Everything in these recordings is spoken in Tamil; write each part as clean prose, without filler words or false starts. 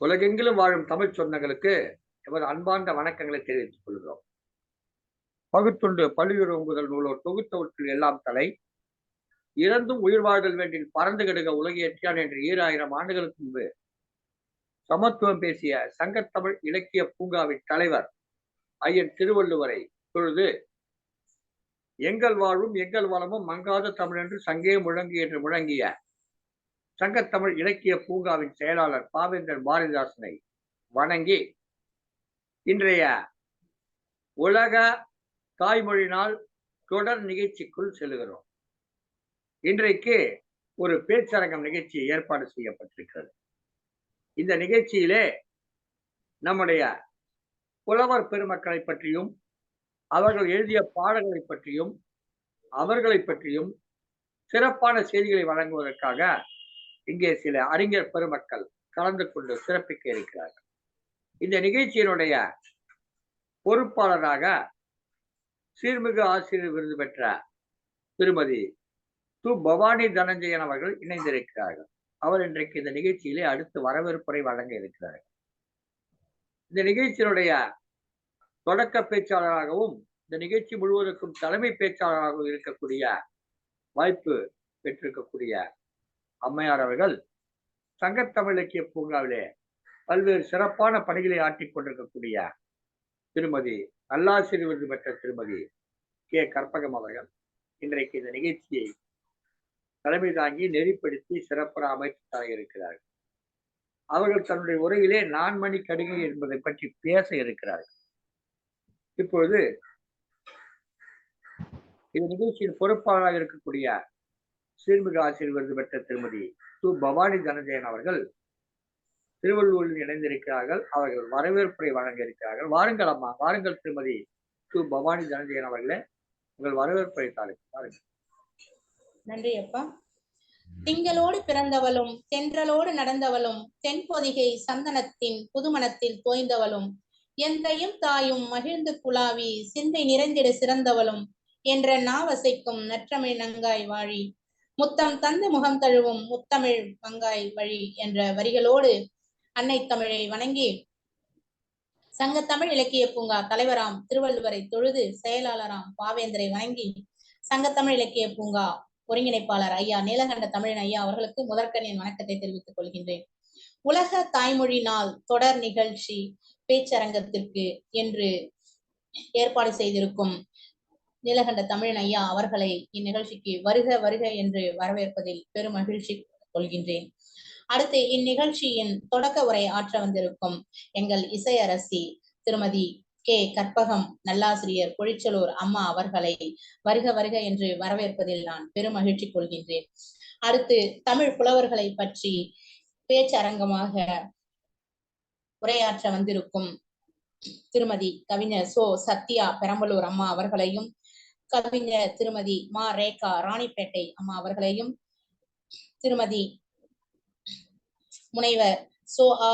உலகெங்கிலும் வாழும் தமிழ் சொந்தங்களுக்கு எமது அன்பார்ந்த வணக்கங்களை தெரிவித்துக் கொள்கிறோம். பகுத்துண்டு பல்லுயிரோம்புதல் நூலோர் தொகுத்தவற்றில் எல்லாம் தலை இறந்தும் உயிர் வாழ்தல் வேண்டில் பறந்து கெடுக உலகியற்றியான் என்று 2000 ஆண்டுகளுக்கு முன்பு சமத்துவம் பேசிய சங்கத்தமிழ் இலக்கிய பூங்காவின் தலைவர் ஐயன் திருவள்ளுவரை தொழுது எங்கள் வாழ்வும் எங்கள் வளமும் மங்காத தமிழ் என்று சங்கே முழங்கு என்று முழங்கிய சங்கத்தமிழ் இலக்கிய பூங்காவின் செயலாளர் பாவேந்தர் பாரதிதாசனை வணங்கி இன்றைய உலக தாய்மொழி நாள் தொடர் நிகழ்ச்சிக்குள் செல்கிறோம். இன்றைக்கு ஒரு பேச்சரங்கம் நிகழ்ச்சி ஏற்பாடு செய்யப்பட்டிருக்கிறது. இந்த நிகழ்ச்சியிலே நம்முடைய புலவர் பெருமக்களை பற்றியும் அவர்கள் எழுதிய பாடல்களை பற்றியும் அவர்களை பற்றியும் சிறப்பான செய்திகளை வழங்குவதற்காக இங்கே சில அறிஞர் பெருமக்கள் கலந்து கொண்டு சிறப்பிக்க இருக்கிறார்கள். இந்த நிகழ்ச்சியினுடைய பொறுப்பாளராக சீர்மிகு ஆசிரியர் விருது பெற்ற திருமதி து. பவானி தனஞ்சயன் அவர்கள் இணைந்திருக்கிறார்கள். அவர் இன்றைக்கு இந்த நிகழ்ச்சியிலே அடுத்து வரவேற்புரை வழங்க இருக்கிறார்கள். இந்த நிகழ்ச்சியினுடைய தொடக்க பேச்சாளராகவும் இந்த நிகழ்ச்சி முழுவதற்கும் தலைமை பேச்சாளராகவும் இருக்கக்கூடிய வாய்ப்பு பெற்றிருக்கக்கூடிய அம்மையார் அவர்கள் சங்கத்தமிழ் இலக்கிய பூங்காவிலே பல்வேறு சிறப்பான பணிகளை ஆற்றிக் கொண்டிருக்கக்கூடிய திருமதி நல்லாசிரியர் விருது பெற்ற திருமதி கே. கற்பகம் அவர்கள் இன்றைக்கு இந்த நிகழ்ச்சியை தலைமை தாங்கி நெறிப்படுத்தி சிறப்பாக அமைத்து தர இருக்கிறார்கள். அவர்கள் தன்னுடைய உரையிலே நான்மணி கடிகை என்பதை பற்றி பேச இருக்கிறார்கள். இப்பொழுது இந்த நிகழ்ச்சியின் பொறுப்பாளராக இருக்கக்கூடிய சீர்மிகு ஆசிரியர் விருது பெற்ற திருமதி து. பவானி தனஞ்சயன் அவர்கள் திருவள்ளூரில் இணைந்திருக்கிறார்கள். அவர்கள் வரவேற்புரை வழங்க இருக்கிறார்கள். வாருங்கள் அம்மா, வாருங்கள் திருமதி து. பவானி தனஞ்சயன் அவர்களே, உங்கள் வரவேற்புரை தாருங்கள். நன்றி அப்பா. திங்களோடு பிறந்தவளும் தென்றலோடு நடந்தவளும் தென்பொதிகை சந்தனத்தின் புதுமணத்தில் தோய்ந்தவளும் எந்தையும் தாயும் மகிழ்ந்து குழாவி சிந்தை நிறைந்திட சிறந்தவளும் என்ற நாவசைக்கும் நற்றமிழ் நங்காய் வாழி முத்தம் தந்து முகம் தழுவும் முத்தமிழ் மங்காய் வழி என்ற வரிகளோடு அன்னை தமிழை வணங்கி சங்கத்தமிழ் இலக்கிய பூங்கா தலைவராம் திருவள்ளுவரை தொழுது செயலாளராம் பாவேந்தரை வணங்கி சங்கத்தமிழ் இலக்கிய பூங்கா ஒருங்கிணைப்பாளர் ஐயா நீலகண்ட தமிழன் ஐயா அவர்களுக்கு முதற்கனின் வணக்கத்தை தெரிவித்துக் கொள்கின்றேன். உலக தாய்மொழி நாள் தொடர் நிகழ்ச்சி பேச்சரங்கத்திற்கு என்று ஏற்பாடு செய்திருக்கும் நீலகண்ட தமிழன் ஐயா அவர்களை இந்நிகழ்ச்சிக்கு வருக வருக என்று வரவேற்பதில் பெரும் மகிழ்ச்சி கொள்கின்றேன். அடுத்து இந்நிகழ்ச்சியின் தொடக்க உரை ஆற்ற வந்திருக்கும் எங்கள் இசையரசி திருமதி கே. கற்பகம் நல்லாசிரியர் பொழிச்சலூர் அம்மா அவர்களை வருக வருக என்று வரவேற்பதில் நான் பெரும் மகிழ்ச்சி கொள்கின்றேன். அடுத்து தமிழ் புலவர்களை பற்றி பேச்சரங்கமாக உரையாற்ற வந்திருக்கும் திருமதி கவிஞர் சோ. சத்யா பெரம்பலூர் அம்மா அவர்களையும் கவிஞர் திருமதி மா. ரேகா ராணிப்பேட்டை அம்மா அவர்களையும் திருமதி முனைவர் சோ. ஆ.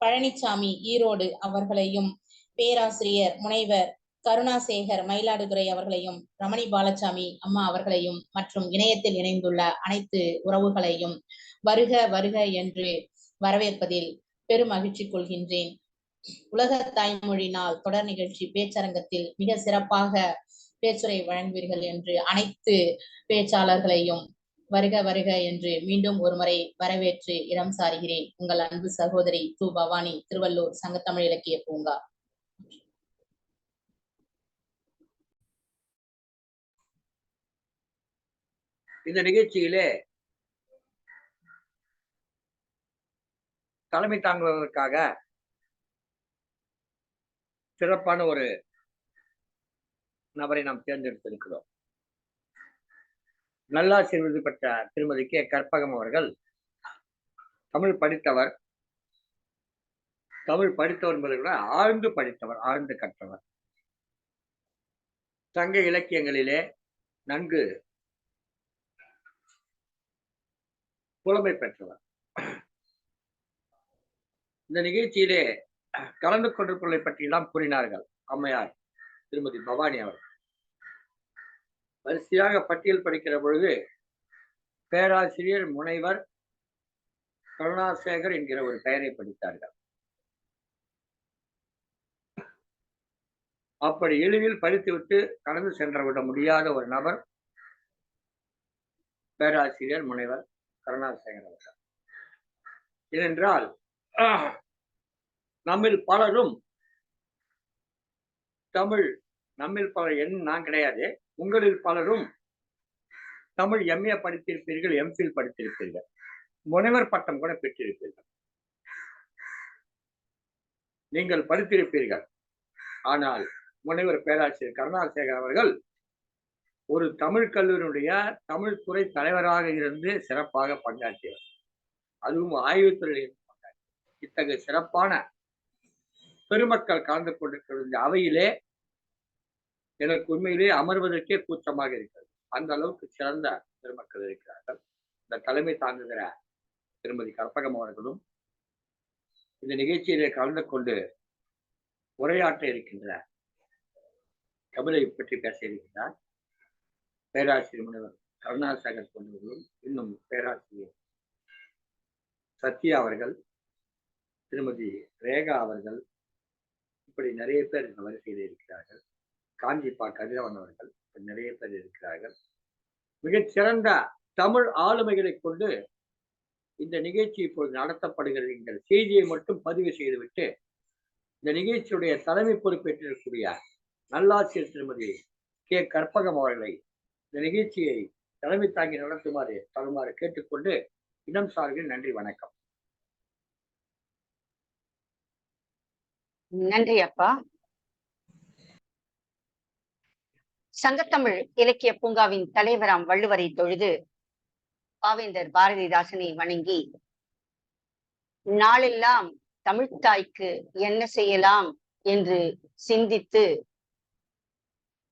பழனிசாமி ஈரோடு அவர்களையும் பேராசிரியர் முனைவர் கருணாசேகர் மயிலாடுதுறை அவர்களையும் ரமணி பாலசாமி அம்மா அவர்களையும் மற்றும் இணையத்தில் இணைந்துள்ள அனைத்து உறவுகளையும் வருக வருக என்று வரவேற்பதில் பெரும் மகிழ்ச்சி கொள்கின்றேன். உலக தாய்மொழி நாள் தொடர் நிகழ்ச்சி பேச்சரங்கத்தில் மிக சிறப்பாக பேச்சுரை வழங்குவீர்கள் என்று அனைத்து பேச்சாளர்களையும் வருக வருக என்று மீண்டும் ஒருமுறை வரவேற்று இடம் சாருகிறேன். உங்கள் அன்பு சகோதரி து. பவானி, திருவள்ளூர் சங்கத்தமிழ் இலக்கிய பூங்கா. இந்த நிகழ்ச்சியிலே தலைமை தாங்குவதற்காக சிறப்பான ஒரு நபரை நாம் தேர்ந்தெடுத்திருக்கிறோம். நல்லாசிரியர் விருது பெற்ற திருமதி கே. கற்பகம் அவர்கள் தமிழ் படித்தவர். தமிழ் படித்தவர் என்பதை விட ஆழ்ந்து படித்தவர், ஆழ்ந்து கற்றவர். சங்க இலக்கியங்களிலே நன்கு புலமை பெற்றவர். இந்த நிகழ்ச்சியிலே கலந்து கொண்டிருப்பதை பற்றி எல்லாம் கூறினார்கள் அம்மையார் திருமதி பவானி அவர்கள். வரிசையாக பட்டியல் படிக்கிற பொழுது பேராசிரியர், முனைவர், கருணாசேகர் என்கிற ஒரு பெயரை படித்தார்கள். அப்படி எளிதில் படித்துவிட்டு கடந்து சென்று விட முடியாத ஒரு நபர் பேராசிரியர் முனைவர் கருணாசேகர் அவர்கள். ஏனென்றால் நம்மில் பலரும் தமிழ் நம்மில் பலர் நான் கிடையாது, உங்களில் பலரும் தமிழ் எம்ஏ படித்திருப்பீர்கள், எம்ஃபில் படித்திருப்பீர்கள், முனைவர் பட்டம் கூட பெற்றிருப்பீர்கள். நீங்கள் படித்திருப்பீர்கள். ஆனால் முனைவர் பேராசிரியர் கருணாசேகர் அவர்கள் ஒரு தமிழ் கல்லூரியினுடைய தமிழ் துறை தலைவராக இருந்து சிறப்பாக பங்காற்றியவர். அதுவும் ஆய்வுத்துறையில் பங்காற்றியவர். இத்தகைய சிறப்பான பெருமக்கள் கலந்து கொண்டிருக்கிற அவையிலே எனக்கு உண்மையிலே அமர்வதற்கே கூச்சமாக இருக்கிறது. அந்த அளவுக்கு சிறந்த பெருமக்கள் இருக்கிறார்கள். இந்த தலைமை தாங்குகிற திருமதி கற்பகம் அவர்களும் இந்த நிகழ்ச்சியிலே கலந்து கொண்டு உரையாற்ற இருக்கின்ற கபிலை பற்றி பேச இருக்கிறார் பேராசிரியர் முனைவர் கருணாசேகர் போன்றவர்களும், இன்னும் பேராசிரியர் சத்யா அவர்கள், திருமதி ரேகா அவர்கள், இப்படி நிறைய பேர் இந்த வரிசையில் இருக்கிறார்கள். காஞ்சிப்பா கதிரவன் அவர்கள், நிறைய பேர் இருக்கிறார்கள். மிகச் சிறந்த தமிழ் ஆளுமைகளை கொண்டு இந்த நிகழ்ச்சி இப்போது நடத்தப்படுகிறது என்கிற செய்தியை மட்டும் பதிவு செய்துவிட்டு இந்த நிகழ்ச்சியுடைய தலைமை பொறுப்பேற்றிருக்கக்கூடிய நல்லாசிரியர் திருமதி கே கற்பகம் அவர்களை இந்த நிகழ்ச்சியை தலைமை தாங்கி தருமாறு கேட்டுக்கொண்டு இனம் சார்பில் நன்றி, வணக்கம். நன்றி அப்பா. சங்கத்தமிழ் இலக்கிய பூங்காவின் தலைவராம் வள்ளுவரை தொழுது பாவேந்தர் பாரதிதாசனை வணங்கி நாளெல்லாம் தமிழ்த்தாய்க்கு என்ன செய்யலாம் என்று சிந்தித்து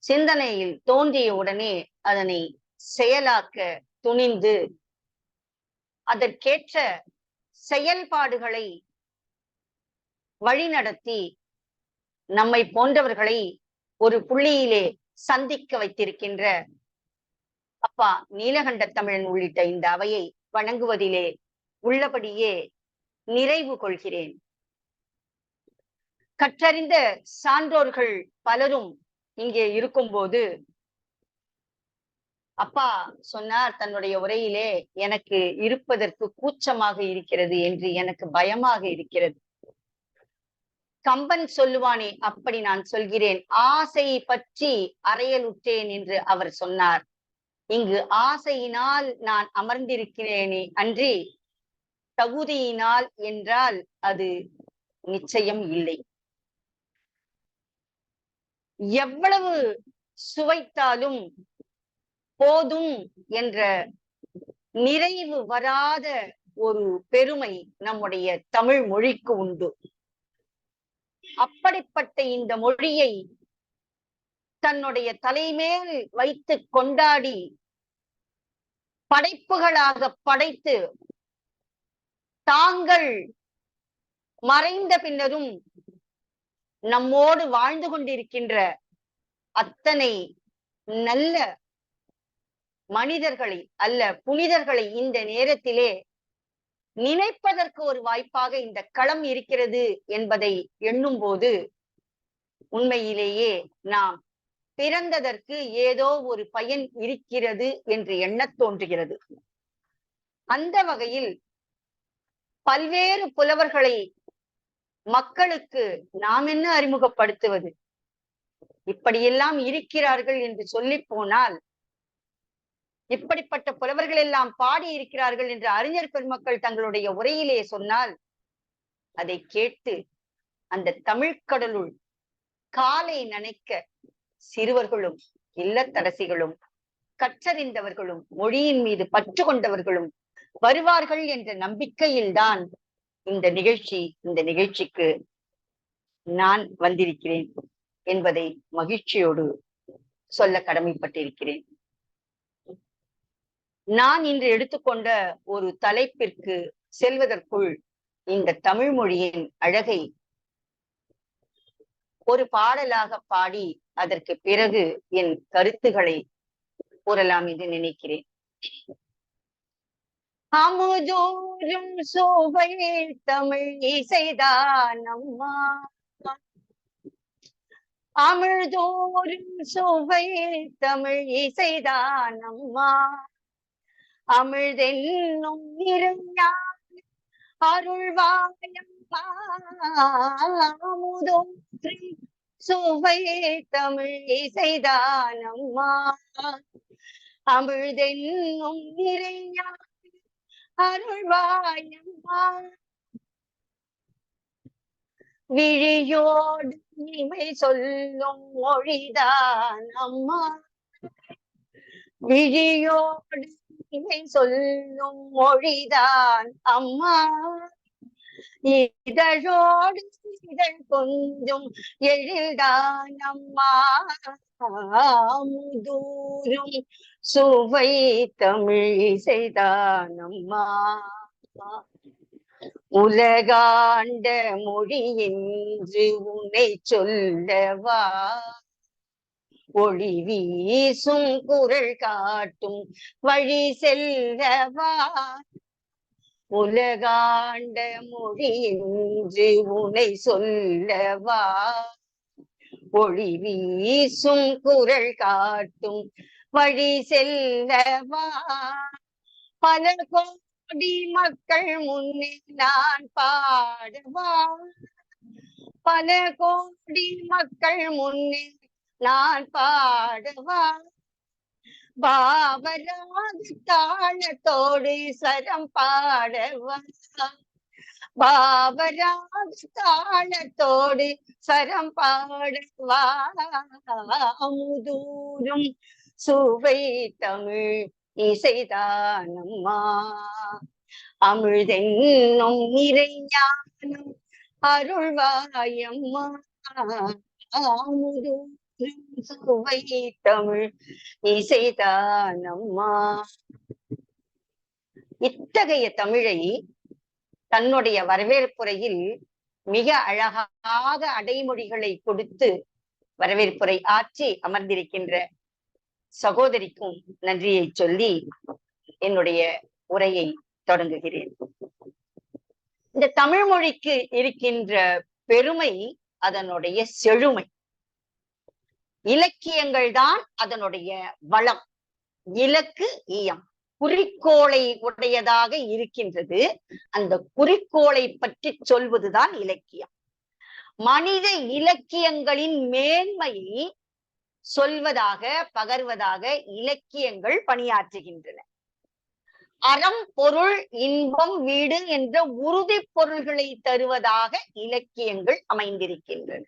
சிந்தனையில் தோன்றிய உடனே அதனை செயலாக்க துணிந்து அதற்கேற்ற செயல்பாடுகளை வழிநடத்தி நம்மை போன்றவர்களை ஒரு புள்ளியிலே சந்திக்க வைத்திருக்கின்ற அப்பா நீலகண்ட தமிழன் உள்ளிட்ட இந்த அவையை வணங்குவதிலே உள்ளபடியே நிறைவு கொள்கிறேன். கற்றறிந்த சான்றோர்கள் பலரும் இங்கே இருக்கும்போது அப்பா சொன்னார் தன்னுடைய உரையிலே, எனக்கு இருப்பதற்கு கூச்சமாக இருக்கிறது என்று, எனக்கு பயமாக இருக்கிறது. கம்பன் சொல்லுவானே அப்படி நான் சொல்கிறேன், ஆசை பற்றி அறையலுற்றேன் என்று அவர் சொன்னார். இங்கு ஆசையினால் நான் அமர்ந்திருக்கிறேனே அன்றி தகுதியினால் என்றால் அது நிச்சயம் இல்லை. எவ்வளவு சுவைத்தாலும் போதும் என்ற நிறைவு வராத ஒரு பெருமை நம்முடைய தமிழ் மொழிக்கு உண்டு. அப்படிப்பட்ட இந்த மொழியை தன்னுடைய தலைமேல் வைத்து கொண்டாடி படைப்புகளாக படைத்து தாங்கள் மறைந்த பின்னரும் நம்மோடு வாழ்ந்து கொண்டிருக்கின்ற அத்தனை நல்ல மனிதர்களை அல்ல புனிதர்களை இந்த நேரத்திலே நினைப்பதற்கு ஒரு வாய்ப்பாக இந்த களம் இருக்கிறது என்பதை எண்ணும் போது உண்மையிலேயே நாம் பிறந்ததற்கு ஏதோ ஒரு பயன் இருக்கிறது என்று எண்ணத் தோன்றுகிறது. அந்த வகையில் பல்வேறு புலவர்களை மக்களுக்கு நாம் என்ன அறிமுகப்படுத்துவது? இப்படியெல்லாம் இருக்கிறார்கள் என்று சொல்லி போனால், இப்படிப்பட்ட புலவர்கள் எல்லாம் பாடி இருக்கிறார்கள் என்று அறிஞர் பெருமக்கள் தங்களுடைய உரையிலே சொன்னால், அதை கேட்டு அந்த தமிழ்கடலுள் காலை நனைக்க சிறுவர்களும் இல்லத்தரசிகளும் கற்றறிந்தவர்களும் மொழியின் மீது பற்று கொண்டவர்களும் வருவார்கள் என்ற நம்பிக்கையில்தான் இந்த நிகழ்ச்சிக்கு நான் வந்திருக்கிறேன் என்பதை மகிழ்ச்சியோடு சொல்ல கடமைப்பட்டிருக்கிறேன். நான் இன்று எடுத்துக்கொண்ட ஒரு தலைப்பிற்கு செல்வதற்குள் இந்த தமிழ் மொழியின் அழகை ஒரு பாடலாக பாடி அதற்கு பிறகு என் கருத்துக்களை கூறலாம் என்று நினைக்கிறேன். அமுதூரும் சுவை தமிழ் இசைதான் அம்மா. அமிழ்தோறும் சுவை தமிழ் இசைதான் அம்மா. அமிழ்தென்னும் இருஞான அருள்வாயம்மா. அமுதோறும் சுவை தமிழ் இசைதான் அம்மா. அமிழ்தென்னும் நிறைஞான அருள்வாயம்மா. விழியோடு இமை சொல்லும் மொழிதான் அம்மா. விழியோடு இமை சொல்லும் மொழிதான் அம்மா. இதழோடு இதழ் கொஞ்சம் எழில்தான் அம்மா. அமுதூரும் சுவை தமிழ் இசைதான் அம்மா. உலகாண்ட மொழி என்று உன்னை சொல்லவா. ஒளி வீசும் குரல் காட்டும் வழி செல்லவா. உலகாண்ட மொழி என்று உன்னை சொல்லவா. ஒளி வீசும் குரல் காட்டும் வழி செல்லவா. பல கோடி மக்கள் முன்னே நான் பாடவா. பல கோடி மக்கள் முன்னே நான் பாடவா. பாவராக தாளத்தோடு சரம் பாடவா. பாவராக தாளத்தோடு சரம் பாடவா. அமுதூரும் சுவை தமிழ் இசைதான் அம்மா. அமிழ்தென்னும் நிறைஞானம் அருள்வாயம்மா. அமுதூரும் சுவை தமிழ் இசைதான் அம்மா. இத்தகைய தமிழை தன்னுடைய வரவேற்புரையில் மிக அழகாக அடைமொழிகளை கொடுத்து வரவேற்புரை ஆற்றி அமர்ந்திருக்கின்ற சகோதரிக்கும் நன்றியை சொல்லி என்னுடைய உரையை தொடங்குகிறேன். இந்த தமிழ் மொழிக்கு இருக்கின்ற பெருமை அதனுடைய செழுமை. இலக்கியங்கள் தான் அதனுடைய வளம். இலக்கு இயம் குறிக்கோளை உடையதாக இருக்கின்றது. அந்த குறிக்கோளை பற்றி சொல்வதுதான் இலக்கியம். மனித இலக்கியங்களின் மேன்மையை சொல்வதாக பகர்வதாக இலக்கியங்கள் பணியாற்றுகின்றன. அறம் பொருள் இன்பம் வீடு என்ற உறுதி பொருள்களை தருவதாக இலக்கியங்கள் அமைந்திருக்கின்றன.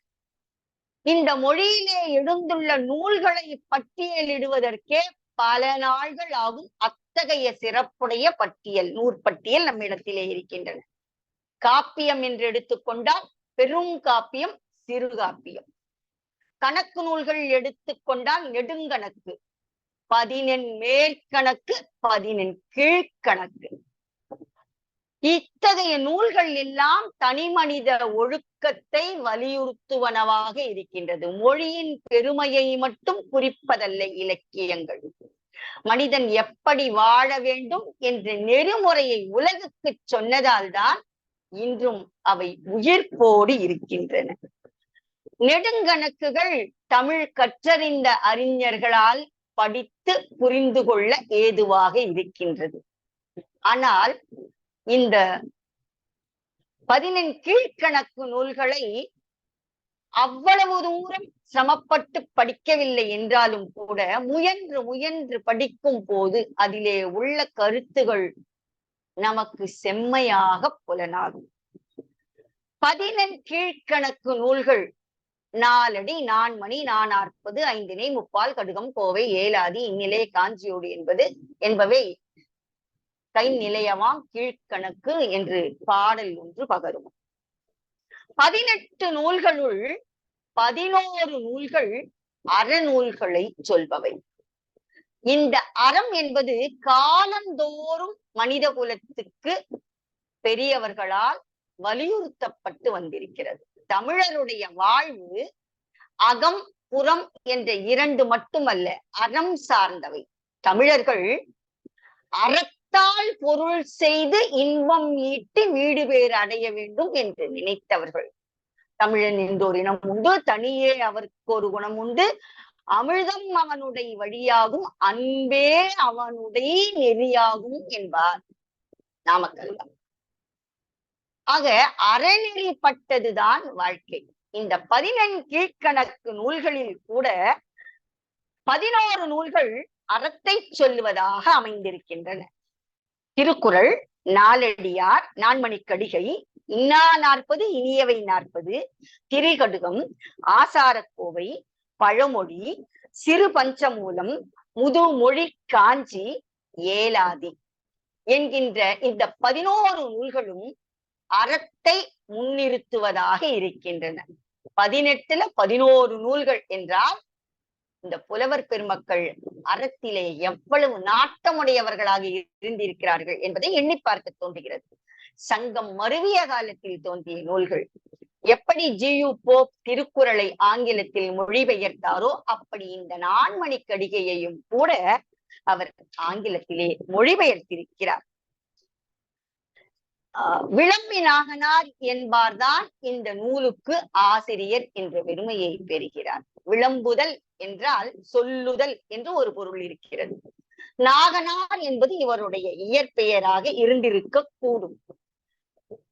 இந்த மொழியிலே எழுந்துள்ள நூல்களை பட்டியலிடுவதற்கே பல நாள்கள் ஆகும். அத்தகைய சிறப்புடைய பட்டியல், நூற்பட்டியல் நம்மிடத்திலே இருக்கின்றன. காப்பியம் என்று எடுத்துக்கொண்டால் பெரும் காப்பியம், சிறு காப்பியம். கணக்கு நூல்கள் எடுத்துக்கொண்டால் நெடுங்கணக்கு, 14 மேற்கணக்கு, 14 கீழ்கணக்கு. இத்தகைய நூல்கள் எல்லாம் தனி மனித ஒழுக்கத்தை வலியுறுத்துவனவாக இருக்கின்றது. மொழியின் பெருமையை மட்டும் குறிப்பதல்ல இலக்கியங்கள். மனிதன் எப்படி வாழ வேண்டும் என்ற நெறிமுறையை உலகுக்கு சொன்னதால் தான் இன்றும் அவை உயிர்ப்போடு இருக்கின்றன. நெடுங்கணக்குகள் தமிழ் கற்றறிந்த அறிஞர்களால் படித்து புரிந்து கொள்ள ஏதுவாக இருக்கின்றது. ஆனால் இந்த 14 கீழ்கணக்கு நூல்களை அவ்வளவு தூரம் சிரமப்பட்டு படிக்கவில்லை என்றாலும் கூட முயன்று படிக்கும் போது அதிலே உள்ள கருத்துகள் நமக்கு செம்மையாக புலனாகும். 14 கீழ்கணக்கு நூல்கள் 4 அடி 4 மணி 440 5 முப்பால் கடுகம் கோவை ஏலாதி இந்நிலை காஞ்சியோடு என்பவை கை நிலையமாம் கீழ்கணக்கு என்று பாடல் ஒன்று பகரும். 18 நூல்களுள் 11 நூல்கள் அறநூல்களை சொல்பவை. இந்த அறம் என்பது காலந்தோறும் மனித குலத்துக்கு பெரியவர்களால் வலியுறுத்தப்பட்டு வந்திருக்கிறது. தமிழருடைய வாழ்வு அகம் புறம் என்ற 2 மட்டுமல்ல, அறம் சார்ந்தவை. தமிழர்கள் அறத்தால் பொருள் செய்து இன்பம் ஈட்டி வீடு பேர் அடைய வேண்டும் என்று நினைத்தவர்கள். தமிழன் என்றோர் இனம் உண்டு, தனியே அவருக்கு ஒரு குணம் உண்டு. அமிழ்தம் அவனுடைய வழியாகும், அன்பே அவனுடைய நெறியாகும் என்பார் நாமக்கல். ஆக அறநெறிப்பட்டதுதான் வாழ்க்கை. இந்த 14 கீழ்கணக்கு நூல்களில் கூட 11 நூல்கள் அறத்தை சொல்லுவதாக அமைந்திருக்கின்றன. திருக்குறள், நாலடியார், நான்மணிக்கடிகை, இன்னா 40 இனியவை 40, திரிகடுகம், ஆசாரக்கோவை, பழமொழி, சிறு பஞ்சமூலம், முதுமொழி காஞ்சி, ஏலாதி என்கின்ற இந்த 11 நூல்களும் அறத்தை முன்னிறுத்துவதாக இருக்கின்றன. 18ல 11 நூல்கள் என்றால் இந்த புலவர் பெருமக்கள் அறத்திலே எவ்வளவு நாட்டமுடையவர்களாக இருந்திருக்கிறார்கள் என்பதை எண்ணி பார்க்க தோன்றுகிறது. சங்கம் மருவிய காலத்தில் தோன்றிய நூல்கள். எப்படி ஜியு போப் திருக்குறளை ஆங்கிலத்தில் மொழிபெயர்த்தாரோ அப்படி இந்த நான்மணிக்கடிகையையும் கூட அவர் ஆங்கிலத்திலே மொழிபெயர்த்திருக்கிறார். விளம்பினாகனார் என்பார்தான் இந்த நூலுக்கு ஆசிரியர் என்ற பெருமையை பெறுகிறார். விளம்புதல் என்றால் சொல்லுதல் என்று ஒரு பொருள் இருக்கிறது. நாகனார் என்பது இவருடைய இயற்பெயராக இருந்திருக்க கூடும்.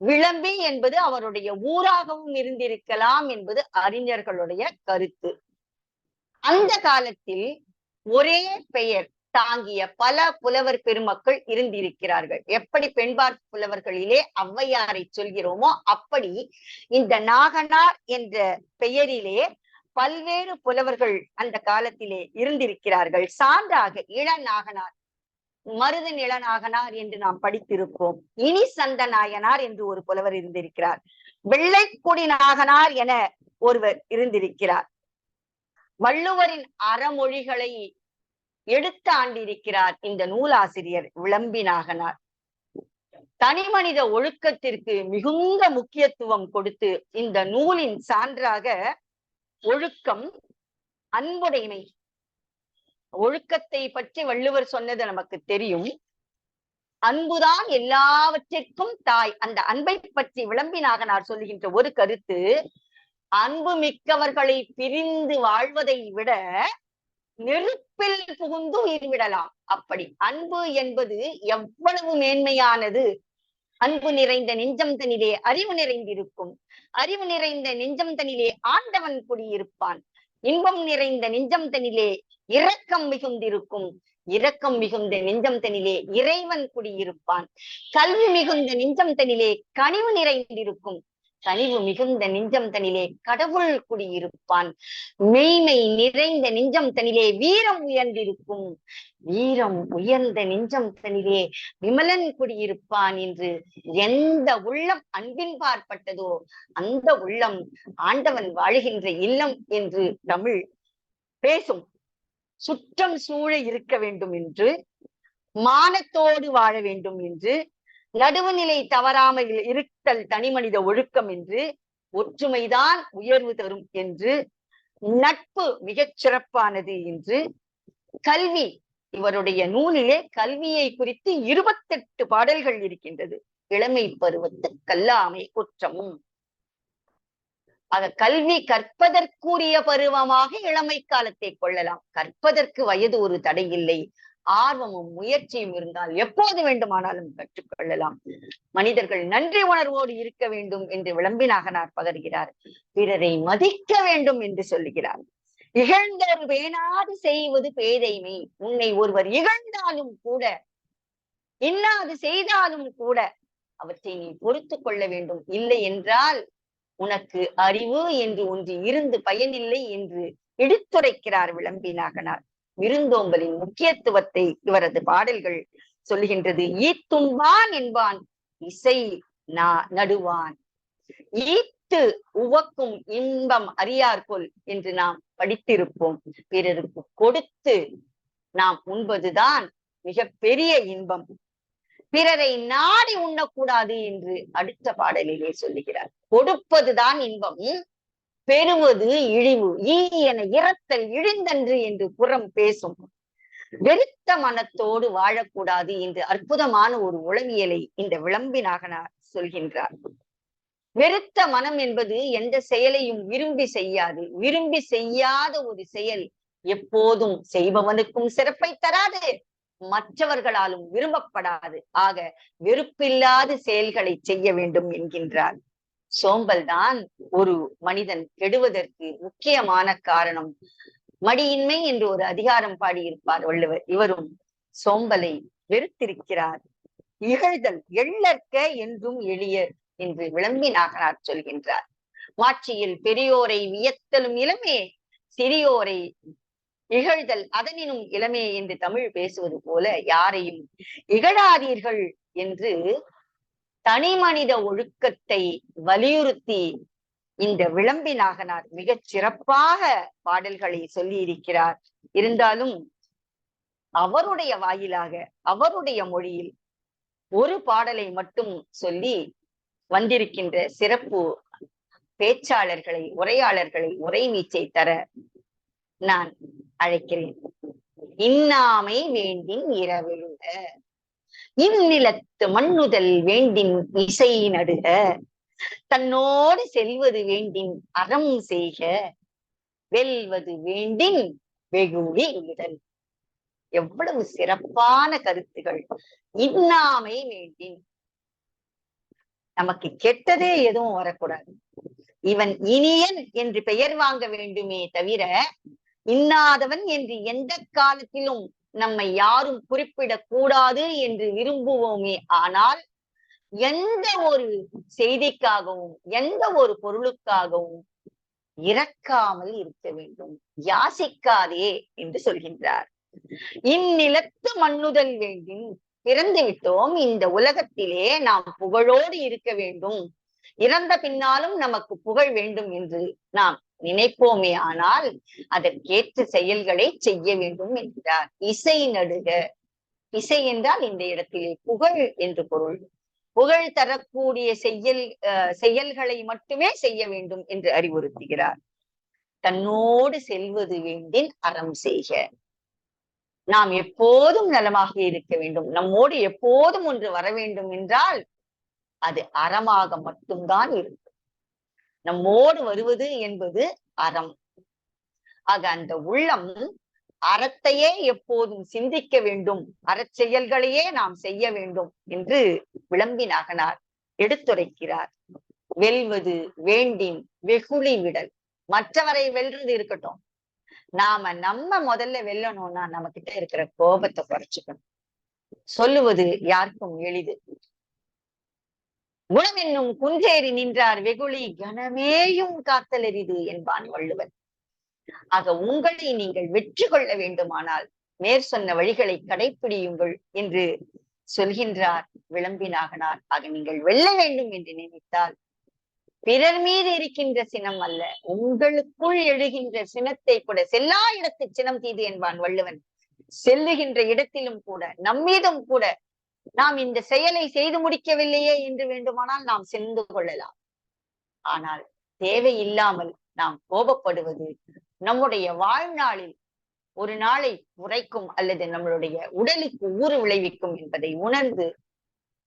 விளம்பி என்பது அவருடைய ஊராகவும் இருந்திருக்கலாம் என்பது அறிஞர்களுடைய கருத்து. அந்த காலத்தில் ஒரே பெயர் தாங்கிய பல புலவர் பெருமக்கள் இருந்திருக்கிறார்கள். எப்படி பெண்பார் புலவர்களிலே ஔவையாரை சொல்கிறோமோ அப்படி இந்த நாகனார் என்ற பெயரிலே பல்வேறு புலவர்கள் அந்த காலத்திலே இருந்திருக்கிறார்கள். சான்றாக இளநாகனார், மருதன் இளநாகனார் என்று நாம் படித்திருப்போம். இனி சந்த நாயனார் என்று ஒரு புலவர் இருந்திருக்கிறார். வெள்ளைக்குடி நாகனார் என ஒருவர் இருந்திருக்கிறார். வள்ளுவரின் அறமொழிகளை எடுத்து ஆண்டிருக்கிறார் இந்த நூலாசிரியர் விளம்பினாகனார். தனி மனித ஒழுக்கத்திற்கு மிகுந்த முக்கியத்துவம் கொடுத்து இந்த நூலின் சான்றாக ஒழுக்கம், அன்புடைமை, ஒழுக்கத்தை பற்றி வள்ளுவர் சொன்னது நமக்கு தெரியும். அன்புதான் எல்லாவற்றிற்கும் தாய். அந்த அன்பை பற்றி விளம்பினாகனார் சொல்லுகின்ற ஒரு கருத்து, அன்பு மிக்கவர்களை பிரிந்து வாழ்வதை விட நெருப்பில் புகுந்து உயிர் விடலாம். அப்படி அன்பு என்பது எவ்வளவு மேன்மையானது. அன்பு நிறைந்த நெஞ்சம் தனிலே அறிவு நிறைந்திருக்கும், அறிவு நிறைந்த நெஞ்சம் தனிலே ஆண்டவன் குடியிருப்பான், இன்பம் நிறைந்த நெஞ்சம் தனிலே இரக்கம் மிகுந்திருக்கும், இரக்கம் மிகுந்த நெஞ்சம் தனிலே இறைவன் குடியிருப்பான், கல்வி மிகுந்த நெஞ்சம் தனிலே கனிவு நிறைந்திருக்கும், கனிவு மிகுந்த நெஞ்சம் தனிலே கடவுள் குடியிருப்பான், மெய்மை நிறைந்த நெஞ்சம் தனிலே வீரம் உயர்ந்திருக்கும், வீரம் உயர்ந்த நெஞ்சம் தனிலே விமலன் குடியிருப்பான் என்று எந்த உள்ளம் அன்பின் பார்ப்பட்டதோ அந்த உள்ளம் ஆண்டவன் வாழுகின்ற இல்லம் என்று தமிழ் பேசும். சுற்றம் சூழ இருக்க வேண்டும் என்று, மானத்தோடு வாழ வேண்டும் என்று, நடுவுநிலை தவறாமல் இருத்தல் தனிமனித ஒழுக்கம் என்று, ஒற்றுமைதான் உயர்வு தரும் என்று, நட்பு மிகச் சிறப்பானது என்று, கல்வி, இவருடைய நூலிலே கல்வியை குறித்து 28 பாடல்கள் இருக்கின்றது. இளமை பருவத்து கல்லாமை குற்றமும். கல்வி கற்பதற்குரிய பருவமாக இளமை காலத்தை கொள்ளலாம். கற்பதற்கு வயது ஒரு தடை இல்லை. ஆர்வமும் முயற்சியும் இருந்தால் எப்போது வேண்டுமானாலும் கற்றுக்கொள்ளலாம். மனிதர்கள் நன்றி உணர்வோடு இருக்க வேண்டும் என்று விளம்பினாகனார் பகர்கிறார். பிறரை மதிக்க வேண்டும் என்று சொல்லுகிறார். இகழ்ந்தோர் வேணாது செய்வது பேதைமை. உன்னை ஒருவர் இகழ்ந்தாலும் கூட, இன்னாது செய்தாலும் கூட அவற்றை நீ பொறுத்து கொள்ள வேண்டும். இல்லை என்றால் உனக்கு அறிவு என்று ஒன்று இருந்து பயனில்லை என்று எடுத்துரைக்கிறார் விளம்பினாகனார். விருந்தோம்பலின் முக்கியத்துவத்தை இவரது பாடல்கள் சொல்லுகின்றது. ஈத்துண்பான் என்பான் இசை நடுவான், ஈத்து உவக்கும் இன்பம் அறியார்கொல் என்று நாம் படித்திருப்போம். பிறருக்கு கொடுத்து நாம் உண்பதுதான் மிக பெரிய இன்பம். பிறரை நாடி உண்ணக்கூடாது என்று அடுத்த பாடலிலே சொல்லுகிறார். கொடுப்பதுதான் இன்பம், பெறுவது இழிவு. ஈ என இரத்தல் இழிந்தன்று என்று புறம் பேசும். வெறுத்த மனத்தோடு வாழக்கூடாது என்று அற்புதமான ஒரு உளவியலை இந்த விளம்பினாகனார் சொல்கின்றார். வெறுத்த மனம் என்பது எந்த செயலையும் விரும்பி செய்யாது. விரும்பி செய்யாத ஒரு செயல் எப்போதும் செய்பவனுக்கும் சிறப்பை தராது, மற்றவர்களாலும் விரும்பப்படாது. ஆக வெறுப்பில்லாத செயல்களை செய்ய வேண்டும் என்கின்றார். சோம்பல் தான் ஒரு மனிதன் கெடுவதற்கு முக்கியமான காரணம். மடியின்மை என்று ஒரு அதிகாரம் பாடியிருப்பார் வள்ளுவர். இவரும் சோம்பலை வெறுத்திருக்கிறார். இகழ்தல் எள்ளற்க என்றும் எளியர் என்று விளம்பினாகனார் சொல்கின்றார். மாட்சியில் பெரியோரை வியத்தலும் இளமே, சிறியோரை இகழ்தல் அதனினும் இளமே என்று தமிழ் பேசுவது போல யாரையும் இகழாதீர்கள் என்று தனி மனித ஒழுக்கத்தை வலியுறுத்தி இந்த விளம்பினாகனார் மிகச் சிறப்பாக பாடல்களை சொல்லி இருக்கிறார். இருந்தாலும் அவருடைய வாயிலாக அவருடைய மொழியில் ஒரு பாடலை மட்டும் சொல்லி வந்திருக்கின்ற சிறப்பு பேச்சாளர்களை, உரையாளர்களை உரை வீச்சை தர நான் அழைக்கிறேன். இன்னாமை வேண்டின் இரவெழுக, இந்நிலத்து மண்ணுதல் வேண்டின் இசை நடுக, தன்னோடு செல்வது வேண்டின் அறம் செய்க, வெல்வது வேண்டின் வெகுளி விடல். எவ்வளவு சிறப்பான கருத்துகள்! இன்னாமை வேண்டின், நமக்கு கெட்டதே எதுவும் வரக்கூடாது. இவன் இனியன் என்று பெயர் வாங்க வேண்டுமே தவிர இன்னாதவன் என்று எந்த காலத்திலும் நம்மை யாரும் குறிப்பிடக் கூடாது என்று விரும்புவோமே. ஆனால் எந்த ஒரு செய்திக்காகவும் எந்த ஒரு பொருளுக்காகவும் இறக்காமல் இருக்க வேண்டும், யாசிக்காதே என்று சொல்கின்றார். இந்நிலத்து மண்ணுதல் வேண்டும், பிறந்து விட்டோம், இந்த உலகத்திலே நாம் புகழோடு இருக்க வேண்டும், இறந்த பின்னாலும் நமக்கு புகழ் வேண்டும் என்று நாம் நினைப்போமே. ஆனால் அதற்கேற்ற செயல்களை செய்ய வேண்டும் என்கிறார். இசை நடுக, இசை என்றால் இந்த இடத்திலே புகழ் என்று பொருள். புகழ் தரக்கூடிய செயல்களை மட்டுமே செய்ய வேண்டும் என்று அறிவுறுத்துகிறார். தன்னோடு செல்வது வேண்டின் அறம் செய்க, நாம் எப்போதும் நலமாக இருக்க வேண்டும், நம்மோடு எப்போதும் ஒன்று வர வேண்டும் என்றால் அது அறமாக மட்டும்தான் இருக்கும். நம்மோடு வருவது என்பது அறம். ஆக அந்த உள்ளம் அறத்தையே எப்போதும் சிந்திக்க வேண்டும், அறச்செயல்களையே நாம் செய்ய வேண்டும் என்று விளம்பினாகனார் எடுத்துரைக்கிறார். வெல்வது வேண்டின் வெகுளி விடல், மற்றவரை வெல்றது இருக்கட்டும், நம்ம முதல்ல வெல்லணும்னா நம்ம கிட்ட இருக்கிற கோபத்தை குறைச்சுக்கணும். சொல்லுவது யாருக்கும் எளிது. குணம் என்னும் குன்றேறி நின்றார் வெகுளி கனமேயும் காத்தலரிது என்பான் வள்ளுவன். ஆக உங்களை நீங்கள் வெற்றி கொள்ள வேண்டுமானால் மேற்சொன்ன வழிகளை கடைப்பிடியுங்கள் என்று சொல்கின்றார் விளம்பினாகனார். ஆக நீங்கள் வெல்ல வேண்டும் என்று நினைத்தால் பிறர் மீது இருக்கின்ற சினம் அல்ல, உங்களுக்குள் எழுகின்ற சினத்தை கூட, செல்லா இடத்து சினம் தீது என்பான் வள்ளுவன். செல்லுகின்ற இடத்திலும் கூட, நம்மீதும் கூட நாம் இந்த செயலை செய்து முடிக்கவில்லையே என்று வேண்டுமானால் நாம் சென்று கொள்ளலாம். ஆனால் தேவையில்லாமல் நாம் கோபப்படுவது நம்முடைய வாழ்நாளில் ஒரு நாளை உரைக்கும் அல்லது நம்மளுடைய உடலுக்கு ஊறு விளைவிக்கும் என்பதை உணர்ந்து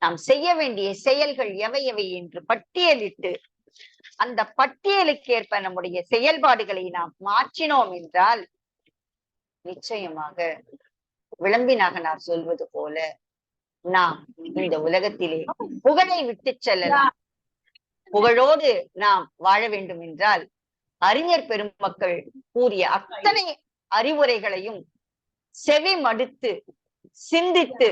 நாம் செய்ய வேண்டிய செயல்கள் எவை எவை என்று பட்டியலிட்டு அந்த பட்டியலுக்கேற்ப நம்முடைய செயல்பாடுகளை நாம் மாற்றினோம் என்றால் நிச்சயமாக விளம்பினாகனார் சொல்வது போல நாம் இந்த உலகத்திலே புகழை விட்டு செல்லலாம். புகழோடு நாம் வாழ வேண்டும் என்றால் அறிஞர் பெருமக்கள் கூறிய அத்தனை அறிவுரைகளையும் செவி மடுத்து சிந்தித்து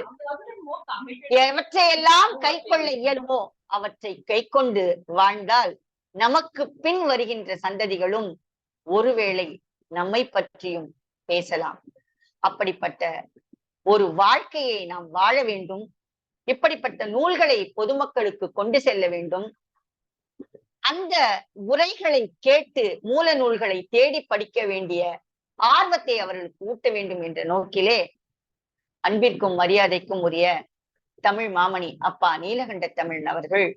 எவற்றையெல்லாம் கை கொள்ள இயலுமோ அவற்றை கை கொண்டு வாழ்ந்தால் நமக்கு பின் வருகின்ற சந்ததிகளும் ஒருவேளை நம்மை பற்றியும் பேசலாம். அப்படிப்பட்ட ஒரு வாழ்க்கையை நாம் வாழ வேண்டும். இப்படிப்பட்ட நூல்களை பொதுமக்களுக்கு கொண்டு செல்ல வேண்டும். அந்த உரைகளை கேட்டு மூல நூல்களை தேடி படிக்க வேண்டிய ஆர்வத்தை அவர்களுக்கு ஊட்ட வேண்டும் என்ற நோக்கிலே அன்பிற்கும் மரியாதைக்கும் உரிய தமிழ் மாமணி அப்பா நீலகண்ட தமிழன் அவர்கள்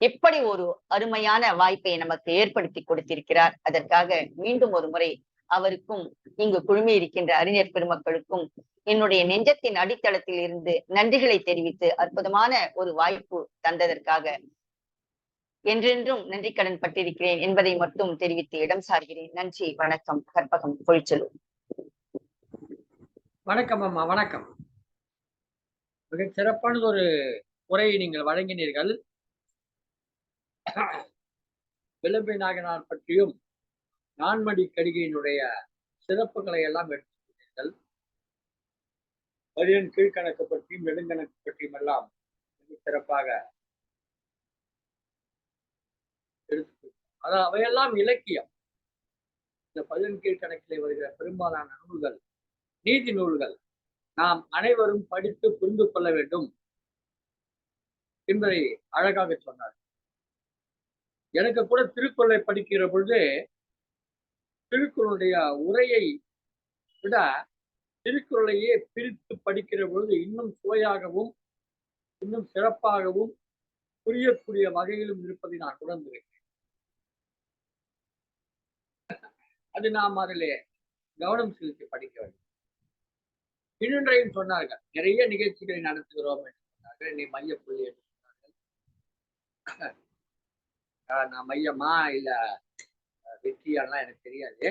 இப்படி ஒரு அருமையான வாய்ப்பை நமக்கு ஏற்படுத்தி கொடுத்திருக்கிறார். அதற்காக மீண்டும் ஒரு முறை அவருக்கும் இங்கு குழுமி இருக்கின்ற அறிஞர் பெருமக்களுக்கும் என்னுடைய நெஞ்சத்தின் அடித்தளத்தில் இருந்து நன்றிகளை தெரிவித்து அற்புதமான ஒரு வாய்ப்பு தந்ததற்காக என்றென்றும் நன்றி கடன் பட்டிருக்கிறேன் என்பதை மட்டும் தெரிவித்து இடம் சார்கிறேன். நன்றி, வணக்கம். கற்பகம் பொழிச்செல்வம். வணக்கம் அம்மா, வணக்கம். மிக சிறப்பானது ஒரு உரையை நீங்கள் வழங்கினீர்கள். விளம்பை நாயனார் பற்றியும் நான்மடி கடிகையினுடைய சிறப்புகளை எல்லாம் எடுத்துக்கொண்டீர்கள். பதினெண் கீழ்கணக்கு பற்றியும் நெடுங்கணக்கு பற்றியும் எல்லாம் மிக சிறப்பாக எடுத்துக்கொண்டோம். அவையெல்லாம் இலக்கியம். இந்த பதினெண் கீழ்கணக்கிலே வருகிற பெரும்பாலான நூல்கள் நீதி நூல்கள். நாம் அனைவரும் படித்து புரிந்து கொள்ள வேண்டும் என்பதை அழகாக சொன்னார். எனக்கு கூட திருக்குறளை படிக்கிற பொழுது திருக்குறளுடைய உரையை விட திருக்குறளையே பிரித்து படிக்கிற பொழுது இன்னும் சுவையாகவும் இன்னும் சிறப்பாகவும் புரியக்கூடிய வகையிலும் இருப்பதை நான் உணர்ந்திருக்கிறேன். அது நாம் அதிலே கவனம் செலுத்தி படிக்க வேண்டும். இன்னொன்றையும் சொன்னார்கள், நிறைய நிகழ்ச்சிகளை நடத்துகிறோம் என்று சொன்னார்கள். நீ மைய புள்ளி என்று சொன்னார்கள். நான் மையமா இல்ல வெற்றியாலாம் எனக்கு தெரியாது.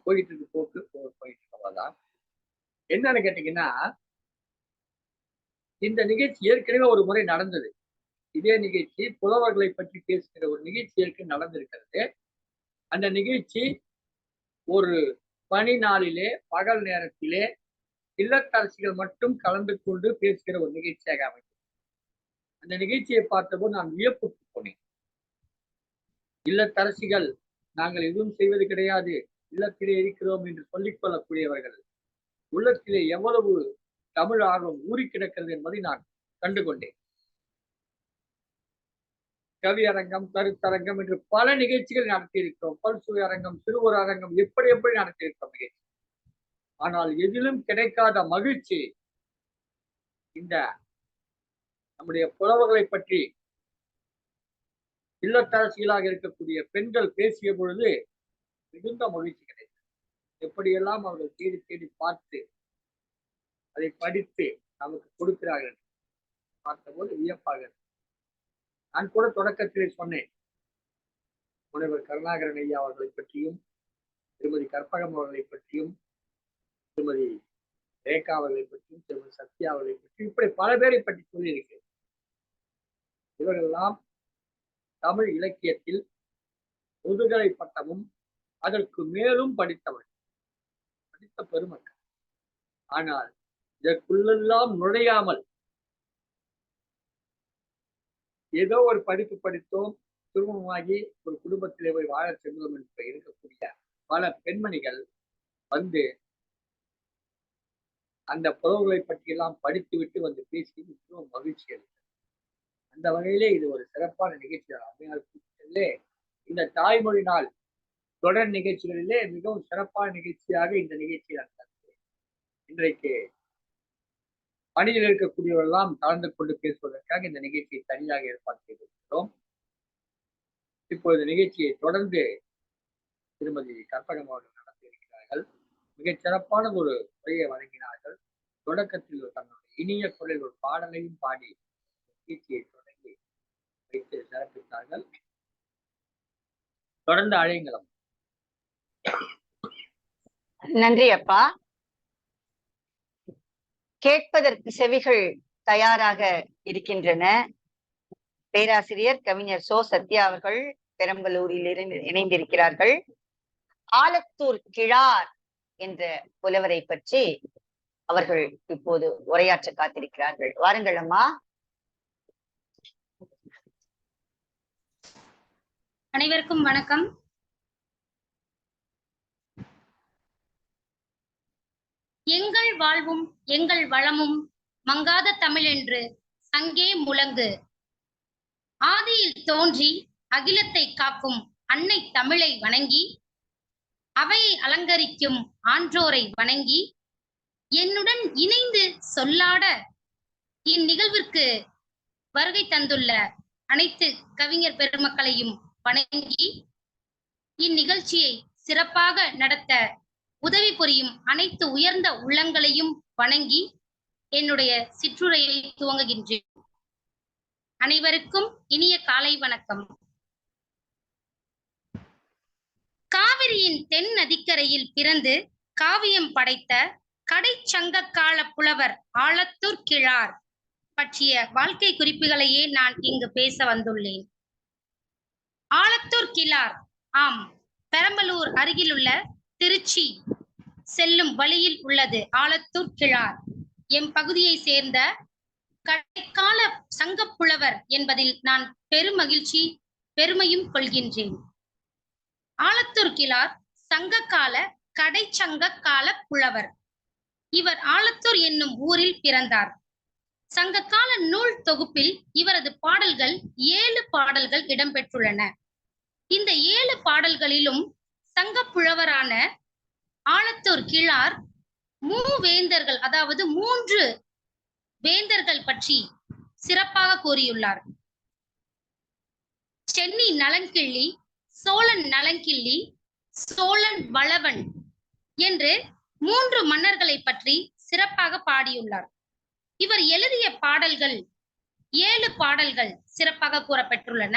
போயிட்டு இருக்கு போக்கு போயிட்டு இருக்கதான். என்னன்னு கேட்டீங்கன்னா, இந்த நிகழ்ச்சி ஏற்கனவே ஒரு முறை நடந்தது. இதே நிகழ்ச்சி புலவர்களை பற்றி பேசுகிற ஒரு நிகழ்ச்சி ஏற்கனவே நடந்திருக்கிறது. அந்த நிகழ்ச்சி ஒரு பனி நாளிலே பகல் நேரத்திலே இல்லத்தரசிகள் மட்டும் கலந்து கொண்டு பேசுகிற ஒரு நிகழ்ச்சியாக அமைந்தது. அந்த நிகழ்ச்சியை பார்த்தபோது நான் வியப்புக்கு போனேன். இல்லத்தரசிகள் நாங்கள் எதுவும் செய்வது கிடையாது, இல்லத்திலே இருக்கிறோம் என்று சொல்லிக் கொள்ளக்கூடியவர்கள் உள்ளத்திலே எவ்வளவு தமிழ் ஆர்வம் ஊறி கிடக்கிறது என்பதை நான் கண்டுகொண்டேன். கவியரங்கம், கருத்தரங்கம் என்று பல நிகழ்ச்சிகள் நடத்தியிருக்கிறோம். பல்சுவை அரங்கம், சிறுவர் அரங்கம், எப்படி நடத்தியிருக்கிறோம் நிகழ்ச்சி. ஆனால் எதிலும் கிடைக்காத மகிழ்ச்சி இந்த நம்முடைய புலவர்களை பற்றி இல்லத்தரசிகளாக இருக்கக்கூடிய பெண்கள் பேசிய பொழுது மிகுந்த மகிழ்ச்சி கிடைத்தது. எப்படியெல்லாம் அவர்கள் தேடி தேடி பார்த்து அதை படித்து நமக்கு கொடுக்கிறார்கள் பார்த்தபோது வியப்பாக. நான் கூட தொடக்கத்திலே சொன்னேன், முனைவர் கருணாகரன் ஐயா அவர்களை பற்றியும் திருமதி கற்பகம் அவர்களை பற்றியும் திருமதி ரேகா அவர்களை பற்றியும் திருமதி சத்யா அவர்களை பற்றியும் இப்படி பல பேரை பற்றி சொல்லியிருக்கிறேன். இவர்களெல்லாம் தமிழ் இலக்கியத்தில் முதுகலை பட்டமும் அதற்கு மேலும் படித்த பெருமக்கள். ஆனால் இதற்குள்ளெல்லாம் நுழையாமல் ஏதோ ஒரு படிப்பு படித்தோம், திருமணமாகி ஒரு குடும்பத்திலே போய் வாழ சென்றோம் என்று இருக்கக்கூடிய பல பெண்மணிகள் வந்து அந்த புலவர்களை பற்றியெல்லாம் படித்துவிட்டு வந்து பேசி மிகவும் மகிழ்ச்சி அளித்தது. அந்த வகையிலே இது ஒரு சிறப்பான நிகழ்ச்சி. அம்மையார் கூட்டத்திலே இந்த தாய்மொழி நாள் தொடர் நிகழ்ச்சிகளிலே மிகவும் சிறப்பான நிகழ்ச்சியாக இந்த நிகழ்ச்சியை நான் கருதுகிறேன். இன்றைக்கு பணியில் இருக்கக்கூடியவரெல்லாம் கலந்து கொண்டு பேசுவதற்காக இந்த நிகழ்ச்சியை தனியாக ஏற்பாடு செய்திருக்கிறோம். இப்பொழுது நிகழ்ச்சியை தொடர்ந்து திருமதி கற்பகம் அவர்கள் நடத்தியிருக்கிறார்கள். மிகச் சிறப்பான ஒரு உரையை வழங்கினார்கள். தொடக்கத்தில் தன்னுடைய இனிய குரலில் ஒரு பாடலையும் பாடி நிகழ்ச்சியை தொடங்கி வைத்து சிறப்பித்தார்கள். தொடர்ந்து அழைங்களும். நன்றி அப்பா. கேட்பதற்கு செவிகள் தயாராக இருக்கின்றன. பேராசிரியர் கவிஞர் சோ சத்யா அவர்கள் பெரம்பலூரில் இருந்து இணைந்திருக்கிறார்கள். ஆலத்தூர் கிழார் என்ற புலவரை பற்றி அவர்கள் இப்போது உரையாற்ற காத்திருக்கிறார்கள். வாருங்கள் அம்மா. அனைவருக்கும் வணக்கம். எங்கள் வாழ்வும் எங்கள் வளமும் மங்காத தமிழ் என்று சங்கே முழங்கு. ஆதியில் தோன்றி அகிலத்தை காக்கும் அன்னை தமிழை வணங்கி அவையை அலங்கரிக்கும் ஆன்றோரை வணங்கி என்னுடன் இணைந்து சொல்லாட இந்நிகழ்விற்கு வருகை தந்துள்ள அனைத்து கவிஞர் பெருமக்களையும் வணங்கி இந்நிகழ்ச்சியை சிறப்பாக நடத்த உதவி புரியும் அனைத்து உயர்ந்த உள்ளங்களையும் வணங்கி என்னுடைய சிற்றுரையை துவங்குகின்றேன். அனைவருக்கும் இனிய காலை வணக்கம். காவிரியின் தென் நதிக்கரையில் பிறந்து காவியம் படைத்த கடைச்சங்க கால புலவர் ஆலத்தூர் கிழார் பற்றிய வாழ்க்கை குறிப்புகளையே நான் இங்கு பேச வந்துள்ளேன். ஆலத்தூர் கிழார், ஆம், பெரம்பலூர் அருகிலுள்ள திருச்சி செல்லும் வழியில் உள்ளது ஆலத்தூர் கிழார். எம் பகுதியை சேர்ந்த கடைக்கால சங்க புலவர் என்பதில் நான் பெருமையும் கொள்கின்றேன். ஆலத்தூர் கிழார் சங்ககால கடைச்சங்க கால புலவர். இவர் ஆலத்தூர் என்னும் ஊரில் பிறந்தார். சங்ககால நூல் தொகுப்பில் இவரது பாடல்கள் 7 பாடல்கள் இடம்பெற்றுள்ளன. இந்த 7 பாடல்களிலும் சங்க புலவரான ஆலத்தூர் கிழார் மூவேந்தர்கள், அதாவது 3 வேந்தர்கள் பற்றி சிறப்பாக கூறியுள்ளார். சென்னி நலங்கிள்ளி, சோழன் நலங்கிள்ளி, சோழன் வளவன் என்று 3 மன்னர்களை பற்றி சிறப்பாக பாடியுள்ளார். இவர் எழுதிய பாடல்கள் 7 பாடல்கள் சிறப்பாக கூறப்பெற்றுள்ளன.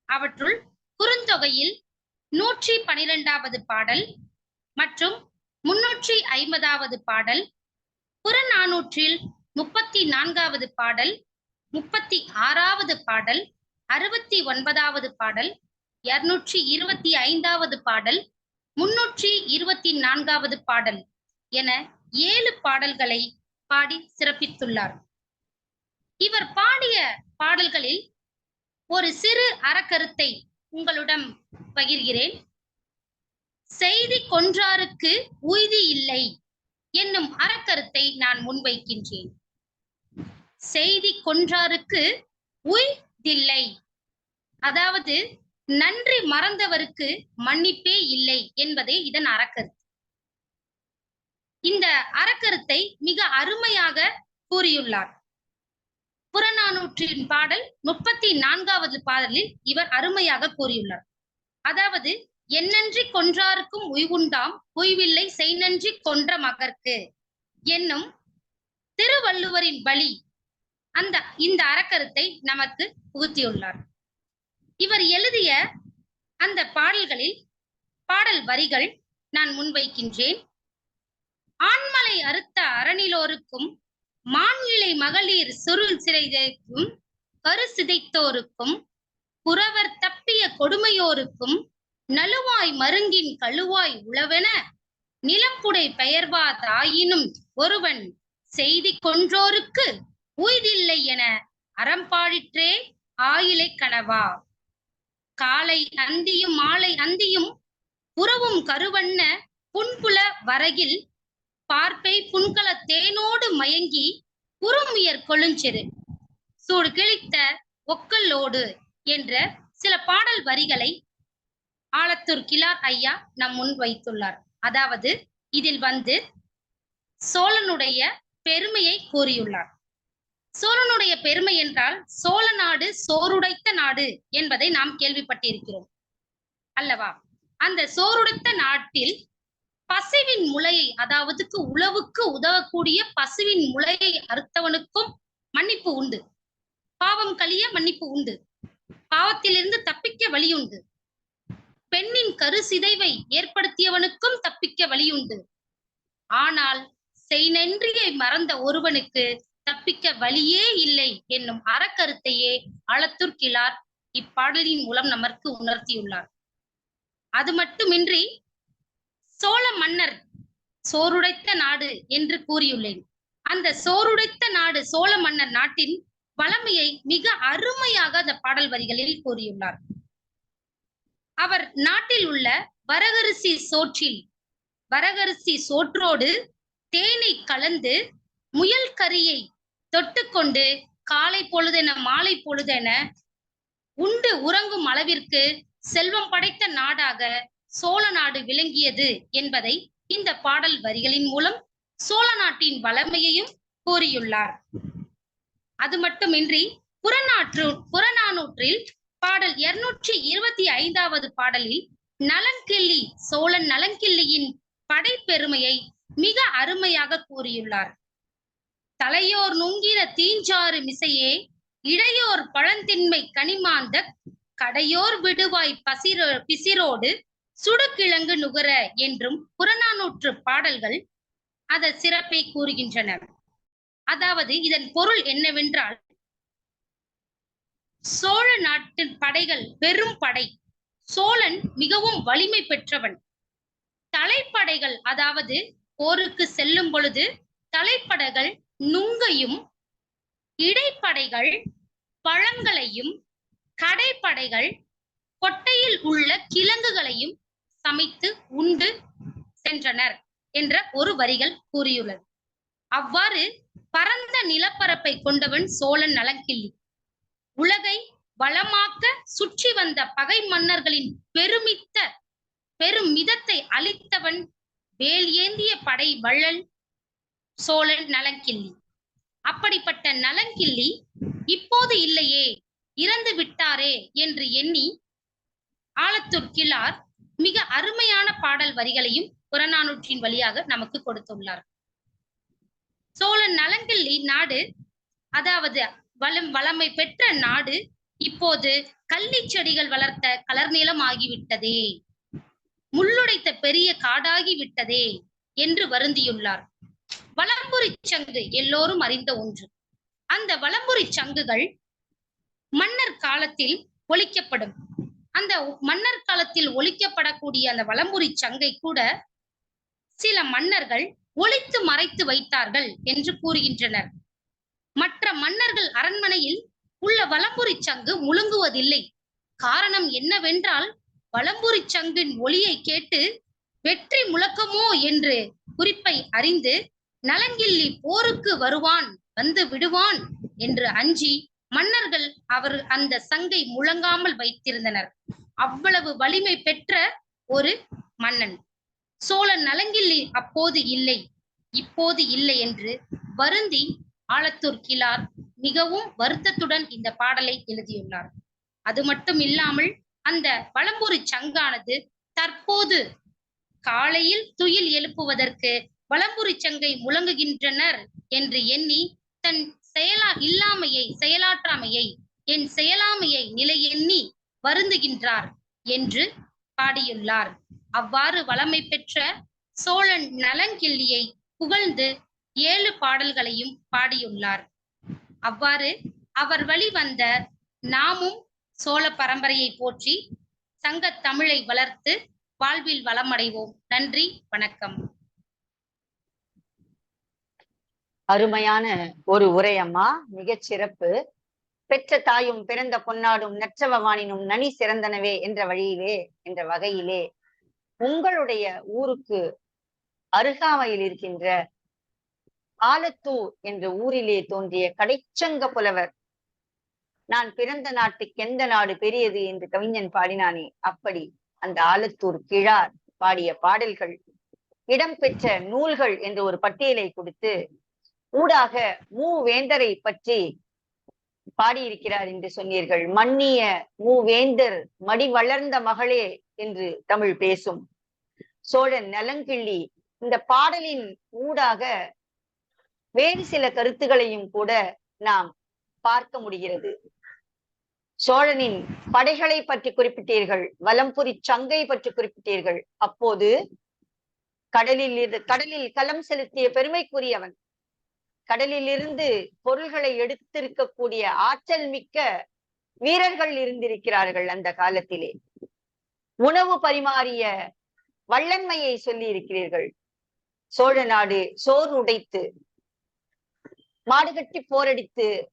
அவற்றுள் குறுந்தொகையில் 112வது பாடல் மற்றும் 350வது பாடல், புறநானூற்றில் 34வது பாடல், 36வது பாடல், 69வது பாடல், 225வது பாடல், 324வது பாடல் என 7 பாடல்களை பாடி சிறப்பித்துள்ளார். இவர் பாடிய பாடல்களில் ஒரு சிறு அறக்கருத்தை உங்களுடன் பகிர்கிறேன். செய்தி கொன்றாருக்கு உய்தி இல்லை என்னும் அறக்கருத்தை நான் முன்வைக்கின்றேன். செய்தி கொன்றாருக்கு உய்தில்லை, அதாவது நன்றி மறந்தவருக்கு மன்னிப்பே இல்லை என்பதே இதன் அறக்கருத்து. இந்த அறக்கருத்தை மிக அருமையாக கூறியுள்ளார். புறநானூற்றின் பாடல் 34வது பாடலில் இவர் அருமையாக கூறியுள்ளார். அதாவது, என்னன்றி கொன்றாருக்கும் உய்வுண்டாம், உய்வில்லை செய்நன்றி கொன்ற மகற்கு என்னும் திருவள்ளுவரின் வழி இந்த அறக்கருத்தை நமக்கு புகுத்தியுள்ளார். இவர் எழுதிய அந்த பாடல்களில் பாடல் வரிகள் நான் முன்வைக்கின்றேன். ஆண்மலை அறுத்த அறநிலோருக்கும், மான்இழை மகளிர் சுருள் சிறைக்கும், கரு சிதைத்தோருக்கும், புறவர் தப்பிய கொடுமையோருக்கும், நலுவாய் மருங்கின் கழுவாய் உளவென நிலம்புடை பெயர்வாதாயினும் ஒருவன் செய்தி கொன்றோருக்கு உய்தில்லை என அறம்பாடிற்றே ஆயிலை கனவா. காலை அந்தியும் மாலை அந்தியும் புறவும் கருவண்ண புன்புல வரகில் பார்ப்பை புன்கல தேனோடு மயங்கி குறுமுயர் கொழுஞ்சிறு சூடு கிழித்த ஒக்கல்லோடு என்ற சில பாடல் வரிகளை ஆலத்தூர் கிழார் ஐயா நம் முன் வைத்துள்ளார். அதாவது, இதில் சோழனுடைய பெருமையை கூறியுள்ளார். சோழனுடைய பெருமை என்றால் சோழ நாடு சோறுடைத்த நாடு என்பதை நாம் கேள்விப்பட்டிருக்கிறோம் அல்லவா? அந்த சோறுடைத்த நாட்டில் பசுவின் முளையை, அதாவது உழவுக்கு உதவக்கூடிய பசுவின் முளையை அறுத்தவனுக்கும் மன்னிப்பு உண்டு. பாவம் கழிய மன்னிப்பு உண்டு. பாவத்திலிருந்து தப்பிக்க வழியுண்டு. பெண்ணின் கரு சிதைவை ஏற்படுத்தியவனுக்கும் தப்பிக்க வழியுண்டு. ஆனால் செய்நன்றியை மறந்த ஒருவனுக்கு தப்பிக்க வழியே இல்லை என்னும் அறக்கருத்தையே ஆலத்தூர் கிழார் இப்பாடலின் மூலம் நமக்கு உணர்த்தியுள்ளார். அது மட்டுமின்றி சோழ மன்னர் சோறுடைத்த நாடு என்று கூறியுள்ளேன். அந்த சோறுடைத்த நாடு சோழ மன்னர் நாட்டின் வளமையை மிக அருமையாக அந்த பாடல் வரிகளில் கூறியுள்ளார். அவர் நாட்டில் உள்ள வரகரிசி சோற்றோடு தேனை கலந்து முயல் கறியை தொட்டுக்கொண்டு காலை பொழுதென மாலை பொழுதென உண்டு உறங்கும் அளவிற்கு செல்வம் படைத்த நாடாக சோழ நாடு விளங்கியது என்பதை இந்த பாடல் வரிகளின் மூலம் சோழ நாட்டின் வளமையையும் கூறியுள்ளார். அது மட்டுமின்றி புறநானூற்றில் பாடல் 225வது பாடலில் நலங்கிள்ளி சோழன் நலங்கிள்ளியின் படைப்பெருமையை மிக அருமையாக கூறியுள்ளார். தலையோர் நுங்கின தீஞ்சாறு மிசையே இளையோர் பழந்தின்மை கனிமாந்த கடையோர் விடுவாய் பிசிரோடு சுடுகிழங்கு நுகர என்றும் புறநானூற்று பாடல்கள் அதன் சிறப்பை கூறுகின்றன. அதாவது இதன் பொருள் என்னவென்றால், சோழ நாட்டின் படைகள் பெரும் படை. சோழன் மிகவும் வலிமை பெற்றவன். தலைப்படைகள், அதாவது போருக்கு செல்லும் பொழுது தலைப்படைகள் நுங்கையும், இடைப்படைகள் பழங்களையும், கடைப்படைகள் கொட்டையில் உள்ள கிழங்குகளையும் சமைத்து உண்டு சென்றனர் என்ற ஒரு வரிகள் கூறியுள்ளது. அவ்வாறு பரந்த நிலப்பரப்பை கொண்டவன் சோழன் நலங்கிள்ளி. உலகை வளமாக்க சுற்றி வந்த பகை மன்னர்களின் பெருமிதத்தை அளித்தவன் வேல் ஏந்திய படை வள்ளல் சோழன் நலங்கிள்ளி. அப்படிப்பட்ட நலங்கிள்ளி இப்போது இல்லையே, இறந்து விட்டாரே என்று எண்ணி ஆலத்தூர் கிழார் மிக அருமையான பாடல் வரிகளையும் புறநானூற்றின் வழியாக நமக்கு கொடுத்துள்ளார். சோழன் நலங்கிள்ளி நாடு, அதாவது வளமை பெற்ற நாடு, இப்போது கள்ளி செடிகள் வளர்த்த கலர் நிலம் ஆகிவிட்டதே, முள்ளுடைத்த பெரிய காடாகி விட்டதே என்று வருந்தியுள்ளார். வலம்புரி சங்கு எல்லோரும் அறிந்த ஒன்று. அந்த வலம்புரி சங்குகள் மன்னர் காலத்தில் ஒலிக்கப்படும். அந்த மன்னர் காலத்தில் ஒலிக்கப்படக்கூடிய அந்த வலம்புரி சங்கை கூட சில மன்னர்கள் ஒளித்து மறைத்து வைத்தார்கள் என்று கூறுகின்றனர். மற்ற மன்னர்கள் அரண்மனையில் உள்ள வலம்புரி சங்கு முழுங்குவதில்லை. காரணம் என்னவென்றால், வலம்புரி சங்கின் ஒலியை கேட்டு வெற்றி முழக்கமோ என்று குறிப்பை அறிந்து நலங்கிள்ளி போருக்கு வருவான், வந்து விடுவான் என்று அஞ்சி மன்னர்கள் அவர் அந்த சங்கை முழங்காமல் வைத்திருந்தனர். அவ்வளவு வலிமை பெற்ற ஒரு மன்னன் சோழன் நலங்கிள்ளி அப்போது இல்லை, இப்போது இல்லை என்று வருந்தி ஆலத்தூர் கிழார் மிகவும் வருத்தத்துடன் இந்த பாடலை எழுதியுள்ளார். அது மட்டும் இல்லாமல் அந்த வலம்புரி சங்கானது தற்போது காலையில் துயில் எழுப்புவதற்கு வலம்புரி சங்கை முழங்குகின்றனர் என்று எண்ணி தன் செயலாற்றாமையை என் செயலாமையை நிலை எண்ணி வருந்துகின்றார் என்று பாடியுள்ளார். அவ்வாறு வளமை பெற்ற சோழன் நலங்கிள்ளியை புகழ்ந்து 7 பாடல்களையும் பாடியுள்ளார். அவ்வாறு அவர் வழி வந்த நாமும் சோழ பரம்பரையை போற்றி சங்க தமிழை வளர்த்து வாழ்வில் வளமடைவோம். நன்றி, வணக்கம். அருமையான ஒரு உரை அம்மா, மிகச் சிறப்பு. பெற்ற தாயும் பிறந்த பொன்னாடும் நற்றவவானினும் நனி சிறந்தனவே என்ற வகையிலே உங்களுடைய ஊருக்கு அருகாமையில் இருக்கின்ற ஆலத்தூர் என்ற ஊரிலே தோன்றிய கடைச்சங்க புலவர், நான் பிறந்த நாட்டுக்கு எந்த நாடு பெரியது என்று கவிஞன் பாடினானே, அப்படி அந்த ஆலத்தூர் கிழார் பாடிய பாடல்கள், இடம்பெற்ற நூல்கள் என்று ஒரு பட்டியலை கொடுத்து ஊடாக மூவேந்தரை பற்றி பாடியிருக்கிறார் என்று சொன்னீர்கள். மன்னிய மூவேந்தர் மடி வளர்ந்த மகளே என்று தமிழ் பேசும் சோழன் நலங்கிள்ளி இந்த பாடலின் ஊடாக வேறு சில கருத்துகளையும் கூட நாம் பார்க்க முடிகிறது. சோழனின் படைகளை பற்றி குறிப்பிட்டீர்கள், வலம்புரி சங்கை பற்றி குறிப்பிட்டீர்கள். அப்போது கடலில் களம் செலுத்திய பெருமைக்குரியவன், கடலில் இருந்து பொருள்களை எடுத்திருக்கக்கூடிய ஆற்றல் மிக்க வீரர்கள் இருந்திருக்கிறார்கள். அந்த காலத்திலே உணவு பரிமாறிய வல்லன்மையை சொல்லி இருக்கிறீர்கள். சோழ நாடு சோறு உடைத்து மாடு கட்டி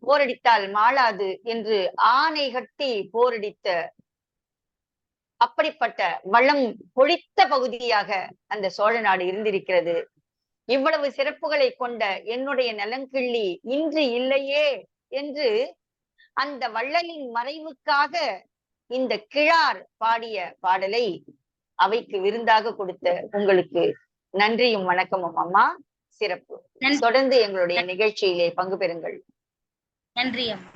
போரடித்தால் மாளாது என்று ஆணை கட்டி போரடித்த அப்படிப்பட்ட வளம் பொழித்த பகுதியாக அந்த சோழ நாடு இருந்திருக்கிறது. இவ்வளவு சிறப்புகளை கொண்ட என்னுடைய நலங்கிள்ளி இன்று இல்லையே என்று அந்த வள்ளலின் மறைவுக்காக இந்த கிழார் பாடிய பாடலை அவைக்கு விருந்தாக கொடுத்த உங்களுக்கு நன்றியும் வணக்கமும் அம்மா. சிறப்பு. தொடர்ந்து எங்களுடைய நிகழ்ச்சியிலே பங்கு பெறுங்கள். நன்றி அம்மா.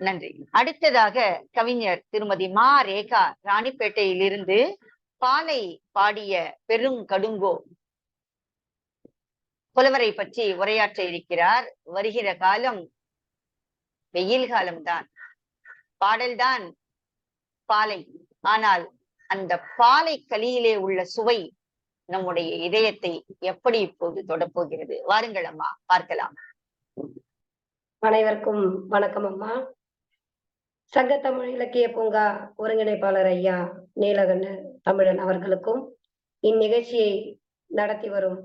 நன்றி. அடுத்ததாக கவிஞர் திருமதி மா ரேகா ராணிப்பேட்டையிலிருந்து பாலை பாடிய பெருங்கடுங்கோ புலவரை பற்றி உரையாற்ற இருக்கிறார். வருகிற காலம் வெயில் காலம்தான், பாடல்தான் பாலை. ஆனால் அந்த பாலை களியிலே உள்ள சுவை நம்முடைய இதயத்தை எப்படி இப்போது தொடப்போகிறது? வாருங்கள் அம்மா, பார்க்கலாம். அனைவருக்கும் வணக்கம் அம்மா. சங்கத்தமிழ் இலக்கிய பூங்கா ஒருங்கிணைப்பாளர் ஐயா நீலகண்டன் தமிழன் அவர்களுக்கும், இந்நிகழ்ச்சியை நடத்தி வரும்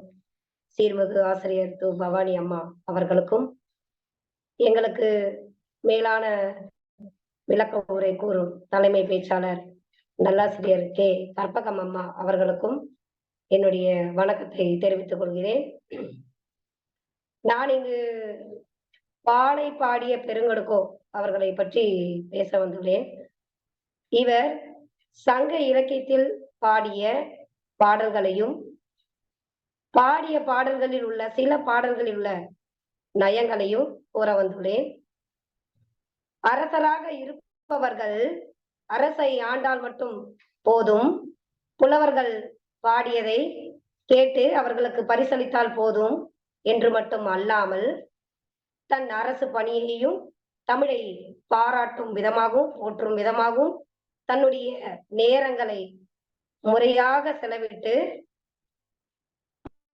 சீர்மிகு ஆசிரியர் து பவானி அம்மா அவர்களுக்கும், எங்களுக்கு மேலான விளக்க உரை கூறும் தலைமை பேச்சாளர் நல்லாசிரியர் கே கற்பகம் அம்மா அவர்களுக்கும் என்னுடைய வணக்கத்தை தெரிவித்துக் கொள்கிறேன். நான் இங்கு பாலை பாடிய பெருங்கடுங்கோ அவர்களை பற்றி பேச வந்துள்ளேன். இவர் சங்க இலக்கியத்தில் பாடிய பாடல்களையும், பாடிய பாடல்களில் உள்ள சில பாடல்களில் உள்ள நயங்களையும் கூற வந்துள்ளேன். அரசராக இருப்பவர்கள் அரசை ஆண்டால் மட்டும் போதும், புலவர்கள் பாடியதை கேட்டு அவர்களுக்கு பரிசளித்தால் போதும் என்று மட்டும் அல்லாமல், தன் அரசு பணியையும் தமிழை பாராட்டும் விதமாகவும் போற்றும் விதமாகவும் தன்னுடைய நேரங்களை முறையாக செலவிட்டு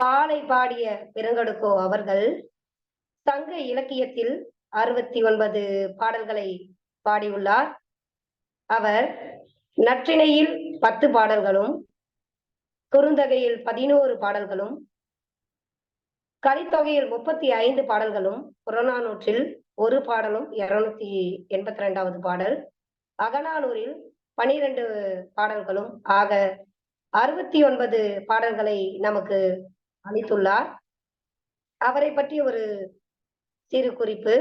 பாலை பாடிய பெருங்கடுங்கோ அவர்கள் சங்க இலக்கியத்தில் 69 பாடல்களை பாடியுள்ளார். அவர் நற்றிணையில் 10 பாடல்களும், குறுந்தொகையில் 11 பாடல்களும், கலித்தொகையில் 35 பாடல்களும், புறநானூற்றில் 1 பாடலும் 282வது பாடல், அகநானூரில் 12 பாடல்களும் ஆக 69 பாடல்களை நமக்கு அளித்துள்ளார். அவரை பற்றி ஒரு சிறு குறிப்பு.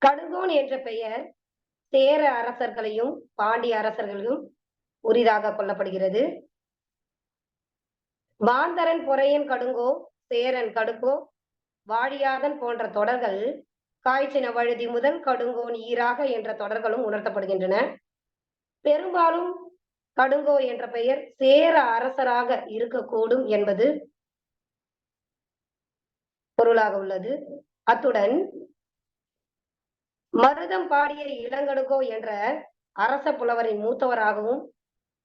கடுங்கோன் என்ற பெயர் சேர அரசர்களையும் பாண்டிய அரசர்களையும் உரிதாக கொள்ளப்படுகிறது. மாந்தரன் பொறையன் கடுங்கோ, சேரன் கடுங்கோ, வாழியாதன் போன்ற தொடர்கள் காய்ச்சின வழுதி முதல் கடுங்கோன் ஈராக என்ற தொடர்களும் உணர்த்தப்படுகின்றன. பெரும்பாலும் கடுங்கோ என்ற பெயர் சேர அரசராக இருக்கக்கூடும் என்பது பொருளாக உள்ளது. அத்துடன் மருதம் பாடிய இளங்கடுங்கோ என்ற அரச புலவரின் மூத்தவராகவும்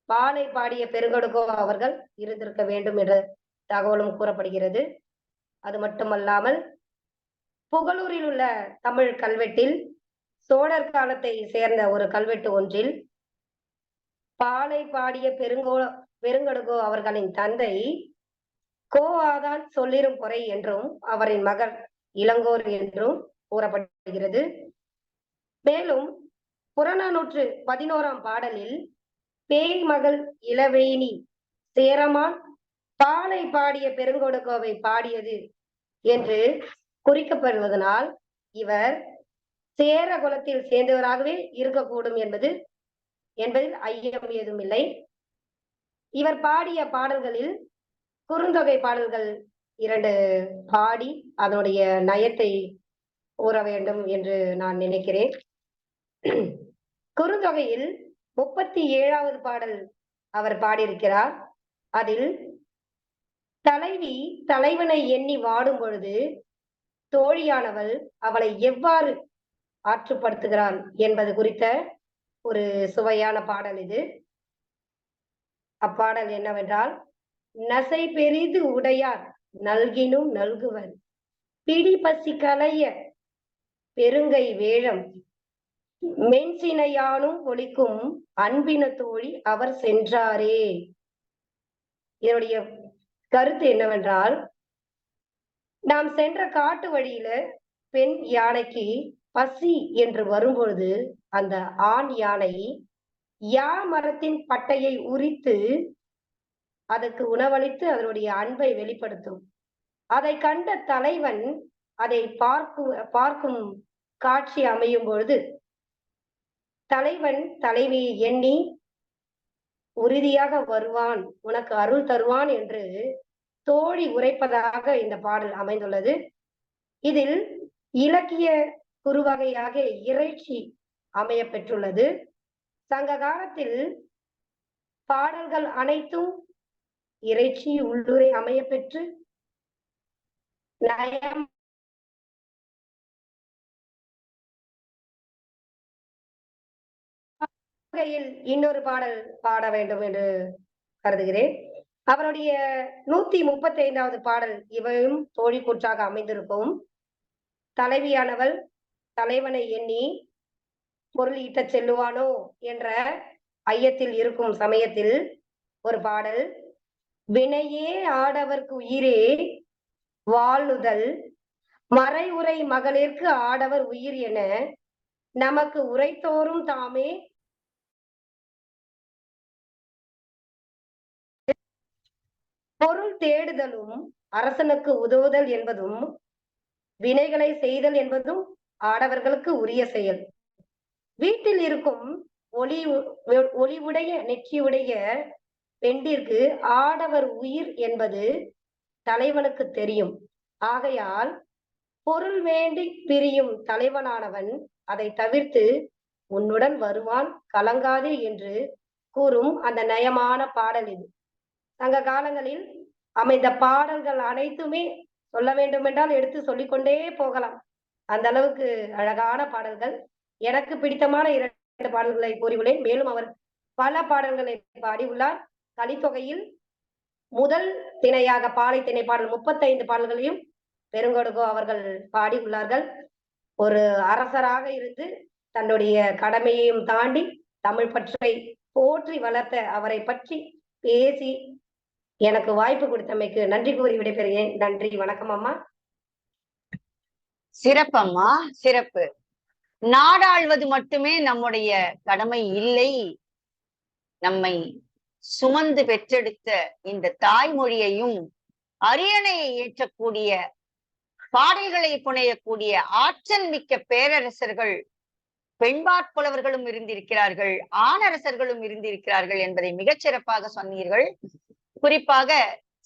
பாலை பாடிய பெருங்கடுங்கோ அவர்கள் இருந்திருக்க வேண்டும் என்ற தகவலும் கூறப்படுகிறது. அது மட்டுமல்லாமல் புகழூரில் உள்ள தமிழ் கல்வெட்டில் சோழர் காலத்தை சேர்ந்த ஒரு கல்வெட்டு ஒன்றில் பாலை பாடிய பெருங்கடுங்கோ அவர்களின் தந்தை கோஆதான் சொல்லிரும் பொறை என்றும் அவரின் மகள் இளங்கோர் என்றும் கூறப்படுகிறது. மேலும் புறநானூற்று 11ஆம் பாடலில் பேய் மகள் இளவேணி சேரமான் பாலை பாடிய பெருங்கடுங்கோவை பாடியது என்று குறிக்கப்படுவதனால் இவர் சேர குலத்தில் சேர்ந்தவராகவே இருக்கக்கூடும் என்பதில் ஐயம் ஏதும் இல்லை. இவர் பாடிய பாடல்களில் குறுந்தொகை பாடல்கள் 2 பாடி அதனுடைய நயத்தை கூற வேண்டும் என்று நான் நினைக்கிறேன். குறுந்தொகையில் 37வது பாடல் அவர் பாடியிருக்கிறார். அதில் தலைவி தலைவனை எண்ணி வாடும் பொழுது தோழியானவள் அவளை எவ்வாறு ஆற்றுப்படுத்துகிறாள் என்பது குறித்த ஒரு சுவையான பாடல் இது. அப்பாடல் என்னவென்றால், நசை பெரிது உடையார் நல்கினும் நல்குவர் பிடி பசி களைய பெருங்கை வேழம் மென்சினையானும் ஒழிக்கும் அன்பின தோழி அவர் சென்றாரே. இதனுடைய கருத்து என்னவென்றால், நாம் சென்ற காட்டு வழியில பெண் யானைக்கு பசி என்று வரும்பொழுது அந்த ஆண் யானை யா மரத்தின் பட்டையை உரித்து அதற்கு உணவளித்து அதனுடைய அன்பை வெளிப்படுத்தும். அதை கண்ட தலைவன் அதை பார்க்கும் காட்சி அமையும் பொழுது தலைவன் தலைவியை எண்ணி உறுதியாக வருவான், உனக்கு அருள் தருவான் என்று தோழி உரைப்பதாக இந்த பாடல் அமைந்துள்ளது. இதில் இலக்கிய குறுவகையாக இறைச்சி அமைய பெற்றுள்ளது. சங்க காலத்தில் பாடல்கள் அனைத்தும் இறைச்சி உள்ளுரை அமைய பெற்று நயம் இன்னொரு பாடல் பாட வேண்டும் என்று கருதுகிறேன். அவருடைய 135வது பாடல் இவையும் தோழி கூற்றாக அமைந்திருக்கும். தலைவியானவள் தலைவனை எண்ணி பொருள் ஈட்டச் செல்லுவானோ என்ற ஐயத்தில் இருக்கும் சமயத்தில் ஒரு பாடல், வினையே ஆடவர்க்கு உயிரே வாழுதல் மறை உரை மகளிர்க்கு ஆடவர் உயிர் என நமக்கு உரைத்தோறும் தாமே பொருள் தேடுதலும் அரசனுக்கு உதவுதல் என்பதும் வினைகளை செய்தல் என்பதும் ஆடவர்களுக்கு உரிய செயல். வீட்டில் இருக்கும் ஒளிவுடைய நெற்றியுடைய பெண்டிற்கு ஆடவர் உயிர் என்பது தலைவனுக்கு தெரியும். ஆகையால் பொருள் வேண்டி பிரியும் தலைவனானவன் அதை தவிர்த்து உன்னுடன் வருவான் கலங்காதே என்று கூறும் அந்த நயமான பாடல் இது. சங்க காலங்களில் அமைந்த பாடல்கள் அனைத்துமே சொல்ல வேண்டும் என்றால் எடுத்து சொல்லிக்கொண்டே போகலாம். அந்த அளவுக்கு அழகான பாடல்கள். எனக்கு பிடித்தமான 2 பாடல்களை கூறியுள்ளேன். மேலும் அவர் பல பாடல்களை பாடியுள்ளார். கலித்தொகையில் முதல் திணையாக பாலை திணை பாடல் 35 பாடல்களையும் பெருங்கொடுகோ அவர்கள் பாடியுள்ளார்கள். ஒரு அரசராக இருந்து தன்னுடைய கடமையையும் தாண்டி தமிழ் பற்றை போற்றி வளர்த்த அவரை பற்றி பேசி எனக்கு வாய்ப்பு கொடுத்தமைக்கு நன்றி கூறி விடைபெறுகிறேன். நன்றி, வணக்கம் அம்மா. சிறப்பம்மா, சிறப்பு. நாடாள்வது மட்டுமே நம்முடைய கடமை இல்லை. நம்மை சுமந்து பெற்றெடுத்த இந்த தாய்மொழியையும் அரியணையை ஏற்றக்கூடிய பாடல்களை புனையக்கூடிய ஆற்றல் மிக்க பேரரசர்கள், பெண்பாற்புலவர்களும் இருந்திருக்கிறார்கள், ஆணரசர்களும் இருந்திருக்கிறார்கள் என்பதை மிகச் சிறப்பாக சொன்னீர்கள். குறிப்பாக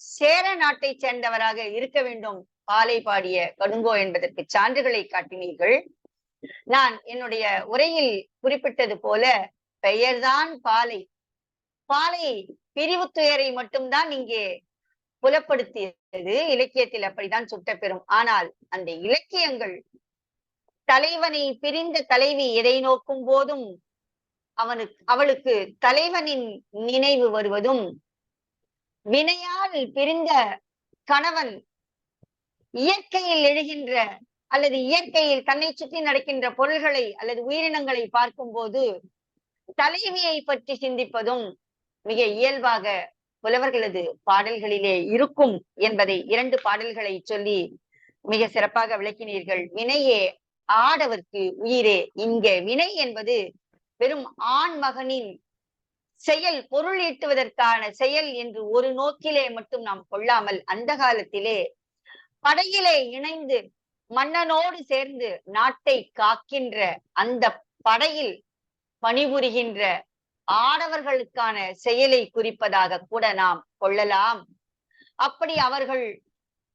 சேர நாட்டை சேர்ந்தவராக இருக்க வேண்டும் பாலை பாடிய கடுங்கோ என்பதற்கு சான்றுகளை காட்டினீர்கள். நான் என்னுடைய உரையில் குறிப்பிட்டது போல பெயர்தான் பாலை. பாலை பிரிவு துயரை மட்டும்தான் இங்கே புலப்படுத்தியது. இலக்கியத்தில் அப்படித்தான் சுட்டப்பெறும். ஆனால் அந்த இலக்கியங்கள் தலைவனை பிரிந்த தலைவி எதை நோக்கும் போதும் அவளுக்கு தலைவனின் நினைவு வருவதும், வினையால் பிரிந்த கணவன் இயற்கையில் எழுகின்ற அல்லது இயற்கையில் தன்னை சுற்றி நடக்கின்ற பொருள்களை அல்லது உயிரினங்களை பார்க்கும் போது தலைவியை பற்றி சிந்திப்பதும் மிக இயல்பாக புலவர்களது பாடல்களிலே இருக்கும் என்பதை 2 பாடல்களை சொல்லி மிக சிறப்பாக விளக்கினீர்கள். வினையே ஆடவர்க்கு உயிரே. இங்க வினை என்பது வெறும் ஆண் மகனின் செயல், பொருள் ஈட்டுவதற்கான செயல் என்று ஒரு நோக்கிலே மட்டும் நாம் கொள்ளாமல், அந்த காலத்திலே படையிலே இணைந்து மன்னனோடு சேர்ந்து நாட்டை காக்கின்ற அந்த படையில் பணிபுரிகின்ற ஆடவர்களுக்கான செயலை குறிப்பதாக கூட நாம் கொள்ளலாம். அப்படி அவர்கள்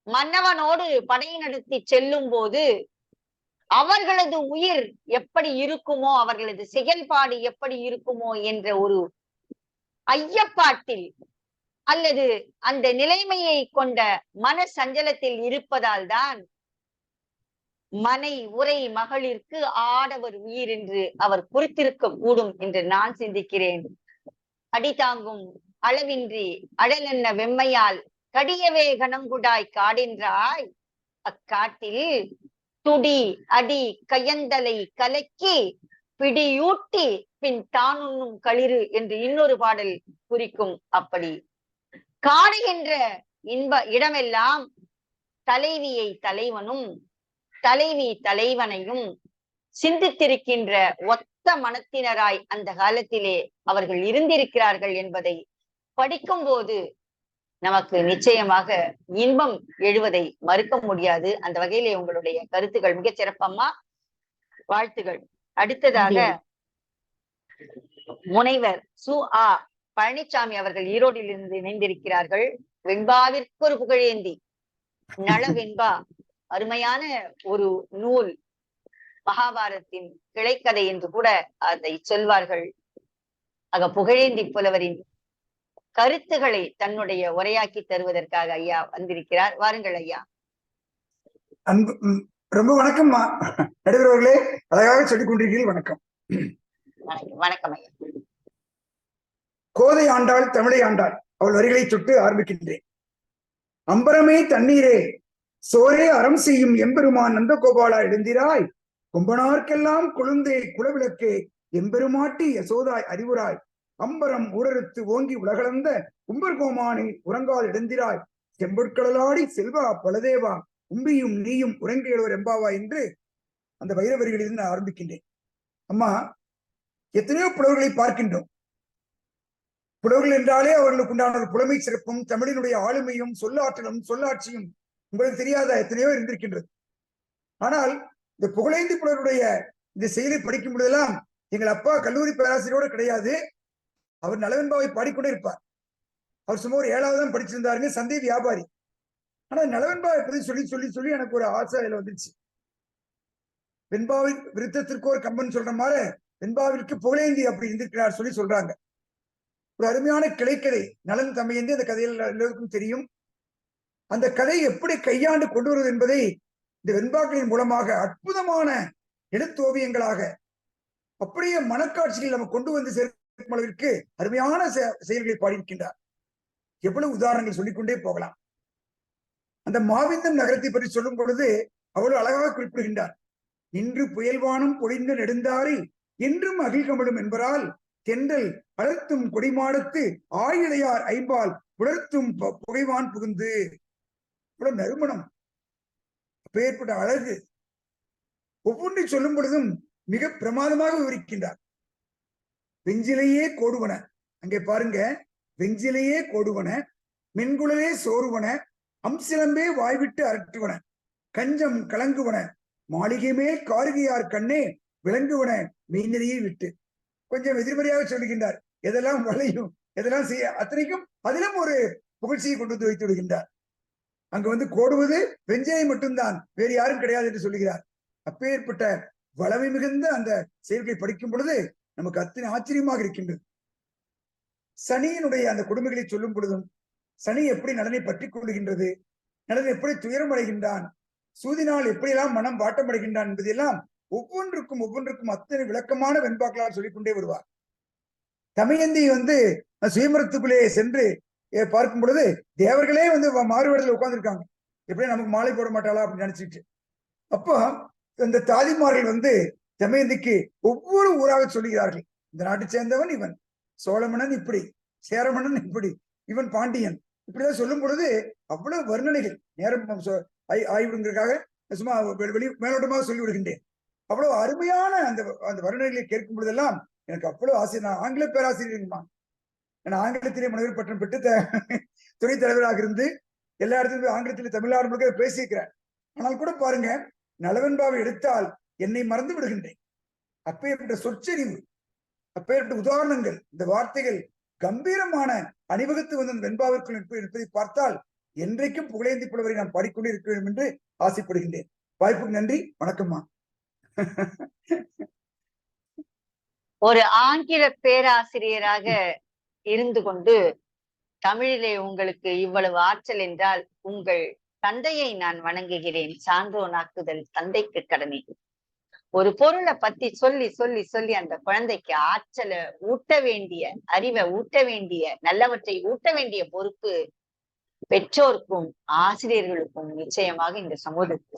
மன்னவனோடு படை நடத்தி செல்லும் போது அவர்களது உயிர் எப்படி இருக்குமோ, அவர்களது செயல்பாடு எப்படி இருக்குமோ என்ற ஒரு ஐயப்பாட்டில் அல்லது அந்த நிலைமையை கொண்ட மன சஞ்சலத்தில் இருப்பதால் தான் மனை உரை மகளிர்க்கு ஆடவர் உயிர் என்று அவர் குறித்திருக்க கூடும் என்று நான் சிந்திக்கிறேன். அடி தாங்கும் அளவின்றி அடலென்ன வெம்மையால் கடியவே கணங்குடாய் காடின்றாய் அக்காட்டில் துடி அடி கையந்தலை கலக்கி பிடியூட்டி பின் தானுண்ணும் களிறு என்று இன்னொரு பாடல் குறிக்கும். அப்படி காடுகின்ற இன்ப இடமெல்லாம் தலைவியை தலைவனும் தலைவி தலைவனையும் சிந்தித்திருக்கின்ற ஒத்த மனத்தினராய் அந்த காலத்திலே அவர்கள் இருந்திருக்கிறார்கள் என்பதை படிக்கும் போது நமக்கு நிச்சயமாக இன்பம் எழுவதை மறுக்க முடியாது. அந்த வகையிலே உங்களுடைய கருத்துக்கள் மிகச் சிறப்பம்மா, வாழ்த்துகள். அடுத்ததாக முனைவர் சு. ஆ. பழனிசாமி அவர்கள் ஈரோடில் இருந்து இணைந்திருக்கிறார்கள். வெண்பாவிற்கு ஒரு புகழேந்தி, நள வெண்பா, அருமையான ஒரு நூல். மகாபாரதத்தின் கிளைக்கதை என்று கூட அதை சொல்வார்கள். ஆக புகழேந்தி புலவரின் கருத்துக்களை தன்னுடைய உரையாக்கி தருவதற்காக ஐயா வந்திருக்கிறார். வாருங்கள் ஐயா. அன்பு ரொம்ப வணக்கம் நடுவர்களே, அழகாக சொல்லிக் கொண்டிருக்கிறீர்கள். வணக்கம். வணக்கம் ஐயா. கோதை ஆண்டாள் தமிழை ஆண்டாள் அவள் வரிகளை தொட்டு ஆரம்பிக்கின்றேன். அம்பரமே தண்ணீரே சோரே அறம் செய்யும் எம்பெருமான் நந்தகோபாலா எழுந்திராய், கொம்பனார்க்கெல்லாம் கொழுந்தே குலவிளக்கே எம்பெருமாட்டி யசோதாய் அறிவுராய், அம்பரம் ஊரறுத்து ஓங்கி உலகளந்த கும்பர்கோமானை உறங்கால் எழுந்திராய், செம்பொற்கடலாடி செல்வா பலதேவா உம்பியும் நீயும் உறங்கையலோர் எம்பாவா என்று அந்த வைரவரிகளில் நான் ஆரம்பிக்கின்றேன். அம்மா, எத்தனையோ புலவர்களை பார்க்கின்றோம். புலவர்கள் என்றாலே அவர்களுக்கு உண்டான ஒரு புலமை சிறப்பும் தமிழினுடைய ஆளுமையும் சொல்லாற்றலும் சொல்லாட்சியும் உங்களுக்கு தெரியாத எத்தனையோ இருந்திருக்கின்றது. ஆனால் இந்த புகழேந்தி புலவருடைய இந்த செயலை படிக்கும் பொழுதெல்லாம் எங்கள் அப்பா கல்லூரி பேராசிரியரோடு கிடையாது, அவர் நலவெண்பாவை பாடிக்கொண்டே இருப்பார். அவர் சும்மா ஒரு 7வது தான் படிச்சிருந்தாருங்க, சந்தை வியாபாரி. ஆனா நலவெண்பாவை பற்றி சொல்லி சொல்லி சொல்லி எனக்கு ஒரு ஆசை அதுல வந்துருச்சு. வெண்பாவின் விருத்தத்திற்கு ஒரு கம்பன் சொல்ற மாதிரி வெண்பாவிற்கு புகழேந்தி அப்படி இருந்திருக்கிறார் சொல்லி சொல்றாங்க. ஒரு அருமையான கிளைக்கதை நலன் தமையந்தி, அந்த கதையில் எல்லோருக்கும் தெரியும். அந்த கதையை எப்படி கையாண்டு கொண்டு வருவது என்பதை இந்த வெண்பாக்களின் மூலமாக அற்புதமான எழுத்தோவியங்களாக அப்படியே மனக்காட்சியில் நம்ம கொண்டு வந்து சேர்க்கும் அளவிற்கு அருமையான செயல்களை பாடியிருக்கின்றார். எவ்வளவு உதாரணங்கள் சொல்லிக்கொண்டே போகலாம். அந்த மாவிந்தம் நகரத்தை பற்றி சொல்லும் பொழுது அவ்வளவு அழகாக குறிப்பிடுகின்றார். நின்று புயல்வானம் பொழிந்த நெடுந்தாரை என்றும் அகிழ்கமடும் என்பதால் தென்றல் அலர்த்தும் கொடிமாடத்து ஆயிழையார் ஐம்பால் புலர்த்தும் புகைவான் புகுந்து, இவ்வளவு நறுமணம், அப்பேற்பட்ட அழகு ஒவ்வொன்றை சொல்லும் பொழுதும் மிக பிரமாதமாக விவரிக்கின்றார். வெஞ்சிலையே கோடுவன, அங்கே பாருங்க, வெஞ்சிலையே கோடுவன, மென்குழலே சோறுவன, அம்சிலம்பே வாய்விட்டு அரட்டுவன, கஞ்சம் கலங்குவன, மாளிகை மேல் காரிகையார் கண்ணே விளங்குவன மெய்நெறியை விட்டு. கொஞ்சம் எதிர்மறையாக சொல்லுகின்றார். எதெல்லாம் வளையும், எதெல்லாம் செய்ய, அத்தனைக்கும் அதிலும் ஒரு புகழ்ச்சியை கொண்டு வந்து வைத்து விடுகின்றார். அங்க வந்து கோடுவது வெஞ்சனை மட்டும்தான், வேறு யாரும் கிடையாது என்று சொல்லுகிறார். அப்பேற்பட்ட வளமை மிகுந்த அந்த செயல்களை படிக்கும் பொழுது நமக்கு அத்தனை ஆச்சரியமாக இருக்கின்றது. சனியினுடைய அந்த கொடுமைகளை சொல்லும் பொழுதும் சனி எப்படி நலனை பற்றி கொள்ளுகின்றது, நலன் எப்படி துயரம் அடைகின்றான், சூதினால் எப்படியெல்லாம் மனம் வாட்டமடைகின்றான் என்பதெல்லாம் ஒவ்வொன்றுக்கும் அத்தனை விளக்கமான வெண்பாக்களால் சொல்லிக்கொண்டே வருவார். தமயந்தி வந்து சுயமரத்துக்குள்ளே சென்று பார்க்கும் பொழுது தேவர்களே வந்து மாறுவேடத்தில் உட்கார்ந்துருக்காங்க, எப்படியும் நமக்கு மாலை போட மாட்டாளா அப்படின்னு நினைச்சிட்டு. அப்போ அந்த தாதிமார்கள் வந்து தமயந்திக்கு ஒவ்வொரு ஊராக சொல்லுகிறார்கள், இந்த நாட்டை சேர்ந்தவன் இவன், சோழமன்னன் இப்படி, சேரமன்னன் இப்படி, இவன் பாண்டியன், இப்படிதான் சொல்லும் பொழுது அவ்வளவு வர்ணனைகள். நேரம் ஆய்வுங்கிறதுக்காக சும்மா மேலோட்டமாக சொல்லி விடுகின்றேன். அவ்வளவு அருமையான அந்த அந்த வர்ணனைகளை கேட்கும் பொழுதெல்லாம் எனக்கு அவ்வளவு ஆசை. நான் ஆங்கில பேராசிரியர்மா, நான் ஆங்கிலத்திலே முனைவர் பட்டம் பெற்று துணைத் தலைவராக இருந்து எல்லா இடத்துலையும் ஆங்கிலத்திலே தமிழ்நாடு முழுக்க பேசியிருக்கிறேன். ஆனால் கூட பாருங்க, நலவெண்பாவை எடுத்தால் என்னை மறந்து விடுகின்றேன். அப்பேற்பட்ட சொற்செறிவு, அப்பேற்பட்ட உதாரணங்கள், இந்த வார்த்தைகள் கம்பீரமான அணிவகுத்து வந்த வெண்பாவிற்குள் இருப்பதை பார்த்தால் என்றைக்கும் புகழேந்தி புலவரை நாம் பாடிக்கொண்டே இருக்க வேண்டும் என்று ஆசைப்படுகின்றேன். வாய்ப்புக்கு நன்றி, வணக்கம்மா. ஒரு ஆங்கில பேராசிரியராக இருந்து கொண்டு தமிழிலே உங்களுக்கு இவ்வளவு ஆற்றல் என்றால் உங்கள் தந்தையை நான் வணங்குகிறேன். சான்றோனாக்குதல் தந்தைக்கு கடமை. ஒரு பொருளை பத்தி சொல்லி சொல்லி சொல்லி அந்த குழந்தைக்கு ஆற்றலை ஊட்ட வேண்டிய, அறிவை ஊட்ட வேண்டிய, நல்லவற்றை ஊட்ட வேண்டிய பொறுப்பு பெற்றோருக்கும் ஆசிரியர்களுக்கும் நிச்சயமாக இந்த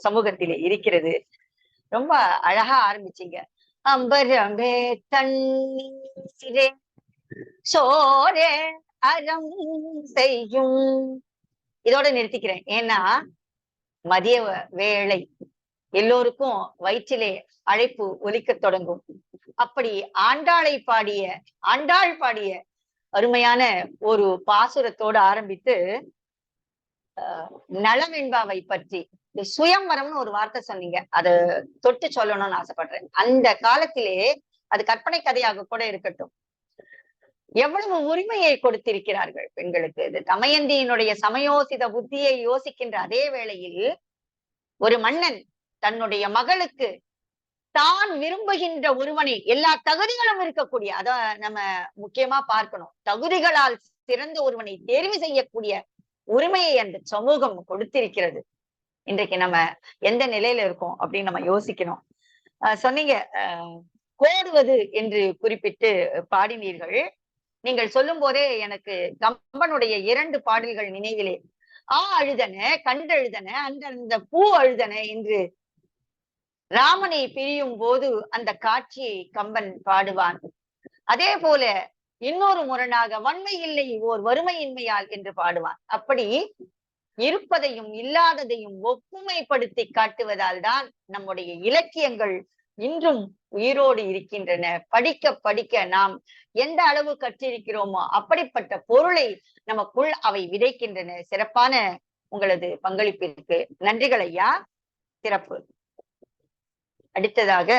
சமூகத்திலே இருக்கிறது. ரொம்ப அழகா ஆரம்பிச்சீங்க. அம்பரமே தண்ணீரே சோரே அறம் செய்யும். இதோட நிறுத்திக்கிறேன். ஏன்னா மதிய வேளை எல்லோருக்கும் வயிற்றிலே அழைப்பு ஒலிக்க தொடங்கும். அப்படி ஆண்டாள் பாடிய அருமையான ஒரு பாசுரத்தோடு ஆரம்பித்து நலவெண்பாவை பற்றி சுயம்வரம்னு ஒரு வார்த்தை சொன்னீங்க, அதை தொட்டு சொல்லணும்னு ஆசைப்படுறேன். அந்த காலத்திலே அது கற்பனை கதையாக கூட இருக்கட்டும், எவ்வளவு உரிமையை கொடுத்திருக்கிறார்கள் பெண்களுக்கு. இது தமயந்தியினுடைய சமயோசித புத்தியை யோசிக்கின்ற அதே வேளையில் ஒரு மன்னன் தன்னுடைய மகளுக்கு தான் விரும்புகின்ற ஒருவனை எல்லா தகுதிகளும் இருக்கக்கூடிய அத நம்ம முக்கியமா பார்க்கணும். தகுதிகளால் சிறந்த ஒருவனை தேர்வு செய்யக்கூடிய உரிமையை அந்த சமூகம் கொடுத்திருக்கிறது. இன்றைக்கு நம்ம எந்த நிலையில இருக்கோம் அப்படின்னு நம்ம யோசிக்கணும். சொன்னீங்க கோடுவது என்று குறிப்பிட்டு பாடினீர்கள். நீங்கள் சொல்லும் போதே எனக்கு கம்பனுடைய 2 பாடல்கள் நினைவிலே. அழுதன கண்டெழுதன அந்த பூ அழுதன என்று ராமனை பிரியும் போது அந்த காட்சியை கம்பன் பாடுவான். அதே போல இன்னொரு முரணாக வன்மை இல்லை ஓர் வறுமையின்மையால் என்று பாடுவான். அப்படி இருப்பதையும் இல்லாததையும் ஒப்புமைப்படுத்தி காட்டுவதால் தான் நம்முடைய இலக்கியங்கள் இன்றும் உயிரோடு இருக்கின்றன. படிக்க படிக்க நாம் எந்த அளவு கற்றிருக்கிறோமோ அப்படிப்பட்ட பொருளை நமக்குள் அவை விதைக்கின்றன. சிறப்பான உங்களது பங்களிப்பிற்கு நன்றிகள் ஐயா. சிறப்பு. அடுத்ததாக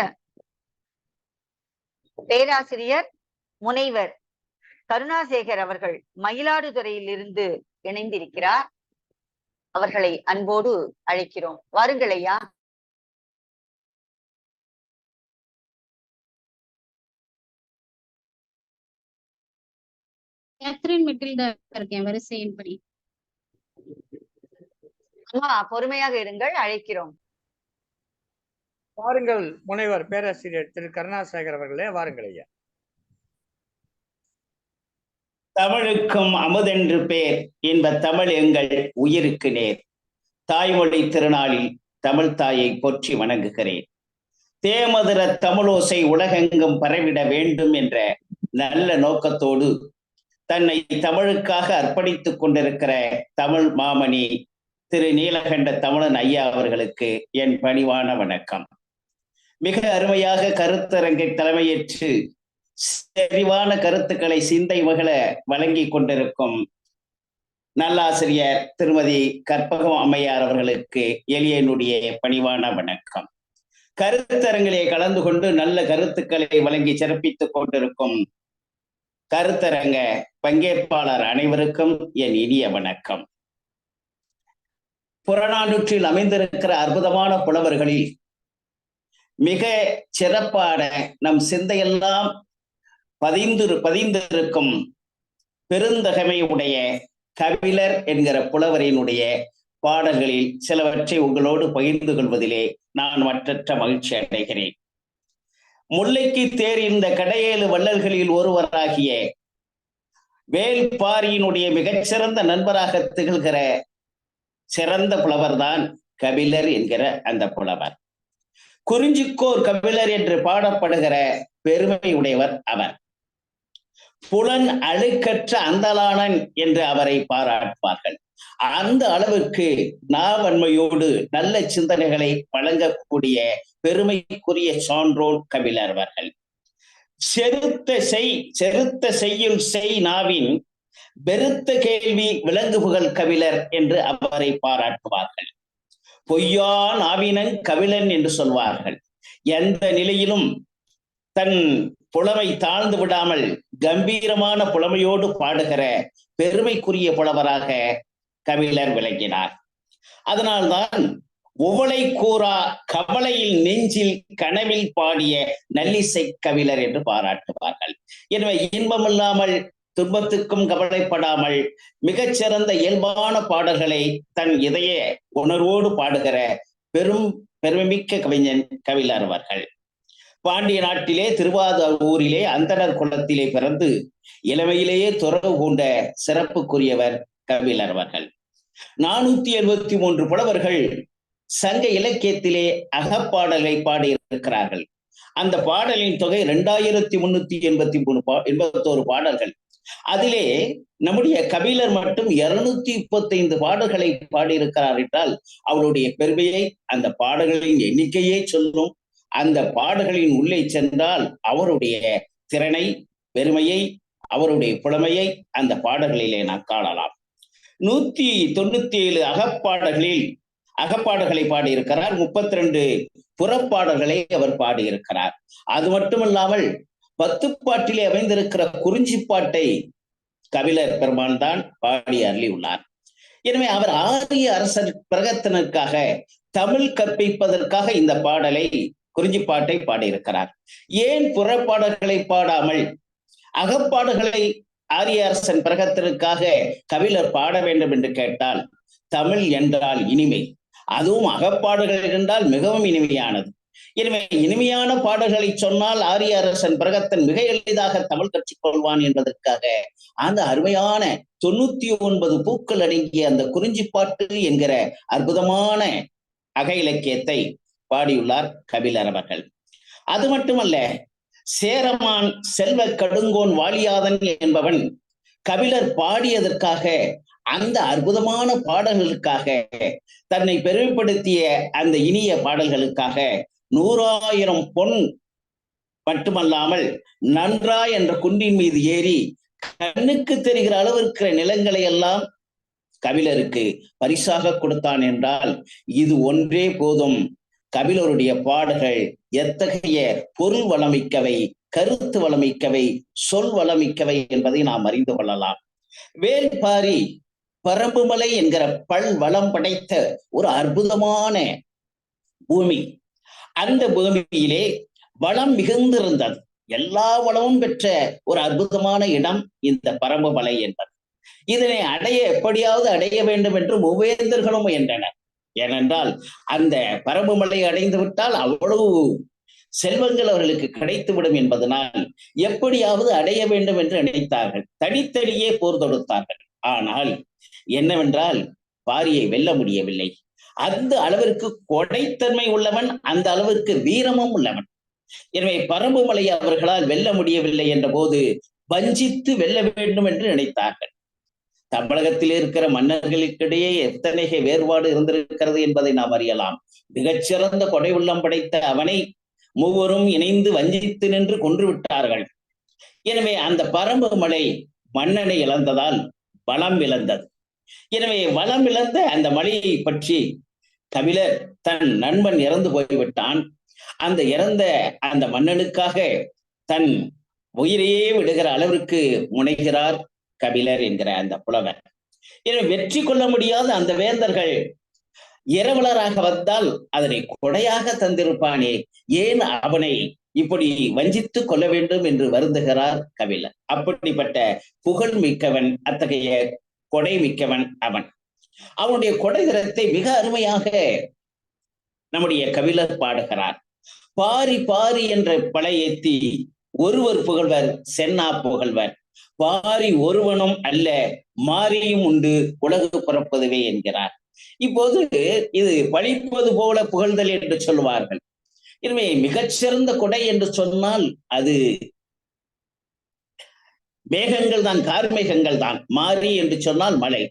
பேராசிரியர் முனைவர் கருணாசேகர் அவர்கள் மயிலாடுதுறையில் இருந்து இணைந்திருக்கிறார். அவர்களை அன்போடு அழைக்கிறோம். வாருங்கள் ஐயா. கேத்ரின் மெட்டில்டா இருக்கேன் வரிசையின்படி. அம்மா பொறுமையாக இருங்கள், அழைக்கிறோம். வாருங்கள் முனைவர் பேராசிரியர் திரு கருணாசேகர் அவர்களே, வாருங்கள் ஐயா. தமிழுக்கும் அமுதென்று பேர் என்ப தமிழ் எங்கள் உயிருக்கு நேர். தாய்மொழி திருநாளில் தமிழ் தாயை போற்றி வணங்குகிறேன். தேமதுர தமிழோசை உலகெங்கும் பரவிட வேண்டும் என்ற நல்ல நோக்கத்தோடு தன்னை தமிழுக்காக அர்ப்பணித்துக் கொண்டிருக்கிற தமிழ் மாமணி திரு நீலகண்ட தமிழன் ஐயா அவர்களுக்கு என் பணிவான வணக்கம். மிக அருமையாக கருத்தரங்கை தலைமையேற்று செறிவான கருத்துக்களை சிந்தை மகள வழங்கி கொண்டிருக்கும் நல்லாசிரியர் திருமதி கற்பகம் அம்மையார் அவர்களுக்கு எளியனுடைய பணிவான வணக்கம். கருத்தரங்கிலே கலந்து கொண்டு நல்ல கருத்துக்களை வழங்கி சிறப்பித்துக் கொண்டிருக்கும் கருத்தரங்க பங்கேற்பாளர் அனைவருக்கும் என் இனிய வணக்கம். புறநானூற்றில் அமைந்திருக்கிற அற்புதமான புலவர்களில் மிக சிறப்பான நம் சிந்தையெல்லாம் பதிந்திருக்கும் பெருந்தகைமையுடைய கபிலர் என்கிற புலவரினுடைய பாடல்களில் சிலவற்றை உங்களோடு பகிர்ந்து கொள்வதிலே நான் மற்றற்ற மகிழ்ச்சி அடைகிறேன். முல்லைக்கு தேறிந்த கடையேழு வள்ளல்களில் ஒருவராகிய வேல்பாரியினுடைய மிகச்சிறந்த நண்பராக திகழ்கிற சிறந்த புலவர் தான் கபிலர் என்கிற அந்த புலவர். குறிஞ்சிக்கோர் கபிலர் என்று பாடப்படுகிற பெருமையுடையவர் அவர். புலன் அழுக்கற்ற அந்தலானன் என்று அவரை பாராட்டுவார்கள். அந்த அளவுக்கு நாவன்மையோடு நல்ல சிந்தனைகளை வழங்கக்கூடிய பெருமைக்குரிய சான்றோர் கபிலர் அவர்கள். செருத்த செய்யுள் செய் நாவின் வெறுத்த கேள்வி விலங்குபுகழ் கபிலர் என்று அவரை பாராட்டுவார்கள். பொய்யா நாவினன் கபிலன் என்று சொல்வார்கள். எந்த நிலையிலும் தன் புலமை தாழ்ந்து விடாமல் கம்பீரமான புலமையோடு பாடுகிற பெருமைக்குரிய புலவராக கபிலர் விளங்கினார். அதனால்தான் உவளை கூறா கவலையில் நெஞ்சில் கனவில் பாடிய நல்லிசை கபிலர் என்று பாராட்டுவார்கள். எனவே இன்பமில்லாமல் துன்பத்துக்கும் கவலைப்படாமல் மிகச்சிறந்த இயல்பான பாடல்களை தன் இதய உணர்வோடு பாடுகிற பெருமைமிக்க கவிஞன் கபிலர் அவர்கள். பாண்டிய நாட்டிலே திருவாரூரிலே அந்தணர் குலத்திலே பிறந்து இளமையிலேயே துறவு கொண்ட சிறப்புக்குரியவர் கபிலர் அவர்கள். 473 புலவர்கள் சங்க இலக்கியத்திலே அகப்பாடலை பாடியிருக்கிறார்கள். அந்த பாடலின் தொகை 2381 பாடல்கள். அதிலே நம்முடைய கபிலர் மட்டும் 235 பாடல்களை பாடியிருக்கிறார் என்றால் அவருடைய பெருமையை அந்த பாடல்களின் எண்ணிக்கையே சொல்லும். அந்த பாடல்களின் உள்ளே சென்றால் அவருடைய திறனை, பெருமையை, அவருடைய புலமையை அந்த பாடல்களிலே நாம் காணலாம். 197 அகப்பாடல்களை பாடியிருக்கிறார். 32 புறப்பாடல்களை அவர் பாடியிருக்கிறார். அது மட்டுமல்லாமல் 10 பாட்டிலே அமைந்திருக்கிற குறிஞ்சிப்பாட்டை கபிலர் பெருமான் தான் பாடி அருளியுள்ளார். எனவே அவர் ஆரிய அரசர் பிரகத்தனுக்காக தமிழ் கற்பிப்பதற்காக இந்த பாடலை குறிஞ்சிப்பாட்டை பாடியிருக்கிறார். ஏன் புறப்பாடல்களை பாடாமல் அகப்பாடுகளை ஆரியரசன் பிரகத்திற்காக கபிலர் பாட வேண்டும் என்று கேட்டால், தமிழ் என்றால் இனிமை, அதுவும் அகப்பாடுகள் என்றால் மிகவும் இனிமையானது. எனவே இனிமையான பாடல்களை சொன்னால் ஆரியரசன் பிரகத்தன் மிக எளிதாக தமிழ் கற்றுக்கொள்வான் என்பதற்காக அந்த அருமையான 99 பூக்கள் அடங்கிய அந்த குறிஞ்சிப்பாட்டு என்கிற அற்புதமான அக இலக்கியத்தை பாடியுள்ளார் கபிலர் அவர்கள். அது மட்டுமல்ல, சேரமான் செல்வ கடுங்கோன் வாழியாதன் என்பவன் கபிலர் பாடியதற்காக, அந்த அற்புதமான பாடல்களுக்காக, தன்னை பெருமைப்படுத்திய அந்த இனிய பாடல்களுக்காக 100,000 பொன் மட்டுமல்லாமல் நன்றா என்ற குன்றின் மீது ஏறி கண்ணுக்கு தெரிகிற அளவிற்கு நிலங்களை எல்லாம் கபிலருக்கு பரிசாக கொடுத்தான் என்றால் இது ஒன்றே போதும். கபிலருடைய பாடல்கள் எத்தகைய பொருள் வளமிக்கவை, கருத்து வளமிக்கவை, சொல் வளமிக்கவை என்பதை நாம் அறிந்து கொள்ளலாம். வேல்பாரி பரம்புமலை என்கிற பல் வளம் படைத்த ஒரு அற்புதமான பூமி. அந்த பூமியிலே வளம் மிகுந்திருந்தது. எல்லா வளமும் பெற்ற ஒரு அற்புதமான இடம் இந்த பரம்புமலை என்பது. இதனை அடைய எப்படியாவது அடைய வேண்டும் என்று மூவேந்தர்களும் முயன்றனர். ஏனென்றால் அந்த பரம்புமலை அடைந்து விட்டால் அவ்வளவு செல்வங்கள் அவர்களுக்கு கிடைத்துவிடும் என்பதனால் எப்படியாவது அடைய வேண்டும் என்று நினைத்தார்கள். தனித்தனியே போர் தொடுத்தார்கள். ஆனால் என்னவென்றால் பாரியை வெல்ல முடியவில்லை. அந்த அளவிற்கு கொடைத்தன்மை உள்ளவன், அந்த அளவிற்கு வீரமும் உள்ளவன். எனவே பரம்புமலை அவர்களால் வெல்ல முடியவில்லை என்ற போது வஞ்சித்து வெல்ல வேண்டும் என்று நினைத்தார்கள். தமிழகத்தில் இருக்கிற மன்னர்களுக்கிடையே எத்தனை வேறுபாடு இருந்திருக்கிறது என்பதை நாம் அறியலாம். மிகச்சிறந்த கொடை உள்ளம் படைத்த அவனை மூவரும் இணைந்து வஞ்சித்து நின்று கொன்று விட்டார்கள். எனவே அந்த பரம்புமலை மன்னனை இழந்ததால் வளம் இழந்தது. எனவே வளம் இழந்த அந்த மலையை பற்றி கபிலர் தன் நண்பன் இறந்து போய்விட்டான், அந்த இறந்த அந்த மன்னனுக்காக தன் உயிரையே விடுகிற அளவிற்கு முனைகிறார் கபிலர் என்கிற அந்த புலவர். எனவே வெற்றி கொள்ள முடியாத அந்த வேந்தர்கள் இரவலராக வந்தால் அதனை கொடையாக தந்திருப்பானே, ஏன் அவனை இப்படி வஞ்சித்து கொள்ள வேண்டும் என்று வருந்துகிறார் கபிலர். அப்படிப்பட்ட புகழ் மிக்கவன், அத்தகைய கொடை மிக்கவன் அவன். அவனுடைய கொடை திறத்தை மிக அருமையாக நம்முடைய கபிலர் பாடுகிறார். பாரி பாரி என்ற பழையேத்தி ஒருவர் புகழ்வர் சென்னா புகழ்வர், பாரி ஒருவனும் அல்ல மாரியும் உண்டு உலகு பிறப்பதுவே என்கிறார். இப்போது இது பழிப்பது போல புகழ்தல் என்று சொல்லுவார்கள். எனவே மிகச்சிறந்த கொடை என்று சொன்னால் அது மேகங்கள் தான், கார்மேகங்கள் தான். மாரி என்று சொன்னால் மழை.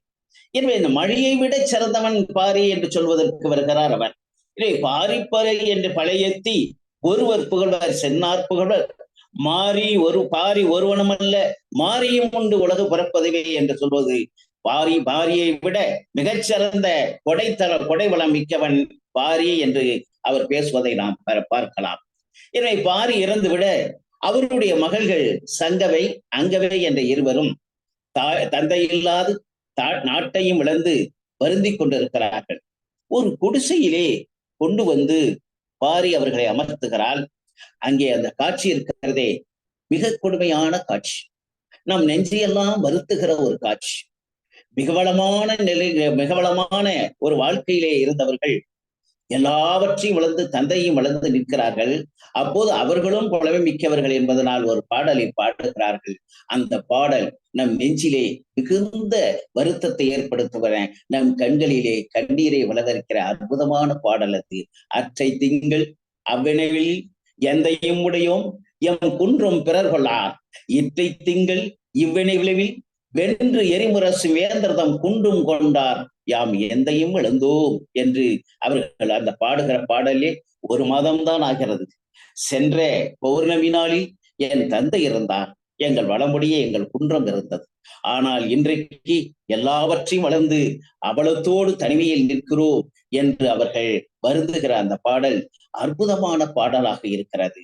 எனவே இந்த மழையை விட சிறந்தவன் பாரி என்று சொல்வதற்கு வருகிறார் அவர். எனவே பாரிப்பறை என்று பழையேத்தி ஒருவர் புகழ்வர் சென்னார் புகழ்வர், பாரி ஒருவனும் அல்ல மாரியும் உண்டு உலகு பிறப்பதுவே என்று சொல்வது பாரியை விட மிகச்சிறந்த கொடை வளம் மிக்கவன் பாரி என்று அவர் பேசுவதை நாம் பார்க்கலாம். எனவே பாரி இறந்துவிட அவருடைய மகள்கள் சங்கவை அங்கவை என்ற இருவரும் தந்தை இல்லாது நாட்டையும் இழந்து வருந்தி கொண்டிருக்கிறார்கள். ஒரு குடிசையிலே கொண்டு வந்து பாரி அவர்களை அமர்த்துகிறாள். அங்கே அந்த காட்சி இருக்கிறதே மிக கொடுமையான காட்சி, நம் நெஞ்சையெல்லாம் வருத்துகிற ஒரு காட்சி. மிக வளமான ஒரு வாழ்க்கையிலே இருந்தவர்கள் எல்லாவற்றையும் வளர்ந்து தந்தையும் வளர்ந்து நிற்கிறார்கள். அப்போது அவர்களும் புலமை மிக்கவர்கள் என்பதனால் ஒரு பாடலை பாடுகிறார்கள். அந்த பாடல் நம் நெஞ்சிலே மிகுந்த வருத்தத்தை ஏற்படுத்துகிற, நம் கண்களிலே கண்ணீரை வளர்க்கிற அற்புதமான பாடல் அது. அற்றை திங்கள் அவ்வினவில் எந்தையும் உடையோம் எம் குன்றும் பிறர் கொள்ளார், இற்றை திங்கள் இவ்வினை விளைவில் வென்று எரிமுரசு வேந்தர்தம் குன்றும் கொண்டார், யாம் எந்தையும் இழந்தோம் என்று அவர்கள் அந்த பாடுகிற பாடலே ஒரு மாதம்தான் ஆகிறது. சென்ற பௌர்ணமி நாளில் என் தந்தை இருந்தார், எங்கள் வளமுடைய எங்கள் குன்றம் இருந்தது. ஆனால் இன்றைக்கு எல்லாவற்றையும் வளர்ந்து அவலத்தோடு தனிமையில் நிற்கிறோம் என்று அவர்கள் வருந்துகிற அந்த பாடல் அற்புதமான பாடலாக இருக்கிறது.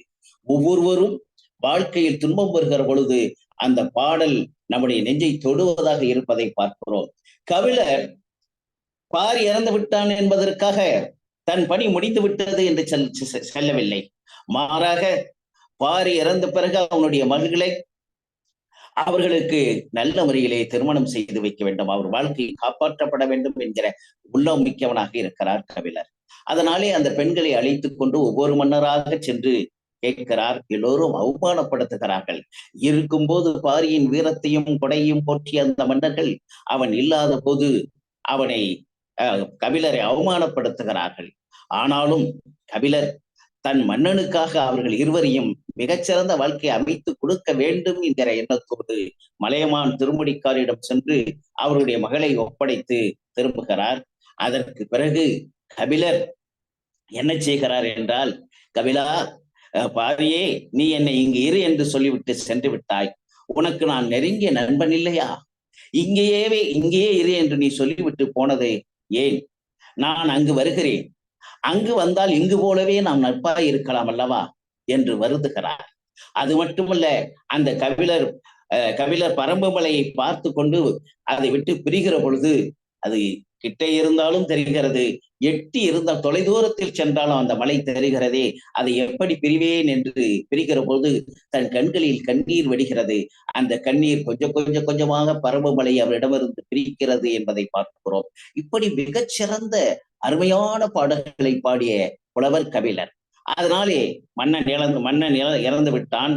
ஒவ்வொருவரும் வாழ்க்கையில் துன்பம் வருகிற பொழுது அந்த பாடல் நம்முடைய நெஞ்சை தொடுவதாக இருப்பதை பார்க்கிறோம். கபிலர் பாரி இறந்து விட்டான் என்பதற்காக தன் பணி முடிந்து விட்டது என்று செல்லவில்லை. மாறாக பாரி இறந்த பிறகு அவனுடைய மகள்களை அவர்களுக்கு நல்ல முறையிலே திருமணம் செய்து வைக்க வேண்டும், அவர் வாழ்க்கை காப்பாற்றப்பட வேண்டும் என்கிற உள்ளம் மிக்கவனாக இருக்கிறார் கபிலர். அதனாலே அந்த பெண்களை அழைத்துக் கொண்டு ஒவ்வொரு மன்னராக சென்று கேட்கிறார். எல்லோரும் அவமானப்படுத்துகிறார்கள். இருக்கும்போது பாரியின் வீரத்தையும் கொடையும் போற்றிய அந்த மன்னர்கள் அவன் இல்லாத போது அவனை கபிலரை அவமானப்படுத்துகிறார்கள். ஆனாலும் கபிலர் தன் மன்னனுக்காக அவர்கள் இருவரையும் மிகச்சிறந்த வாழ்க்கையை அமைத்து கொடுக்க வேண்டும் என்கிற எண்ணத்தோடு மலையமான் திருமுடிக்காரிடம் சென்று அவருடைய மகளை ஒப்படைத்து திரும்புகிறார். அதற்கு பிறகு கபிலர் என்ன செய்கிறார் என்றால், கபிலா, பாரியே, நீ என்னை இங்கு இரு என்று சொல்லிவிட்டு சென்று விட்டாய். உனக்கு நான் நெருங்கிய நண்பன் இல்லையா? இங்கேயே இரு என்று நீ சொல்லிவிட்டு போனது ஏன்? நான் அங்கு வருகிறேன். அங்கு வந்தால் இங்கு போலவே நாம் நட்பாய் இருக்கலாம் அல்லவா என்று வருந்துகிறார். அது மட்டுமல்ல, அந்த கபிலர் பரம்பு மலையை பார்த்து கொண்டு அதை விட்டு பிரிகிற பொழுது அது கிட்டே இருந்தாலும் தெரிகிறது, எட்டி இருந்தால் தொலைதூரத்தில் சென்றாலும் அந்த மலை தெரிகிறதே, அதை எப்படி பிரிவேன் என்று பிரிக்கிற போது தன் கண்களில் கண்ணீர் வடிகிறது. அந்த கண்ணீர் கொஞ்சமாக பரம்பு மலை அவரிடமிருந்து பிரிக்கிறது என்பதை பார்க்கிறோம். இப்படி மிகச்சிறந்த அருமையான பாடல்களை பாடிய புலவர் கபிலர். அதனாலே மன்னன் இறந்து விட்டான்.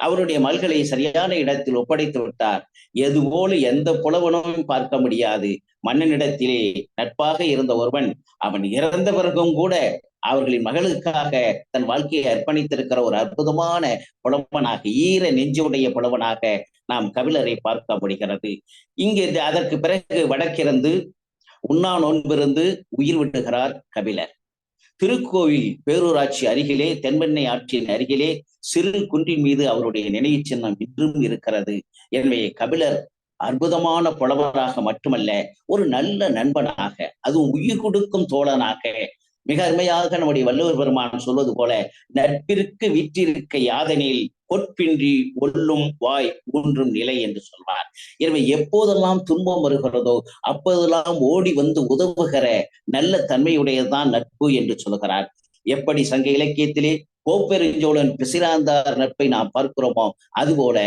அவருடைய மல்களை சரியான இடத்தில் ஒப்படைத்து விட்டார். எதுபோல எந்த புலவனும் பார்க்க முடியாது. மன்னனிடத்திலே நட்பாக இருந்த ஒருவன் அவன் இறந்த பிறகும் கூட அவர்களின் மகளுக்காக தன் வாழ்க்கையை அர்ப்பணித்திருக்கிற ஒரு அற்புதமான புலவனாக, ஈர நெஞ்சுடைய புலவனாக நாம் கபிலரை பார்க்க முடிகிறது. இங்கு அதற்கு பிறகு வடக்கிருந்து உண்ணா நோன்பிருந்து உயிர் விட்டுகிறார் கபிலர். திருக்கோவில் பேரூராட்சி அருகிலே, தென்பெண்ணை ஆற்றின் அருகிலே சிறு குன்றின் மீது அவருடைய நினைவு சின்னம் இன்றும் இருக்கிறது. எனவே கபிலர் அற்புதமான புலவராக மட்டுமல்ல, ஒரு நல்ல நண்பனாக, அதுவும் உயிர் கொடுக்கும் தோழனாக, மிக அருமையாக நம்முடைய வள்ளுவர் பெருமான் சொல்வது போல, நட்பிற்கு வீற்றிருக்க யாதனில் கொற்பின்றி ஒல்லும் வாய் ஊன்றும் நிலை என்று சொல்வார். எனவே எப்போதெல்லாம் துன்பம் வருகிறதோ அப்போதெல்லாம் ஓடி வந்து உதவுகிற நல்ல தன்மையுடையதுதான் நட்பு என்று சொல்கிறார். எப்படி சங்க இலக்கியத்திலே கோப்பெருஞ்சோழன் பிசிராந்தார் நட்பை நாம் பார்க்கிறோமோ, அதுபோல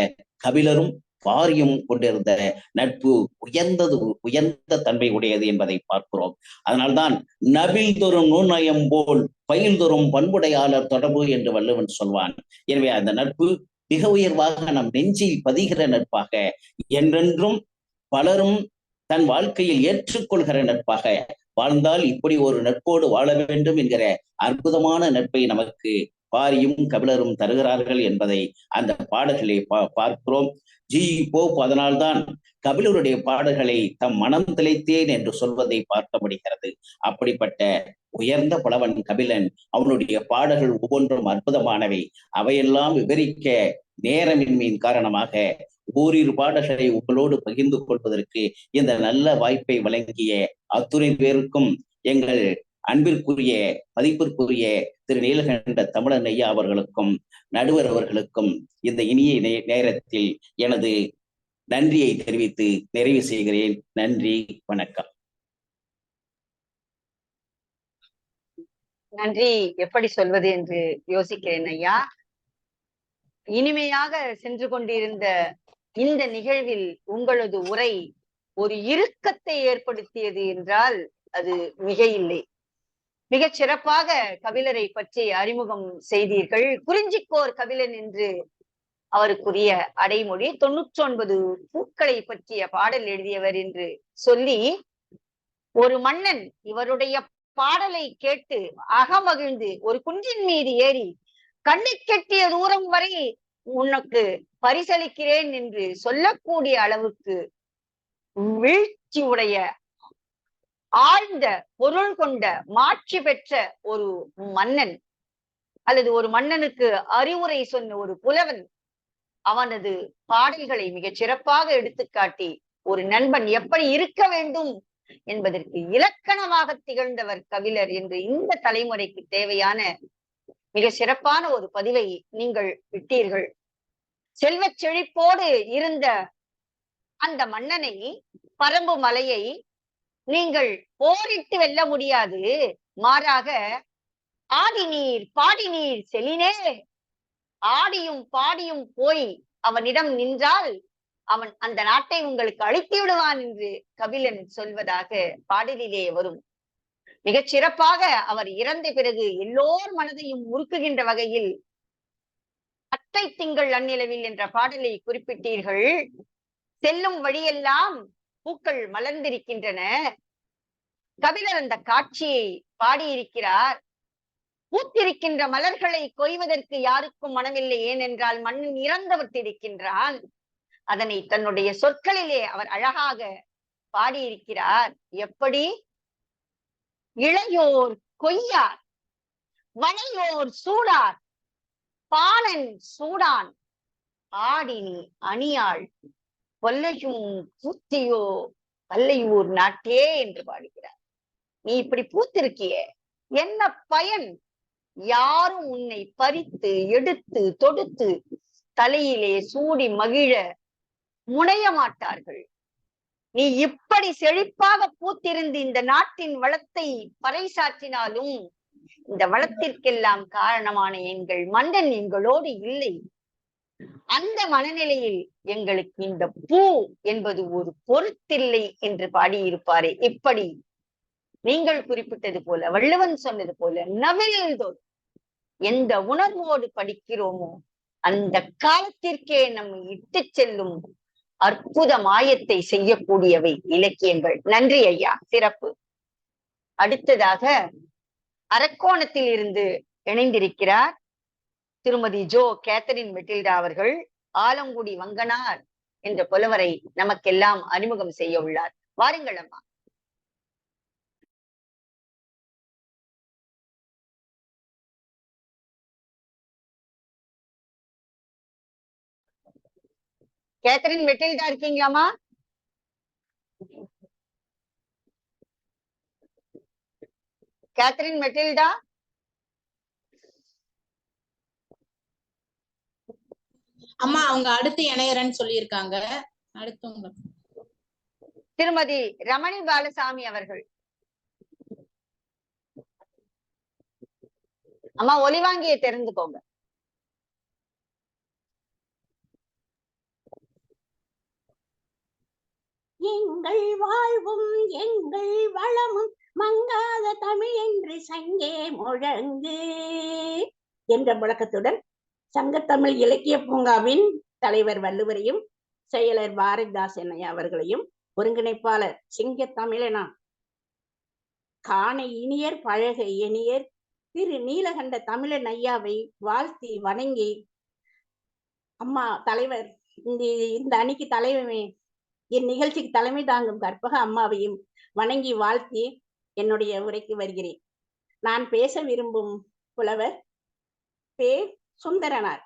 கபிலரும் பாரியும் கொண்டிருந்த நட்பு உயர்ந்த தன்மை உடையது என்பதை பார்க்கிறோம். அதனால்தான் நபில் தோறும் நூநயம் போல் பயில் தோறும் பண்புடையாளர் தொடர்பு என்று வள்ளுவன் சொல்வான். எனவே அந்த நட்பு மிக உயர்வாக நம் நெஞ்சில் பதிகிற நட்பாக, என்றென்றும் பலரும் தன் வாழ்க்கையில் ஏற்றுக்கொள்கிற நட்பாக வாழ்ந்தால் இப்படி ஒரு நட்போடு வாழ வேண்டும் என்கிற அற்புதமான நட்பை நமக்கு பாரியும் கபிலரும் தருகிறார்கள் என்பதை அந்த பாடல்களை பார்க்கிறோம். ஜி போப் அதனால்தான் கபிலருடைய பாடல்களை தம் மனம் திளைத்தேன் என்று சொல்வதை பார்க்க முடிகிறது. அப்படிப்பட்ட உயர்ந்த புலவன் கபிலன். அவனுடைய பாடல்கள் ஒவ்வொன்றும் அற்புதமானவை. அவையெல்லாம் விவரிக்க நேரமின்மையின் காரணமாக ஓரிரு பாடல்களை உங்களோடு பகிர்ந்து கொள்வதற்கு இந்த நல்ல வாய்ப்பை வழங்கிய அத்துணை பேருக்கும், எங்கள் அன்பிற்குரிய மதிப்பிற்குரிய திரு நீலகண்ட தமிழன் ஐயா அவர்களுக்கும் நடுவர் அவர்களுக்கும் இந்த இனிய நேரத்தில் எனது நன்றியை தெரிவித்து நிறைவு செய்கிறேன். நன்றி, வணக்கம். நன்றி எப்படி சொல்வது என்று யோசிக்கிறேன் ஐயா. இனிமையாக சென்று கொண்டிருந்த இந்த நிகழ்வில் உங்களது உரை ஒரு இறுக்கத்தை ஏற்படுத்தியது என்றால் அது மிக இல்லை. மிகச் சிறப்பாக கபிலரை பற்றி அறிமுகம் செய்தீர்கள். குறிஞ்சிக்கோர் கபிலன் என்று அவருக்குரிய அடைமொழி. 99 பூக்களை பற்றிய பாடல் எழுதியவர் என்று சொல்லி, ஒரு மன்னன் இவருடைய பாடலை கேட்டு அகமகிழ்ந்து ஒரு குன்றின் மீது ஏறி கண்ணு கெட்டிய தூரம் வரை உனக்கு பரிசளிக்கிறேன் என்று சொல்லக்கூடிய அளவுக்கு வீழ்ச்சி உடைய ஆழ்ந்த பொருள் கொண்ட மாட்சி பெற்ற ஒரு மன்னன், அல்லது ஒரு மன்னனுக்கு அறிவுரை சொன்ன ஒரு புலவன், அவனது பாடல்களை மிகச் சிறப்பாக எடுத்துக்காட்டி ஒரு நண்பன் எப்படி இருக்க வேண்டும் என்பதற்கு இலக்கணமாக திகழ்ந்தவர் கபிலர் என்று இந்த தலைமுறைக்கு தேவையான மிக சிறப்பான ஒரு பதிவை நீங்கள் விட்டீர்கள். செல்வச் செழிப்போடு இருந்த அந்த மன்னனை, பரம்பு மலையை நீங்கள் போரிட்டு வெல்ல முடியாது, மாறாக ஆடி நீர் பாடி நீர் செலினே, ஆடியும் பாடியும் போய் அவனிடம் நின்றால் அவன் அந்த நாட்டை உங்களுக்கு அழித்து விடுவான் என்று கபிலன் சொல்வதாக பாடலிலே வரும். மிகச் சிறப்பாக அவர் இறந்த பிறகு எல்லோர் மனதையும் முறுக்குகின்ற வகையில் அத்தை திங்கள் அந்நிலவில் என்ற பாடலை குறிப்பிட்டீர்கள். செல்லும் வழியெல்லாம் பூக்கள் மலர்ந்திருக்கின்றன. கபிலர் அந்த காட்சியை பாடியிருக்கிறார். பூத்திருக்கின்ற மலர்களை கொய்வதற்கு யாருக்கும் மனமில்லை, ஏனென்றால் மண்ணில் இறந்தவர் திரிக்கின்றான். அதனை தன்னுடைய சொற்களிலே அவர் அழகாக பாடியிருக்கிறார். எப்படி? இளையோர் கொய்யார், வளையோர் சூடார், பாணன் சூடான், ஆடினி அணியாள், கொல்லையும் பூத்தியோ வல்லையூர் நாட்டே என்று பாடுகிறார். நீ இப்படி பூத்திருக்கியே, என்ன பயன்? யாரும் உன்னை பறித்து எடுத்து தொடுத்து தலையிலே சூடி மகிழ முனைய மாட்டார்கள். நீ இப்படி செழிப்பாக பூத்திருந்து இந்த நாட்டின் வளத்தை பறைசாற்றினாலும் இந்த வளத்திற்கெல்லாம் காரணமான எங்கள் மன்னன் எங்களோடு இல்லை. அந்த மனநிலையில் எங்களுக்கு இந்த பூ என்பது ஒரு பொருட்டில்லை என்று பாடியிருப்பாரே. இப்படி நீங்கள் குறிப்பிட்டது போல, வள்ளுவன் சொன்னது போல, நவில்தோர் எந்த உணர்வோடு படிக்கிறோமோ அந்த காலத்திற்கே நம்மை இட்டு செல்லும் அற்புத மாயத்தை செய்யக்கூடியவை இலக்கியங்கள். நன்றி ஐயா, சிறப்பு. அடுத்ததாக அரக்கோணத்தில் இருந்து இணைந்திருக்கிறார் திருமதி ஜோ கேத்தரின் மெட்டில்டா அவர்கள். ஆலங்குடி வங்கனார் என்ற புலவரை நமக்கெல்லாம் அறிமுகம் செய்ய உள்ளார். வாருங்கள் அம்மா. கேத்தரின் மெட்டில்டா இருக்கீங்களாமா? Catherine Matilda? அம்மா அவங்க அடுத்து இணையறன்னு சொல்லியிருக்காங்க. அடுத்தவங்க திருமதி ரமணி பாலசாமி அவர்கள். அம்மா ஒலிவாங்கியை தெரிந்துக்கோங்க. எங்கள் வாழ்வும் எங்கள் வளமும் மங்காத தமிழ் என்று சங்கே முழங்கு என்ற முழக்கத்துடன் சங்கத்தமிழ் இலக்கிய பூங்காவின் தலைவர் வள்ளுவரையும் செயலர் பாரதிதாசன் அவர்களையும் ஒருங்கிணைப்பாளர் சிங்க தமிழனா காண இனியர் பழக இனியர் திரு நீலகண்ட தமிழன் ஐயாவை வாழ்த்தி வணங்கி, அம்மா தலைவர் இந்த அணிக்கு தலைமை, இந்நிகழ்ச்சிக்கு தலைமை தாங்கும் கற்பக அம்மாவையும் வணங்கி வாழ்த்தி என்னுடைய உரைக்கு வருகிறேன். நான் பேச விரும்பும் புலவர் பே சுந்தரனார்.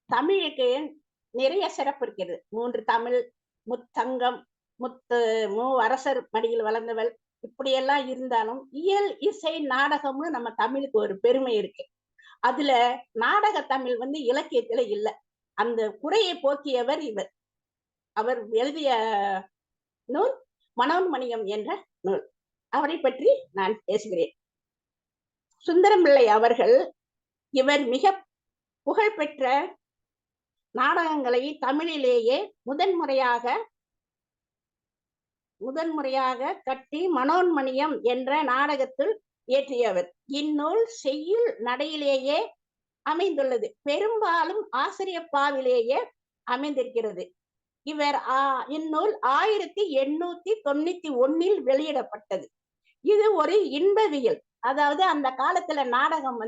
தமிழுக்கு நிறைய சிறப்பு இருக்கிறது. 3 தமிழ், முத்தங்கம், அரசர் மடியில் வளர்ந்தவள், இப்படியெல்லாம் இருந்தாலும் இயல் இசை நாடகம்னு நம்ம தமிழுக்கு ஒரு பெருமை இருக்கு. அதுல நாடக தமிழ் இலக்கியத்துல இல்லை. அந்த குறையை போக்கியவர் இவர். அவர் எழுதிய நூல் மனோன்மணியம் என்ற நூல். அவரை பற்றி நான் பேசுகிறேன். சுந்தரம் பிள்ளை அவர்கள் இவர் மிக புகழ்பெற்ற நாடகங்களை தமிழிலேயே முதன்முறையாக கட்டி மனோன்மணியம் என்ற நாடகத்தில் இயற்றியவர். இந்நூல் செய்யுள் நடையிலேயே அமைந்துள்ளது. பெரும்பாலும் ஆசிரியப்பாவிலேயே அமைந்திருக்கிறது. இந்நூல் 1891 வெளியிடப்பட்டது. இது ஒரு இன்பவியல். அதாவது அந்த காலத்துல நாடகம்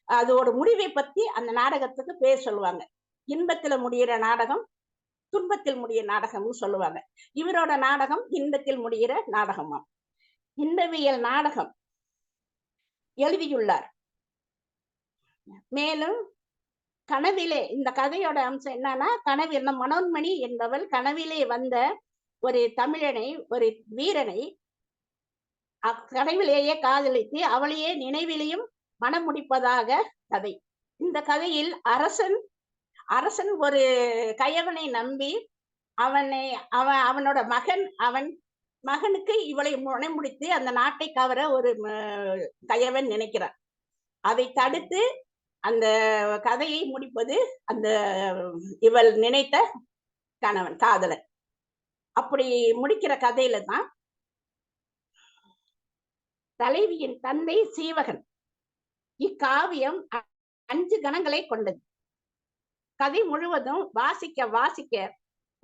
அதோட முடிவை பத்தி அந்த நாடகத்துக்கு பேர் சொல்லுவாங்க. இன்பத்துல முடிகிற நாடகம், துன்பத்தில் முடிய நாடகம்னு சொல்லுவாங்க. இவரோட நாடகம் இன்பத்தில் முடிகிற நாடகமாம். இன்பவியல் நாடகம் எழுதியுள்ளார். மேலும் கனவிலே, இந்த கதையோட அம்சம் என்னன்னா, கனவில் மனோன்மணி என்பவள் கனவிலே வந்த ஒரு தமிழனை, ஒரு வீரனை கனவிலேயே காதலித்து அவளையே நினைவிலையும் மனம் முடிப்பதாக கதை. இந்த கதையில் அரசன் ஒரு கயவனை நம்பி அவனோட மகன் அவன் மகனுக்கு இவளை முனைமுடித்து அந்த நாட்டை கவர ஒரு கயவன் நினைக்கிறார். அதை தடுத்து அந்த கதையை முடிப்பது அந்த இவள் நினைத்த கணவன், காதலன். அப்படி முடிக்கிற கதையில தான் தலைவியின் தந்தை சீவகன். இக்காவியம் 5 கணங்களை கொண்டது. கதை முழுவதும் வாசிக்க வாசிக்க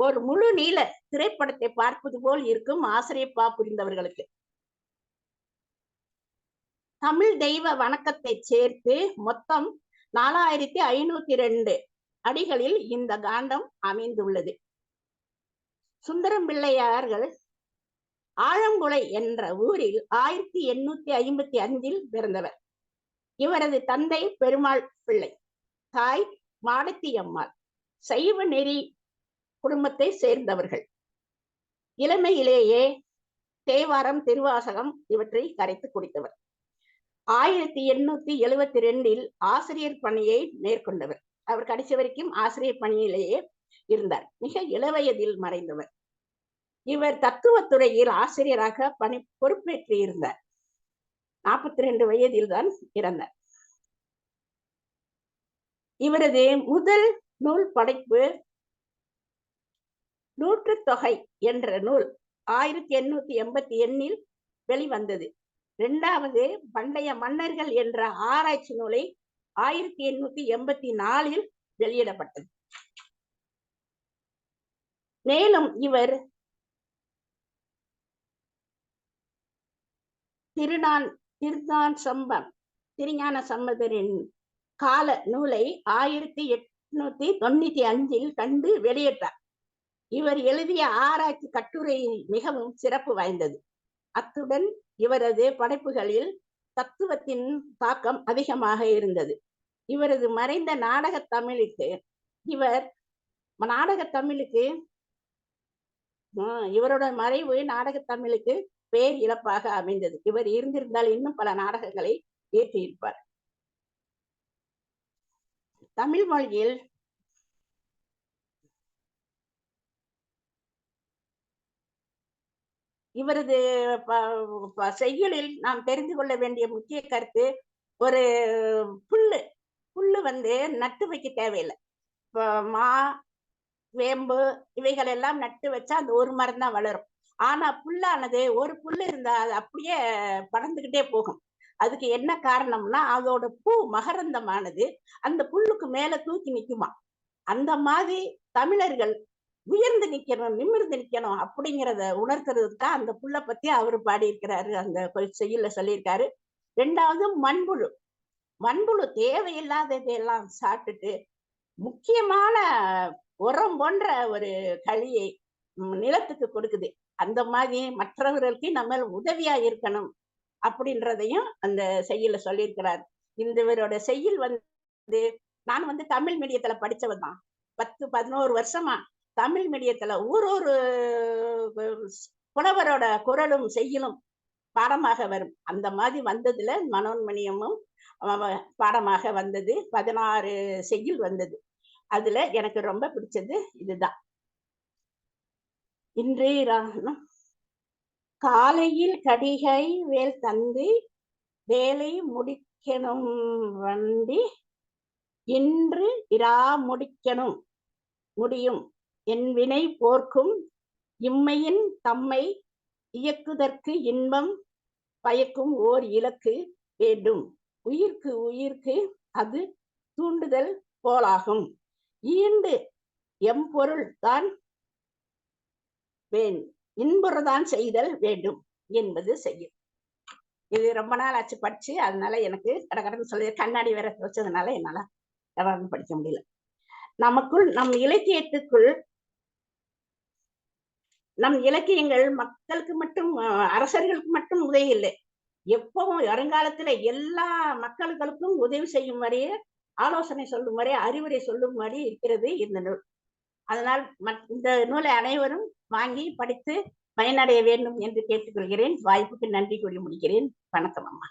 ஒரு முழு நீள திரைப்படத்தை பார்ப்பது போல் இருக்கும் ஆசிரியப்பா புரிந்தவர்களுக்கு. தமிழ் தெய்வ வணக்கத்தை சேர்த்து மொத்தம் 4502 அடிகளில் இந்த காண்டம் அமைந்துள்ளது. சுந்தரம் பிள்ளையார்கள் ஆழங்குளை என்ற ஊரில் 1855 பிறந்தவர். இவரது தந்தை பெருமாள் பிள்ளை, தாய் மாடத்தி அம்மாள். சைவ நெறி குடும்பத்தை சேர்ந்தவர்கள். இளமையிலேயே தேவாரம், திருவாசகம் இவற்றை கரைத்து குடித்தவர். 1872 ஆசிரியர் பணியை மேற்கொண்டவர். அவர் கடைசி வரைக்கும் ஆசிரியர் பணியிலேயே இருந்தார். மிக இளவயதில் மறைந்தவர். இவர் தத்துவத்துறையில் ஆசிரியராக பொறுப்பேற்று இருந்தார். 42 வயதில் தான் இறந்தார். இவரது முதல் நூல் படைப்பு நூற்றுத்தொகை என்ற நூல் 1888 வெளிவந்தது. 2வது பண்டைய மன்னர்கள் என்ற ஆராய்ச்சி நூலை 1884 வெளியிடப்பட்டது. மேலும் இவர் திருஞான சம்பந்தரின் கால நூலை 1895 கண்டு வெளியிட்டார். இவர் எழுதிய ஆராய்ச்சி கட்டுரை மிகவும் சிறப்பு வாய்ந்தது. அத்துடன் இவரது படைப்புகளில் தத்துவத்தின் தாக்கம் அதிகமாக இருந்தது. இவரது மறைந்த இவரோட மறைவு நாடக தமிழுக்கு பேர் இழப்பாக அமைந்தது. இவர் இருந்திருந்தால் இன்னும் பல நாடகங்களை இயற்றியிருப்பார். தமிழ் மொழியில் இவரது செய்யுளில் நாம் தெரிந்து கொள்ள வேண்டிய முக்கிய கருத்து, ஒரு புல்லு நட்டு வைக்க தேவையில்லை. மா, வேம்பு இவைகள் எல்லாம் நட்டு வச்சா அந்த ஒரு மரம் தான் வளரும். ஆனா புல்லானது ஒரு புல்லு இருந்தா அது அப்படியே பறந்துகிட்டே போகும். அதுக்கு என்ன காரணம்னா அதோட பூ மகரந்தமானது அந்த புல்லுக்கு மேல தூக்கி நிக்குமா. அந்த மாதிரி தமிழர்கள் உயர்ந்து நிக்கணும், நிமிர்ந்து நிக்கணும் அப்படிங்கிறத உணர்த்துறதுக்கு தான் அந்த புல்லை பத்தி அவரு பாடியிருக்கிறாரு, அந்த செய்யுள்ள சொல்லியிருக்காரு. 2வது மண்புழு தேவையில்லாததையெல்லாம் சாப்பிட்டுட்டு முக்கியமான உரம் போன்ற ஒரு களியை நிலத்துக்கு கொடுக்குது. அந்த மாதிரி மற்றவர்களுக்கு நம்ம உதவியா இருக்கணும் அப்படின்றதையும் அந்த செய்யுள்ள சொல்லியிருக்கிறார். இவரோட செய்யுள் நான் தமிழ் மீடியத்துல படிச்சவன் தான். 10-11 வருஷமா தமிழ் மீடியத்துல ஒரு புலவரோட குரலும் செய்யுளும் பாடமாக வரும். அந்த மாதிரி வந்ததுல மனோன்மணியமும் பாடமாக வந்தது. 16 செய்யுள் வந்தது. அதுல எனக்கு ரொம்ப பிடிச்சது இதுதான். இன்றைய காலையில் கடிகை வேல் தந்து வேலை முடிக்கணும் வண்டி, இன்று இரா முடியும் என் வினை போர்க்கும் இம்மையின் தம்மை இயக்குதற்கு இன்பம் பயக்கும் ஓர் இலக்கு வேண்டும். உயிர்க்கு அது தூண்டுதல் போலாகும். ஈண்டு எம்பொருள் தான் இன்புறதான் செய்தல் வேண்டும் என்பது செய்யும். இது ரொம்ப நாள் ஆச்சு படிச்சு, அதனால எனக்கு கடகடன்னு சொல்லி கண்ணாடி வேற வச்சதுனால என்னால கடகடன்னு படிக்க முடியல. நமக்குள் நம் இலக்கியத்துக்குள் நம் இலக்கியங்கள் மக்களுக்கு மட்டும், அரசர்களுக்கு மட்டும் உதவி இல்லை, எப்பவும் வருங்காலத்துல எல்லா மக்களுக்கும் உதவி செய்யும் வரையே, ஆலோசனை சொல்லும் வரை, அறிவுரை சொல்லும் வரை இருக்கிறது இந்த நூல். அதனால் இந்த நூலை அனைவரும் வாங்கி படித்து பயனடைய வேண்டும் என்று கேட்டுக்கொள்கிறேன். வாய்ப்புக்கு நன்றி கூறி முடிக்கிறேன். வணக்கம் அம்மா.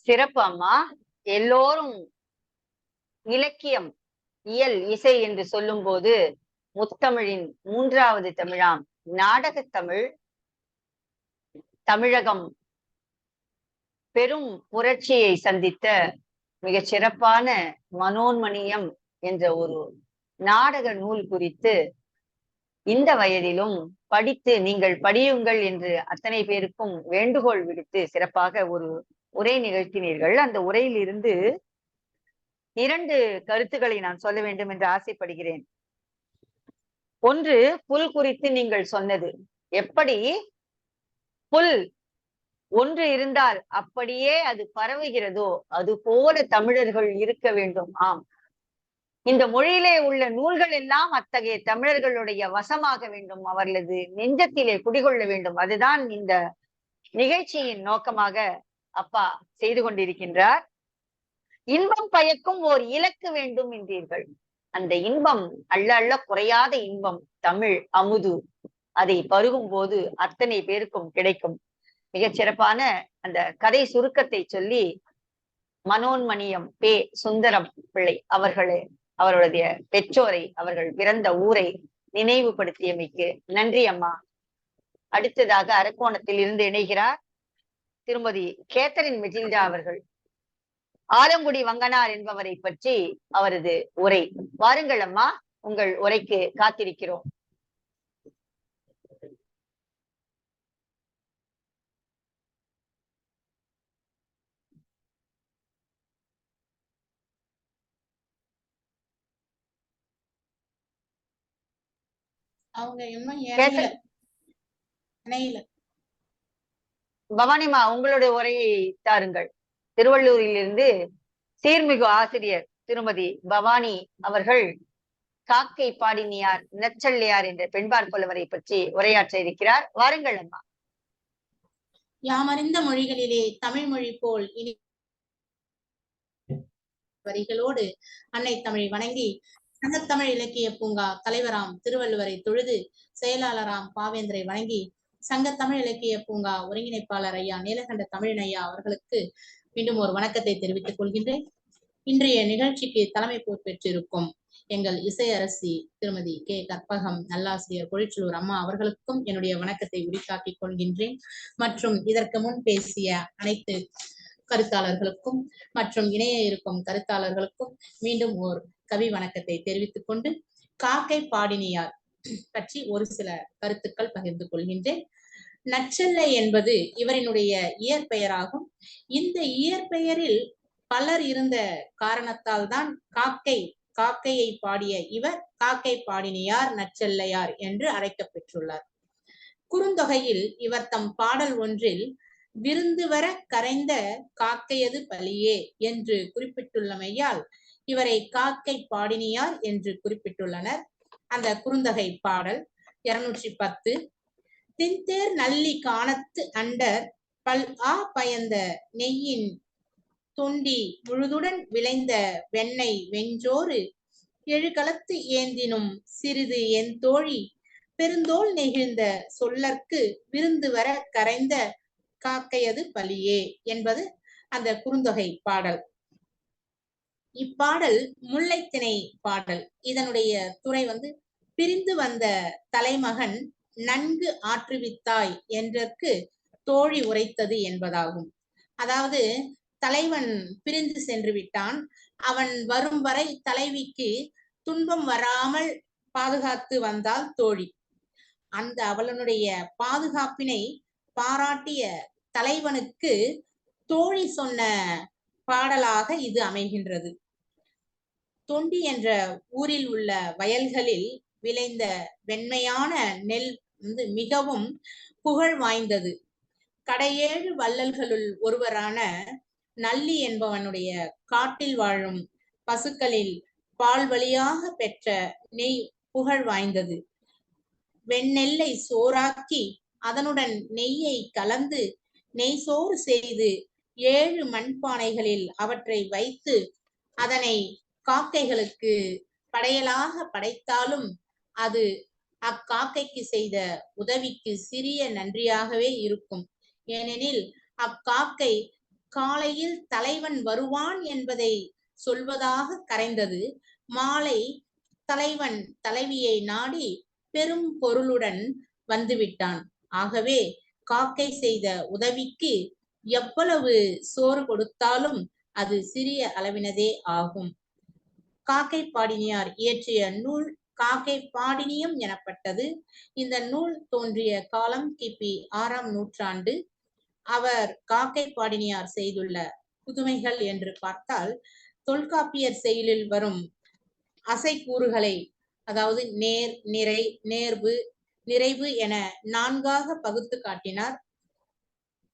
சிறப்பு அம்மா. எல்லோரும் இலக்கியம், இயல், இசை என்று சொல்லும் போது முத்தமிழின் 3வது தமிழாம் நாடகத்தமிழ் தமிழகம் பெரும் புரட்சியை சந்தித்த மிகச் சிறப்பான மனோன்மணியம் என்ற ஒரு நாடக நூல் குறித்து இந்த வயதிலும் படித்து நீங்கள் படியுங்கள் என்று அத்தனை பேருக்கும் வேண்டுகோள் விடுத்து சிறப்பாக ஒரு உரை நிகழ்த்தினீர்கள். அந்த உரையில் இருந்து 2 கருத்துக்களை நான் சொல்ல வேண்டும் என்று ஆசைப்படுகிறேன். ஒன்று, புல் குறித்து நீங்கள் சொன்னது. எப்படி புல் ஒன்று இருந்தால் அப்படியே அது பரவுகிறதோ அது போல தமிழர்கள் இருக்க வேண்டும். ஆம், இந்த மொழியிலே உள்ள நூல்கள் எல்லாம் அத்தகைய தமிழர்களுடைய வசமாக வேண்டும், அவர்களது நெஞ்சத்திலே குடிகொள்ள வேண்டும். அதுதான் இந்த நிகழ்ச்சியின் நோக்கமாக அப்பா செய்து கொண்டிருக்கின்றார். இன்பம் பயக்கும் ஓர் இலக்கு வேண்டும் என்றீர்கள். அந்த இன்பம் அள்ள அள்ள குறையாத இன்பம் தமிழ் அமுது. அதை பருகும் போது அத்தனை பேருக்கும் கிடைக்கும். மிகச் சிறப்பான அந்த கதை சுருக்கத்தை சொல்லி மனோன்மணியம் பே. சுந்தரம் பிள்ளை அவர்களுடைய பெற்றோரை, அவர்கள் பிறந்த ஊரை நினைவுபடுத்தியமைக்கு நன்றி அம்மா. அடுத்ததாக அரக்கோணத்தில் இருந்து இணைகிறார் திருமதி கேத்தரின் மெட்டில்டா அவர்கள். ஆலங்குடி வங்கனார் என்பவரை பற்றி அவரது உரை. வாருங்கள் அம்மா, உங்கள் உரைக்கு காத்திருக்கிறோம். அவங்க இன்னும் இணையில. பவானிமா, உங்களுடைய உரையை தாருங்கள். திருவள்ளூரில் இருந்து சீர்மிகு ஆசிரியர் திருமதி பவானி அவர்கள் காக்கை பாடினியார் நச்சல்லையார் என்ற பெண்பார் புலவரை பற்றி உரையாற்ற இருக்கிறார். வாருங்கள் அம்மா. யாமறிந்த மொழிகளிலே தமிழ் மொழி போல் இனி வரிகளோடு அன்னை தமிழை வணங்கி சங்கத்தமிழ் இலக்கிய பூங்கா தலைவராம் திருவள்ளுவரை தொழுது செயலாளராம் பாவேந்தரை வணங்கி சங்கத்தமிழ் இலக்கிய பூங்கா ஒருங்கிணைப்பாளர் ஐயா நீலகண்ட தமிழன் ஐயா அவர்களுக்கு மீண்டும் ஒரு வணக்கத்தை தெரிவித்துக் கொள்கின்றேன். இன்றைய நிகழ்ச்சிக்கு தலைமை பொறுப்பேற்றிருக்கும் எங்கள் இசையரசி திருமதி கே. கற்பகம் நல்லாசிரியர் பொழிச்சலூர் அம்மா அவர்களுக்கும் என்னுடைய வணக்கத்தை உரித்தாக்கிக் கொள்கின்றேன். மற்றும் இதற்கு முன் பேசிய அனைத்து கருத்தாளர்களுக்கும் மற்றும் இணைய இருக்கும் கருத்தாளர்களுக்கும் மீண்டும் ஒரு கவி வணக்கத்தை தெரிவித்துக் கொண்டு காக்கை பாடினியார் பற்றி ஒரு சில கருத்துக்கள் பகிர்ந்து கொள்கின்றேன். நச்சல்லை என்பது இவரினுடைய இயற்பெயராகும். இந்த இயற்பெயரில் பலர் இருந்த காரணத்தால் தான் காக்கையை பாடிய இவர் காக்கை பாடினியார் நச்சல்லையார் என்று அழைக்கப்பெற்றுள்ளார். குறுந்தொகையில் இவர் தம் பாடல் ஒன்றில் விருந்து வர கரைந்த காக்கையது பலியே என்று குறிப்பிட்டுள்ளமையால் இவரை காக்கை பாடினியார் என்று குறிப்பிட்டுள்ளனர். அந்த குறுந்தொகை பாடல் 210. தின்தேர் நல்லி காணத்து அண்டர் பல் ஆ பயந்த நெய்யின் தொண்டி முழுதுடன் விளைந்த வெண்ணெய் வெஞ்சோறு எழுகளத்து ஏந்தினும் சிறிது என் தோழி பெருந்தோல் நெகிழ்ந்த சொல்லற்கு விருந்து வர கரைந்த காக்கையது பலியே என்பது அந்த குறுந்தொகை பாடல். இப்பாடல் முல்லைத்திணை பாடல். இதனுடைய துறை பிரிந்து வந்த தலைமகன் நன்கு ஆற்றுவித்தாய் என்றற்கு தோழி உரைத்தது என்பதாகும். அதாவது தலைவன் பிரிந்து சென்று விட்டான், அவன் வரும் வரை தலைவிக்கு துன்பம் வராமல் பாதுகாத்து வந்தால் தோழி. அந்த அவளுடைய பாதுகாப்பினை பாராட்டிய தலைவனுக்கு தோழி சொன்ன பாடலாக இது அமைகின்றது. தொண்டி என்ற ஊரில் உள்ள வயல்களில் விளைந்த வெண்மையான நெல் மிகவும் புகழ் வாய்ந்தது. கடையேழு வள்ளல்களுள் ஒருவரான நல்லி என்பவனுடைய காட்டில் வாழும் பசுக்களில் பால் வழியாக பெற்ற நெய் புகழ் வாய்ந்தது. வெண்ணெல்லை சோறாக்கி அதனுடன் நெய்யை கலந்து நெய் சோறு செய்து 7 மண்பானைகளில் அவற்றை வைத்து அதனை காக்கைகளுக்கு படையலாக படைத்தாலும் அது அக்காக்கைக்கு செய்த உதவிக்கு சிறிய நன்றியாகவே இருக்கும். ஏனெனில் அக்காக்கை காலையில் தலைவன் வருவான் என்பதை சொல்வதாக கரைந்தது. மாலை தலைவன் தலைவியை நாடி பெரும் பொருளுடன் வந்துவிட்டான். ஆகவே காக்கை செய்த உதவிக்கு எவ்வளவு சோறு கொடுத்தாலும் அது சிறிய அளவினதே ஆகும். காக்கை பாடினியார் இயற்றிய நூல் காக்கை பாடினியம் எனப்பட்டது. இந்த நூல் தோன்றிய காலம் கிபி 6ஆம் நூற்றாண்டு. அவர் காக்கை பாடினியார் செய்துள்ள புதுமைகள் என்று பார்த்தால், தொல்காப்பியர் செயலில் வரும் அசைக்கூறுகளை, அதாவது நேர், நிறை, நேர்வு, நிறைவு என 4ஆக பகுத்து காட்டினார்.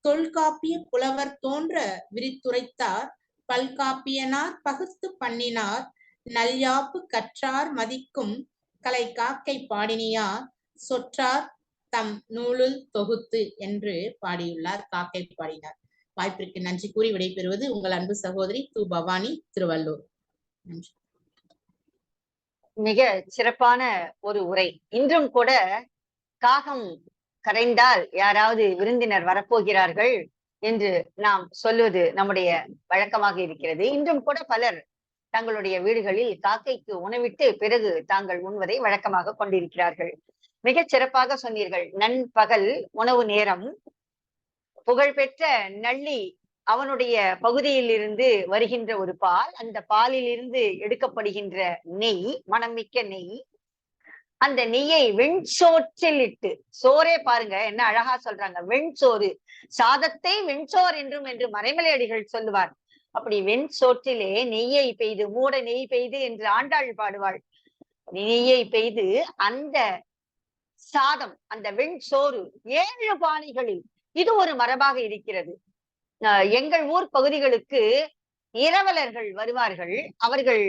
தொல்காப்பிய புலவர் தோன்ற விரித்துரைத்தார். பல்காப்பியனார் பகுத்து பண்ணினார். நல்யாப்பு கற்றார் மதிக்கும் கலை காக்கை பாடினியார் சொற்றார் தம் நூலுள் தொகுத்து என்று பாடியுள்ளார். காக்கை பாடினார். வாய்ப்பிற்கு நன்றி கூறி விடைபெறுவது உங்கள் அன்பு சகோதரி து. பவானி, திருவள்ளூர். நன்றி. மிக சிறப்பான ஒரு உரை. இன்றும் கூட காகம் கரைந்தால் யாராவது விருந்தினர் வரப்போகிறார்கள் என்று நாம் சொல்வது நம்முடைய வழக்கமாக இருக்கிறது. இன்றும் கூட பலர் தங்களுடைய வீடுகளில் காக்கைக்கு உணவிட்டு பிறகு தாங்கள் உண்வதை வழக்கமாக கொண்டிருக்கிறார்கள். மிகச் சிறப்பாக சொன்னீர்கள். நண்பகல் உணவு நேரம். புகழ்பெற்ற நள்ளி அவனுடைய பகுதியில் இருந்து வருகின்ற ஒரு பால், அந்த பாலில் இருந்து எடுக்கப்படுகின்ற நெய், மணமிக்க நெய். அந்த நெய்யை வெண்சோற்றில் இட்டு, சோறே பாருங்க என்ன அழகா சொல்றாங்க, வெண்சோறு. சாதத்தை வெண்சோர் என்று மறைமலையடிகள் சொல்லுவார். அப்படி வெண்சோற்றிலே நெய்யை பெய்து, மூட நெய் பெய்து என்று ஆண்டாள் பாடுவாள். நெய்யை பெய்து அந்த சாதம், அந்த வெண்சோறு 7 பானைகளில், இது ஒரு மரபாக இருக்கிறது. எங்கள் ஊர் பகுதிகளுக்கு இரவலர்கள் வருவார்கள். அவர்கள்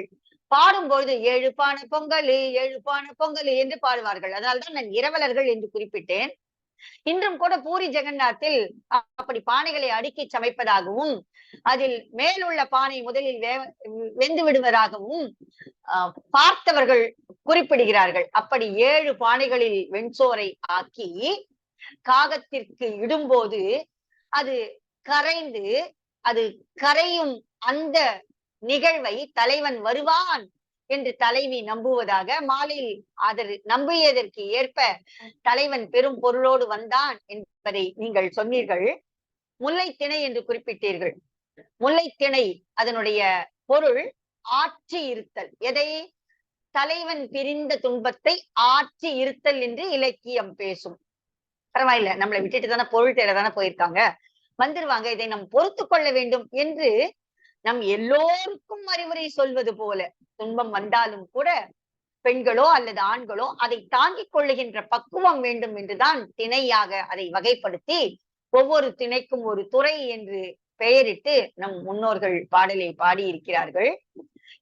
பாடும்பொழுது 7 பானை பொங்கல் 7 பானை பொங்கல் என்று பாடுவார்கள். அதனால்தான் நான் இரவலர்கள் என்று குறிப்பிட்டேன். இன்றும் கூட பூரி ஜெகநாத்தில் அப்படி பானைகளை அடுக்கி சமைப்பதாகவும், அதில் மேலுள்ள பானை முதலில் வெந்து விடுவதாகவும் பார்த்தவர்கள் குறிப்பிடுகிறார்கள். அப்படி 7 பானைகளில் வெண்சோரை ஆக்கி காகத்திற்கு இடும்போது அது கரைந்து, அது கரையும் அந்த நிகழ்வை தலைவன் வருவான் என்று தலைவி நம்புவதாக, மாலையில் அதை நம்பியதற்கு ஏற்ப தலைவன் பெரும் பொருளோடு வந்தான் என்பதை நீங்கள் சொன்னீர்கள். முல்லை திணை என்று குறிப்பிட்டீர்கள். முல்லை திணை அதனுடைய பொருள் ஆற்றி இருத்தல். எதை? தலைவன் பிரிந்த துன்பத்தை ஆற்றி இருத்தல் என்று இலக்கியம் பேசும். பரவாயில்ல, நம்மளை விட்டுட்டு தானே பொருள் தேட தானே போயிருக்காங்க, வந்துருவாங்க, இதை நாம் பொறுத்து கொள்ள வேண்டும் என்று நம் எல்லோருக்கும் அறிவுரை சொல்வது போல, துன்பம் வந்தாலும் கூட பெண்களோ அல்லது ஆண்களோ அதை தாங்கிக் கொள்ளுகின்ற பக்குவம் வேண்டும் என்றுதான் திணையாக அதை வகைப்படுத்தி ஒவ்வொரு திணைக்கும் ஒரு துறை என்று பெயரிட்டு நம் முன்னோர்கள் பாடலை பாடியிருக்கிறார்கள்.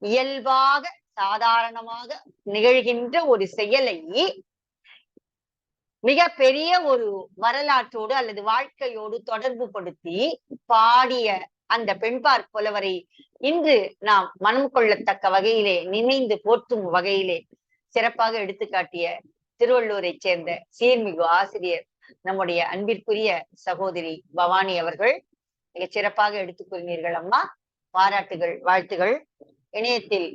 இயல்பாக சாதாரணமாக நிகழ்கின்ற ஒரு செயலை மிக பெரிய ஒரு வரலாற்றோடு அல்லது வாழ்க்கையோடு தொடர்பு படுத்தி பாடிய அந்த பெண்பார் புலவரை இன்று நாம் மனம் கொள்ளத்தக்க வகையிலே நினைந்து போற்றும் வகையிலே சிறப்பாக எடுத்துக்காட்டிய திருவள்ளூரை சேர்ந்த சீர்மிகு ஆசிரியர் நம்முடைய அன்பிற்குரிய சகோதரி பவானி அவர்கள் மிக சிறப்பாக எடுத்துக் கூறினீர்கள் அம்மா. பாராட்டுகள், வாழ்த்துகள். இணையத்தில்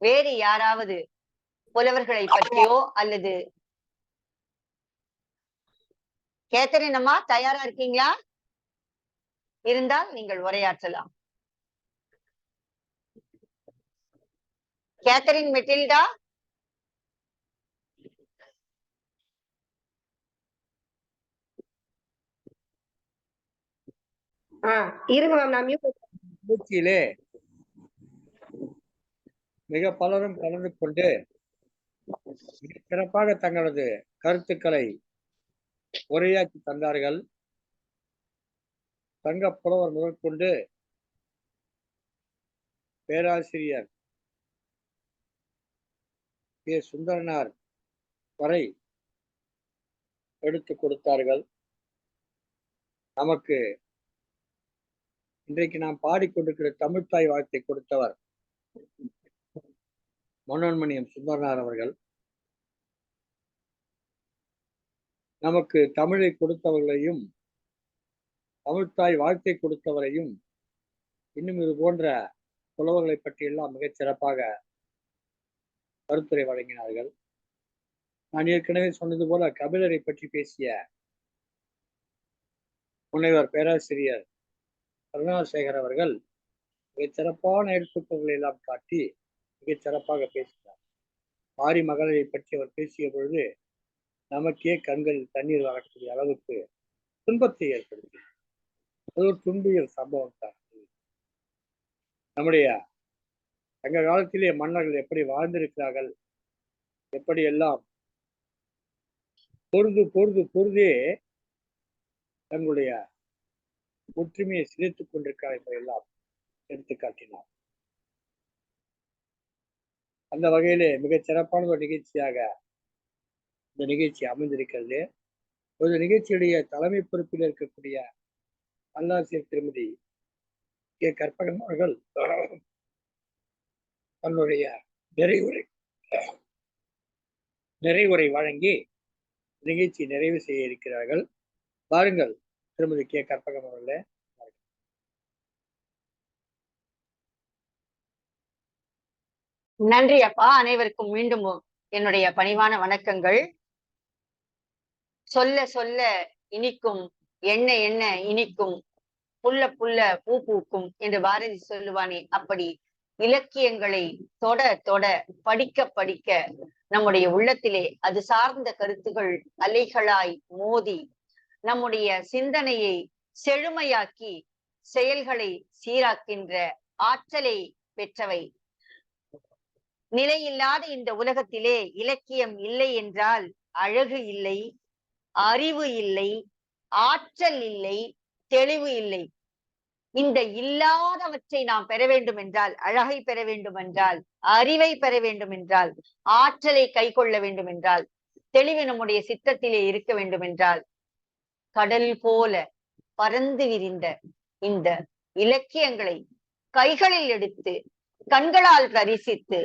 வேறு யாராவது புலவர்களை பற்றியோ அல்லது கேத்தரின் அம்மா தயாரா இருக்கீங்களா? இருந்தால் நீங்கள் உரையாற்றலாம். கேத்தரின் மெட்டில்டா, இருங்க மேம், நான் நிகழ்ச்சியிலே மிக பலரும் கலந்து கொண்டு மிக சிறப்பாக தங்களது கருத்துக்களை உரையாற்றி தந்தார்கள். தங்க புலவர் முதற்கொண்டு பேராசிரியர் கே. சுந்தரனார் வரை எடுத்து கொடுத்தார்கள். நமக்கு இன்றைக்கு நாம் பாடிக்கொண்டிருக்கிற தமிழ்த்தாய் வாழ்த்தை கொடுத்தவர் மனோன்மணியம் சுந்தரனார் அவர்கள். நமக்கு தமிழை கொடுத்தவர்களையும் தமிழ்த்தாய் வாழ்த்தை கொடுத்தவரையும் இன்னும் இது போன்ற புலவர்களை பற்றியெல்லாம் மிகச் சிறப்பாக கருத்துரை வழங்கினார்கள். நான் ஏற்கனவே சொன்னது போல கபிலரை பற்றி பேசிய முனைவர் பேராசிரியர் கருணாசேகர் அவர்கள் மிகச் சிறப்பான எடுத்துக்கோள்களை எல்லாம் காட்டி மிகச் சிறப்பாக பேசினார். மாரி மகளிரை பற்றி அவர் பேசிய பொழுது நமக்கே கண்களில் தண்ணீர் வரக்கூடிய அளவுக்கு துன்பத்தை ஏற்படுத்தினார். அது ஒரு துன்பியல் சம்பவம் தான். நம்முடைய சங்க காலத்திலே மன்னர்கள் எப்படி வாழ்ந்திருக்கிறார்கள், எப்படி எல்லாம் பொருதே தங்களுடைய ஒற்றுமையை சிதைத்துக் கொண்டிருக்கிறார்கள் எல்லாம் எடுத்து காட்டினார். அந்த வகையிலே மிகச் சிறப்பான ஒரு நிகழ்ச்சியாக இந்த நிகழ்ச்சி அமைந்திருக்கிறது. ஒரு நிகழ்ச்சியுடைய தலைமை பொறுப்பில் இருக்கக்கூடிய நல்லாசிரியர் திருமதி கே கற்பகம் அவர்கள் தன்னுடைய நிறைவுரை வழங்கி நிகழ்ச்சி நிறைவு செய்ய இருக்கிறார்கள். பாருங்கள் திருமதி கே கற்பகம் அவர்களே. நன்றி அப்பா. அனைவருக்கும் மீண்டும் என்னுடைய பணிவான வணக்கங்கள். சொல்ல சொல்ல இனிக்கும், எண்ண எண்ண இனிக்கும், புல்ல புல்ல பூ பூக்கும் என்று பாரதி சொல்லுவானே, அப்படி இலக்கியங்களை தொட தொட படிக்க படிக்க நம்முடைய உள்ளத்திலே அது சார்ந்த கருத்துகள் அலைகளாய் மோதி நம்முடைய சிந்தனையை செழுமையாக்கி செயல்களை சீராக்கின்ற ஆற்றலை பெற்றவை. நிலையில்லாத இந்த உலகத்திலே இலக்கியம் இல்லை என்றால் அழகு இல்லை, அறிவு இல்லை, ஆற்றல் இல்லை, தெளிவு இல்லை. இந்த இல்லாதவற்றை நாம் பெற வேண்டும் என்றால், அழகை பெற வேண்டும் என்றால், அறிவை பெற வேண்டும் என்றால், ஆற்றலை கை கொள்ள வேண்டும் என்றால், தெளிவு நம்முடைய சித்தத்திலே இருக்க வேண்டும் என்றால், கடல் போல பறந்து விரிந்த இந்த இலக்கியங்களை கைகளில் எடுத்து கண்களால் தரிசித்து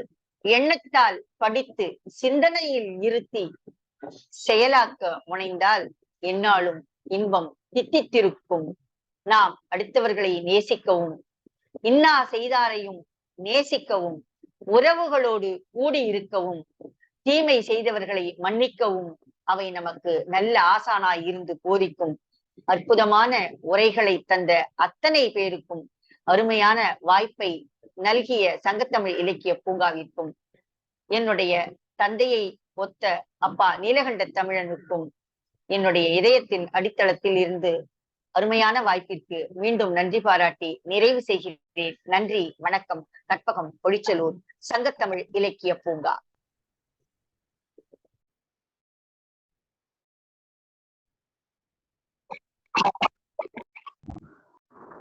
எண்ணத்தால் படித்து சிந்தனையில் இருத்தி செயலாக்க முனைந்தால் என்னாலும் இன்பம் தித்தித்திருக்கும். நாம் அடுத்தவர்களை நேசிக்கவும், இன்னா செய்தாரையும் நேசிக்கவும், உறவுகளோடு கூடி இருக்கவும், தீமை செய்தவர்களை மன்னிக்கவும் அவை நமக்கு நல்ல ஆசானாய் இருந்து போதிக்கும். அற்புதமான உரைகளை தந்த அத்தனை பேருக்கும் அருமையான வாய்ப்பை நல்கிய சங்கத்தமிழ் இலக்கிய பூங்காவிற்கும், என்னுடைய தந்தையை ஒத்த அப்பா நீலகண்ட தமிழனுக்கும் என்னுடைய இதயத்தின் அடித்தளத்தில் இருந்து அருமையான வாய்ப்பிற்கு மீண்டும் நன்றி பாராட்டி நிறைவு செய்கிறேன். நன்றி, வணக்கம். கற்பகம், பொழிச்சலூர், சங்கத்தமிழ் இலக்கிய பூங்கா.